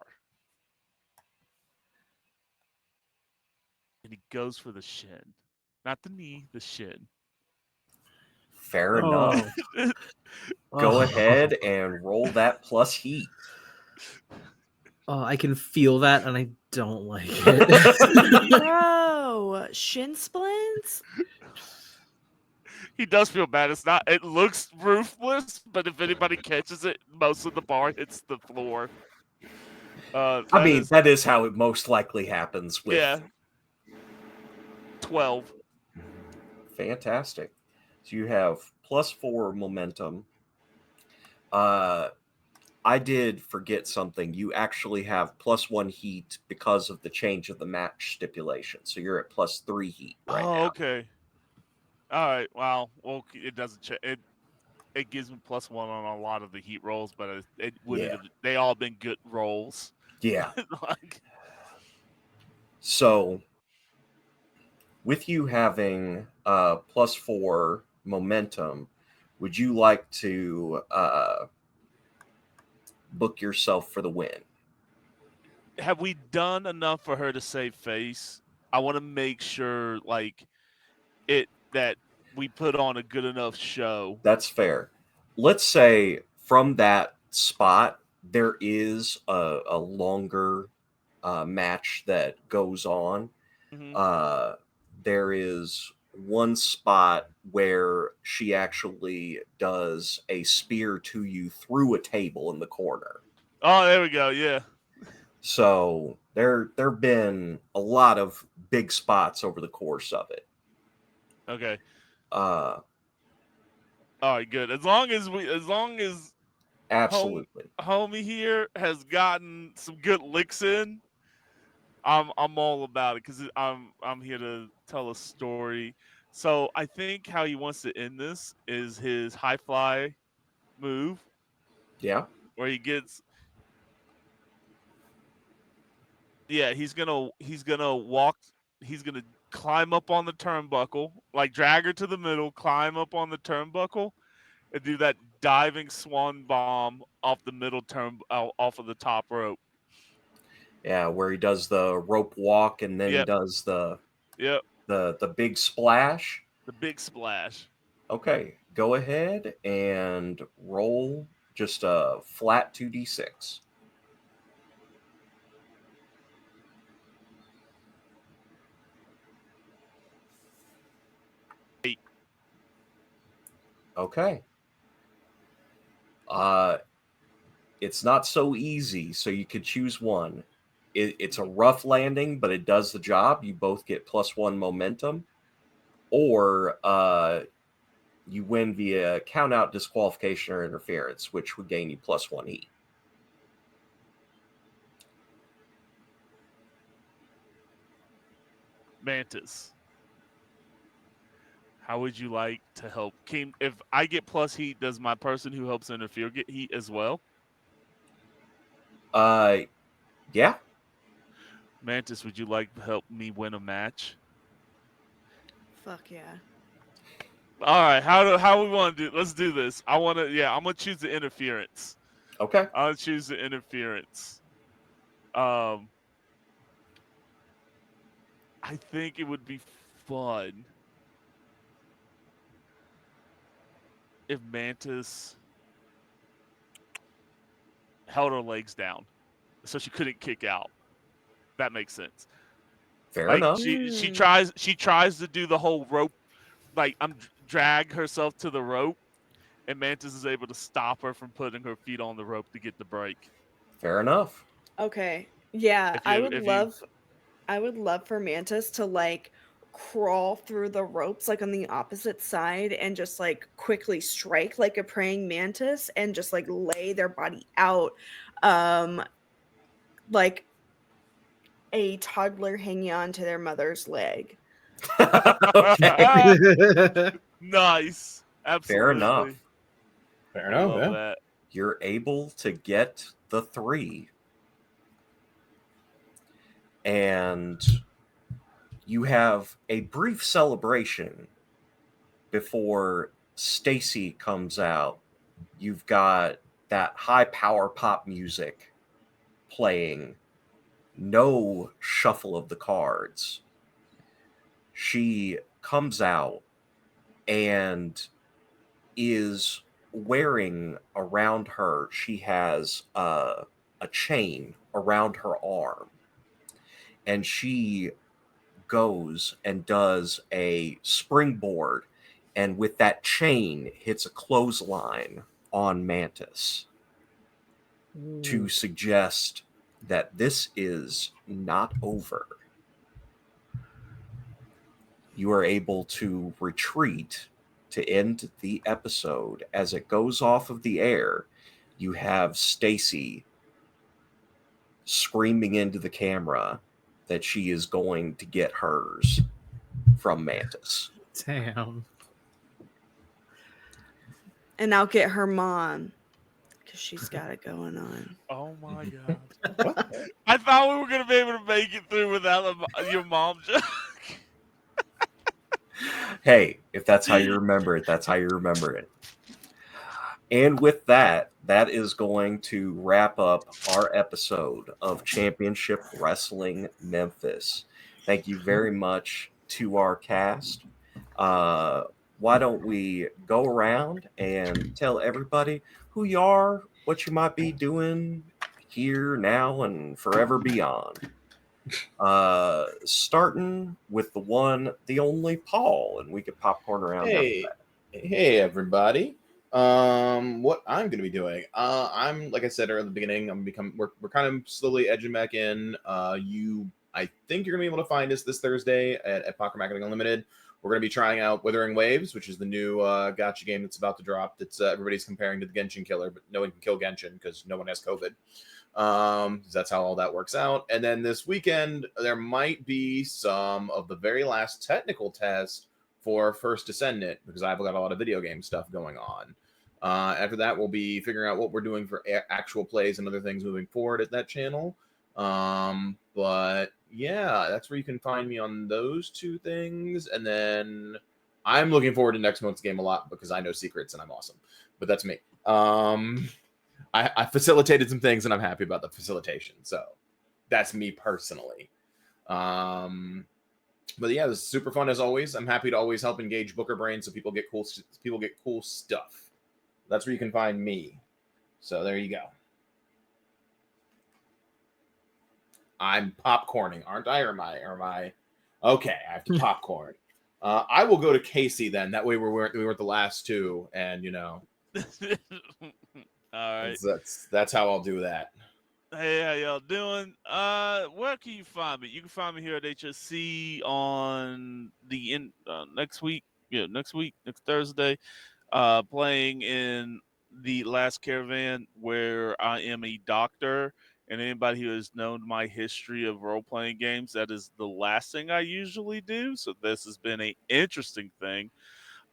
S1: and he goes for the shin. Not the knee, the shin.
S2: Fair enough. Go ahead and roll that plus heat.
S3: Oh, I can feel that, and I don't like it.
S4: Bro, shin splints?
S1: He does feel bad. It looks ruthless, but if anybody catches it, most of the bar hits the floor.
S2: That is how it most likely happens with.
S1: Yeah. 12.
S2: Fantastic. So you have +4 momentum. I did forget something. You actually have +1 heat because of the change of the match stipulation. So you're at +3 heat right
S1: Oh,
S2: now.
S1: okay. All right. Wow. Well, it doesn't change. It gives me +1 on a lot of the heat rolls, but it wouldn't
S2: Yeah.
S1: have. They all been good rolls.
S2: Yeah.
S1: Like,
S2: So with you having +4 momentum, would you like to book yourself for the win?
S1: have we done enough for her to save face? I want to make sure, like, it that we put on a good enough show.
S2: That's fair. Let's say from that spot, there is a longer match that goes on.
S1: Hmm.
S2: Uh, there is one spot where she actually does a spear to you through a table in the corner.
S1: Oh, there we go. Yeah.
S2: So there've been a lot of big spots over the course of it.
S1: Okay.
S2: Uh,
S1: All right. Good. As long as
S2: absolutely.
S1: homie here has gotten some good licks in, I'm all about it because I'm here to tell a story. So I think how he wants to end this is his high fly move
S2: Yeah.
S1: where he gets, yeah, he's gonna climb up on the turnbuckle, like drag her to the middle, climb up on the turnbuckle, and do that diving swan bomb off the middle off of the top rope.
S2: Yeah, where he does the rope walk and then
S1: Yep.
S2: does
S1: Yep.
S2: the big splash.
S1: The big splash.
S2: Okay, go ahead and roll just a flat 2d6.
S1: Eight.
S2: Okay. Uh it's not so easy, so you could choose one. It's a rough landing, but it does the job. You both get +1 momentum, or you win via count out, disqualification, or interference, which would gain you +1 heat.
S1: Mantis. How would you like to help? If I get plus heat, does my person who helps interfere get heat as well?
S2: Uh, yeah.
S1: Mantis, would you like to help me win a match?
S4: Fuck yeah.
S1: All right, how we want to do? Let's do this. I'm gonna choose the interference.
S2: Okay.
S1: I'll choose the interference. Um, I think it would be fun if Mantis held her legs down so she couldn't kick out. That makes sense.
S2: Fair
S1: Like
S2: enough.
S1: she tries to do the whole rope, like drag herself to the rope, and Mantis is able to stop her from putting her feet on the rope to get the break.
S2: Fair enough.
S4: Okay. Yeah,
S1: If you
S4: I would love for Mantis to like crawl through the ropes like on the opposite side and just like quickly strike like a praying mantis and just like lay their body out um like a toddler hanging on to their mother's leg.
S2: Okay.
S1: nice,
S2: Fair enough.
S1: absolutely,
S6: Fair
S1: I
S6: enough.
S1: love
S6: Yeah.
S1: that.
S2: You're able to get the 3, and you have a brief celebration before Stacy comes out. You've got that high power pop music playing, no shuffle of the cards. She comes out and is wearing around her, she has a chain around her arm, and she goes and does a springboard, and with that chain hits a clothesline on Mantis to suggest that this is not over. You are able to retreat to end the episode. As it goes off of the air, you have Stacy screaming into the camera that she is going to get hers from Mantis.
S3: Damn.
S4: And I'll get her mom because she's got it going on.
S1: Oh my god!
S5: What?
S1: I thought we were gonna be able to make it through without your mom joke.
S2: Hey, if that's how you remember it, that's how you remember it. And with that, that is going to wrap up our episode of Championship Wrestling Memphis. Thank you very much to our cast. Why don't we go around and tell everybody who you are, what you might be doing here, now, and forever beyond? Starting with the one, the only Paul, and we could popcorn around after
S5: Hey,
S2: that.
S5: hey, everybody. What I'm gonna be doing? I'm like I said earlier at the beginning. We're kind of slowly edging back in. I think you're gonna be able to find us this Thursday at Poker Marketing Unlimited. We're gonna be trying out Withering Waves, which is the new gotcha game that's about to drop. That's everybody's comparing to the Genshin Killer, but no one can kill Genshin because no one has COVID. That's how all that works out. And then this weekend there might be some of the very last technical tests for First Descendant because I've got a lot of video game stuff going on. After that, we'll be figuring out what we're doing for actual plays and other things moving forward at that channel. But yeah, that's where you can find me on those two things. And then I'm looking forward to next month's game a lot because I know secrets and I'm awesome. But that's me. I facilitated some things and I'm happy about the facilitation. So that's me personally. But yeah, this is super fun as always. I'm happy to always help engage Booker Brain so people get cool stuff. That's where you can find me. So there you go. I'm popcorning, aren't I? Or am I? Okay, I have to popcorn. I will go to Casey then. That way we weren't the last two, and
S1: All right.
S5: that's how I'll do that.
S1: Hey, how y'all doing? Where can you find me? You can find me here at HSC on the next week. Yeah, next Thursday. Playing in the Last Caravan, where I am a doctor. And anybody who has known my history of role playing games, that is the last thing I usually do. So this has been an interesting thing.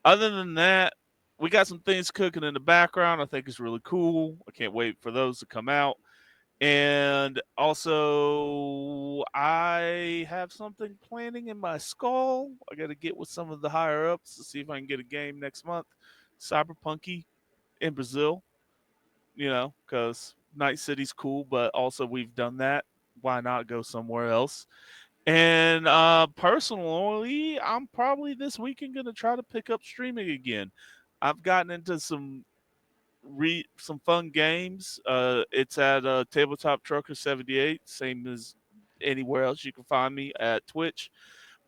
S1: Other than that, we got some things cooking in the background. I think it's really cool. I can't wait for those to come out. And also, I have something planning in my skull. I got to get with some of the higher ups to see if I can get a game next month. Cyberpunky in Brazil, because Night City's cool, but also we've done that. Why not go somewhere else? And personally, I'm probably this weekend going to try to pick up streaming again. I've gotten into some fun games. It's at Tabletop Trucker 78, same as anywhere else you can find me at Twitch,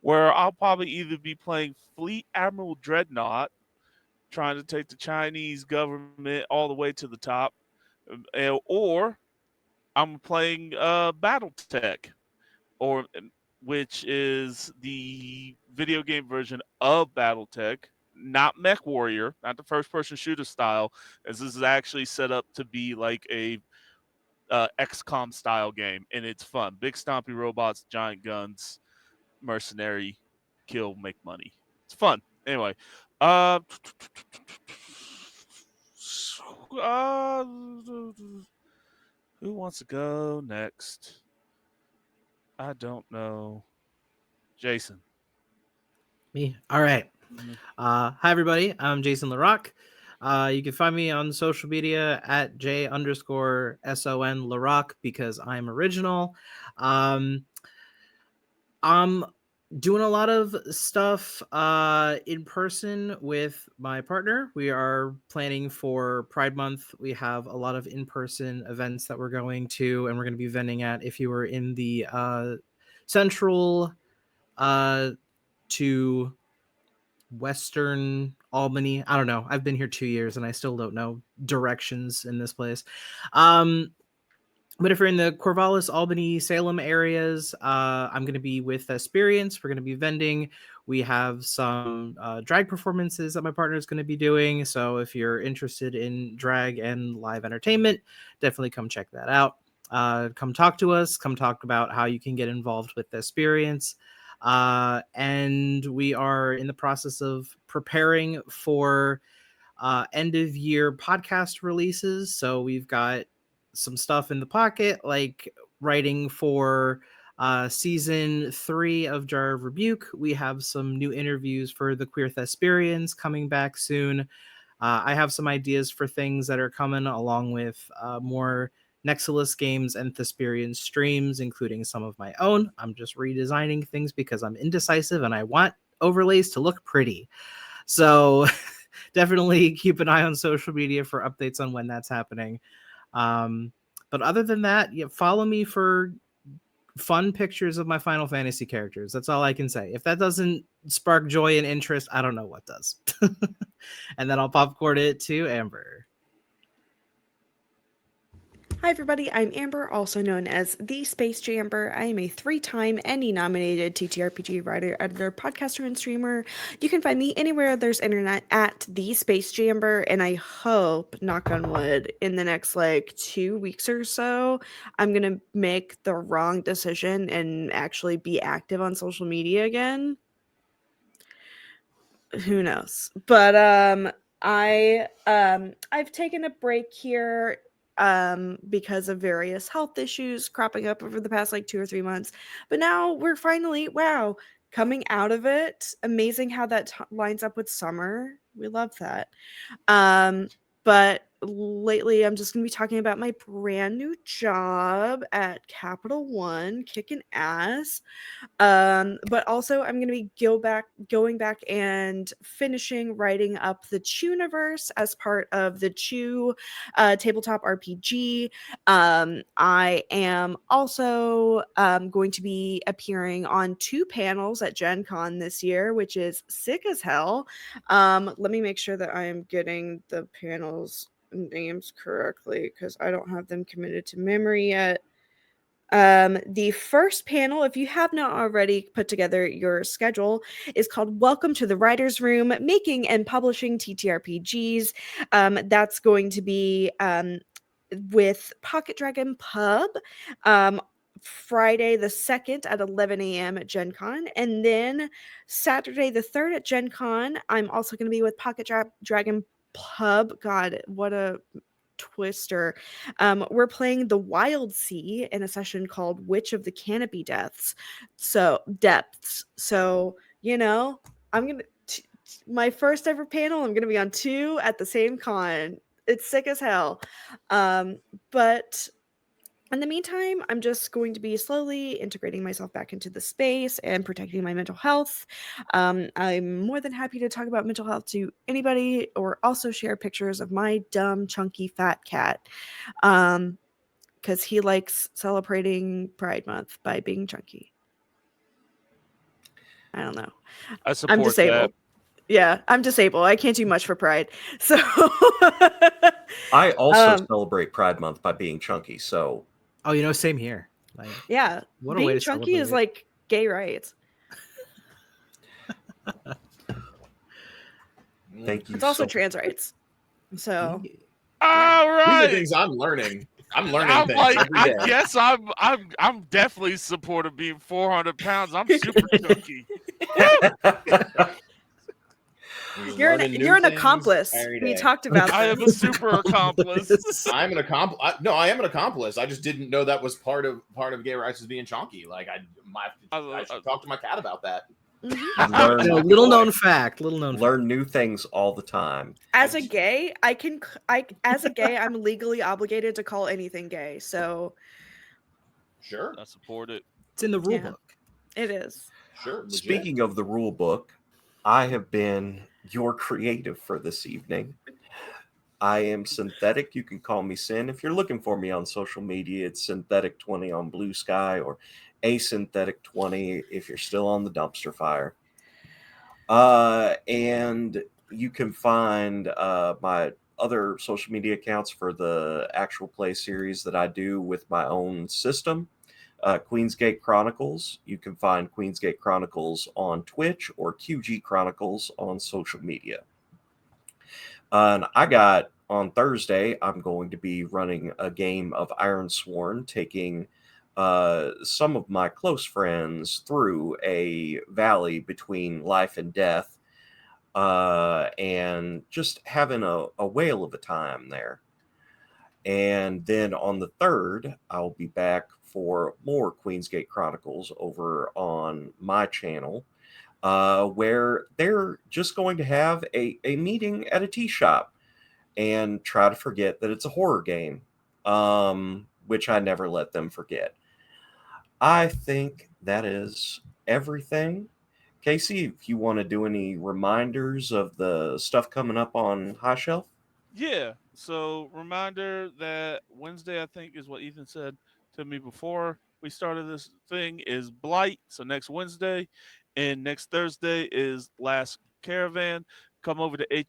S1: where I'll probably either be playing Fleet Admiral Dreadnought, trying to take the Chinese government all the way to the top, or I'm playing BattleTech, or which is the video game version of BattleTech, not Mech Warrior, not the first-person shooter style, as this is actually set up to be like a XCOM style game, and it's fun. Big stompy robots, giant guns, mercenary, kill, make money. It's fun. Anyway, uh, uh who wants to go next? I don't know. Jason.
S3: Me. All right. Hi, everybody. I'm Jason LaRock. You can find me on social media at J_SON LaRock because I'm original. I'm doing a lot of stuff in person with my partner. We are planning for Pride Month. We have a lot of in-person events that we're going to, and we're going to be vending at. If you were in the central to Western Albany, I don't know. I've been here 2 years and I still don't know directions in this place. But if you're in the Corvallis, Albany, Salem areas, I'm going to be with Experience. We're going to be vending. We have some drag performances that my partner is going to be doing. So if you're interested in drag and live entertainment, definitely come check that out. Come talk to us. Come talk about how you can get involved with the Experience. And we are in the process of preparing for end of year podcast releases. So we've got some stuff in the pocket, like writing for season 3 of Jar of Rebuke. We have some new interviews for the Queer Thesperians coming back soon. I have some ideas for things that are coming, along with more Nexilus games and Thesperian streams, including some of my own. I'm just redesigning things because I'm indecisive and I want overlays to look pretty. So definitely keep an eye on social media for updates on when that's happening. But other than that, follow me for fun pictures of my Final Fantasy characters. That's all I can say. If that doesn't spark joy and interest, I don't know what does. And then I'll popcorn it to Amber.
S4: Hi everybody, I'm Amber, also known as The Space Jamber. I am a 3-time Emmy-nominated TTRPG writer, editor, podcaster, and streamer. You can find me anywhere there's internet at The Space Jamber, and I hope, knock on wood, in the next 2 weeks or so, I'm gonna make the wrong decision and actually be active on social media again. Who knows? But I've taken a break here because of various health issues cropping up over the past 2 or 3 months. But now we're finally, coming out of it. Amazing how that lines up with summer. We love that. But lately I'm just going to be talking about my brand new job at Capital One, kicking ass. But also I'm going to be going back and finishing writing up the Chewniverse as part of the Chew tabletop RPG. I am also going to be appearing on 2 panels at Gen Con this year, which is sick as hell. Let me make sure that I am getting the panels names correctly because I don't have them committed to memory yet. The first panel, if you have not already put together your schedule, is called Welcome to the Writer's Room, Making and Publishing TTRPGs. That's going to be with Pocket Dragon Pub, Friday the 2nd at 11 a.m. at Gen Con. And then Saturday the 3rd at Gen Con, I'm also going to be with Pocket Dragon Pub. God, what a twister. We're playing the Wild Sea in a session called Witch of the Canopy Depths. So, I'm going to my first ever panel, I'm going to be on 2 at the same con. It's sick as hell. But in the meantime, I'm just going to be slowly integrating myself back into the space and protecting my mental health. I'm more than happy to talk about mental health to anybody or also share pictures of my dumb, chunky, fat cat. Because he likes celebrating Pride Month by being chunky. I don't know.
S1: I support
S4: I'm disabled.
S1: that.
S4: Yeah, I'm disabled. I can't do much for Pride. So
S2: I also celebrate Pride Month by being chunky. So,
S3: Same here.
S4: Yeah,
S3: what a way
S4: being
S3: to
S4: chunky is
S3: celebrate.
S4: gay rights.
S2: thank you.
S4: It's also trans rights. So,
S1: All
S5: These are
S1: right.
S5: things I'm learning. I'm learning
S1: I'm
S5: things
S1: like,
S5: every
S1: I
S5: day.
S1: guess I'm definitely supportive being 400 pounds. I'm super chunky.
S4: You're an accomplice. We talked about
S1: I am a
S4: this.
S1: super accomplice.
S5: I'm an accomplice. No, I am an accomplice. I just didn't know that was part of gay rights as being chunky. Like I should talk to my cat about that.
S4: Mm-hmm.
S3: Little known fact.
S2: Learn new things all the time.
S4: As a gay, I'm legally obligated to call anything gay. So,
S5: Sure,
S1: I support it.
S3: It's in the rule book.
S4: It is.
S5: Sure. Legit.
S2: Speaking of the rule book, I have been your creative for this evening. I am Synthetic. You can call me Sin. If you're looking for me on social media, it's Synthetic20 on Blue Sky or Asynthetic20 if you're still on the dumpster fire. And you can find my other social media accounts for the actual play series that I do with my own system. Queensgate Chronicles. You can find Queensgate Chronicles on Twitch or QG Chronicles on social media. And I got on Thursday, I'm going to be running a game of Iron Sworn, taking some of my close friends through a valley between life and death, and just having a whale of a time there. And then on the 3rd, I'll be back for more Queensgate Chronicles over on my channel, where they're just going to have a meeting at a tea shop and try to forget that it's a horror game, which I never let them forget. I think that is everything. Casey, if you want to do any reminders of the stuff coming up on High Shelf.
S1: Yeah. So reminder that Wednesday, I think, is what Ethan said to me before we started this thing, is Blight. So next Wednesday, and next Thursday is Last Caravan. Come over to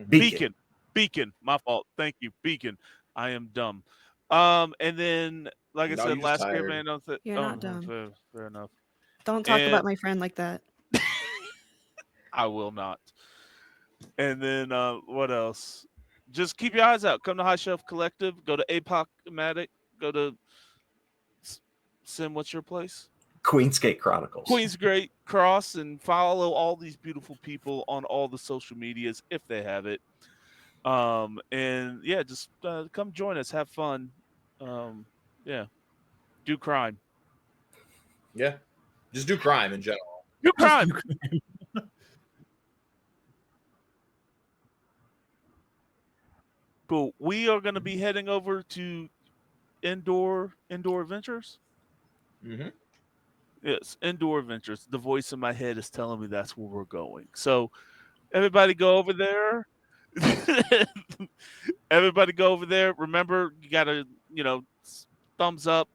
S2: Beacon.
S1: Beacon. My fault. Thank you, Beacon. I am dumb. And then, like I
S5: No,
S1: said,
S5: you're just
S1: Last
S5: tired.
S1: Caravan. Don't
S4: You're not dumb.
S1: fair enough.
S4: Don't talk about my friend like that.
S1: I will not. And then what else? Just keep your eyes out. Come to High Shelf Collective. Go to Apocalyptic. Go to Sim. What's your place?
S2: Queensgate Chronicles.
S1: Queen's Great Cross, and follow all these beautiful people on all the social medias if they have it. And yeah, just come join us. Have fun. Yeah, do crime.
S5: Yeah, just do crime in general.
S1: Do crime. Cool. We are going to be heading over to Indoor Adventures.
S5: Mm-hmm.
S1: Yes, Indoor Adventures. The voice in my head is telling me that's where we're going. So everybody go over there. Everybody go over there. Remember, you got to, thumbs up,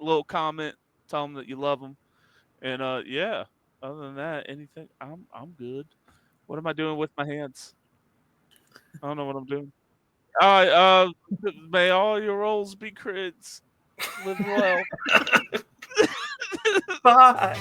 S1: a little comment, tell them that you love them. And yeah, other than that, anything, I'm good. What am I doing with my hands? I don't know what I'm doing. All right, may all your rolls be crits. Live well.
S2: Bye.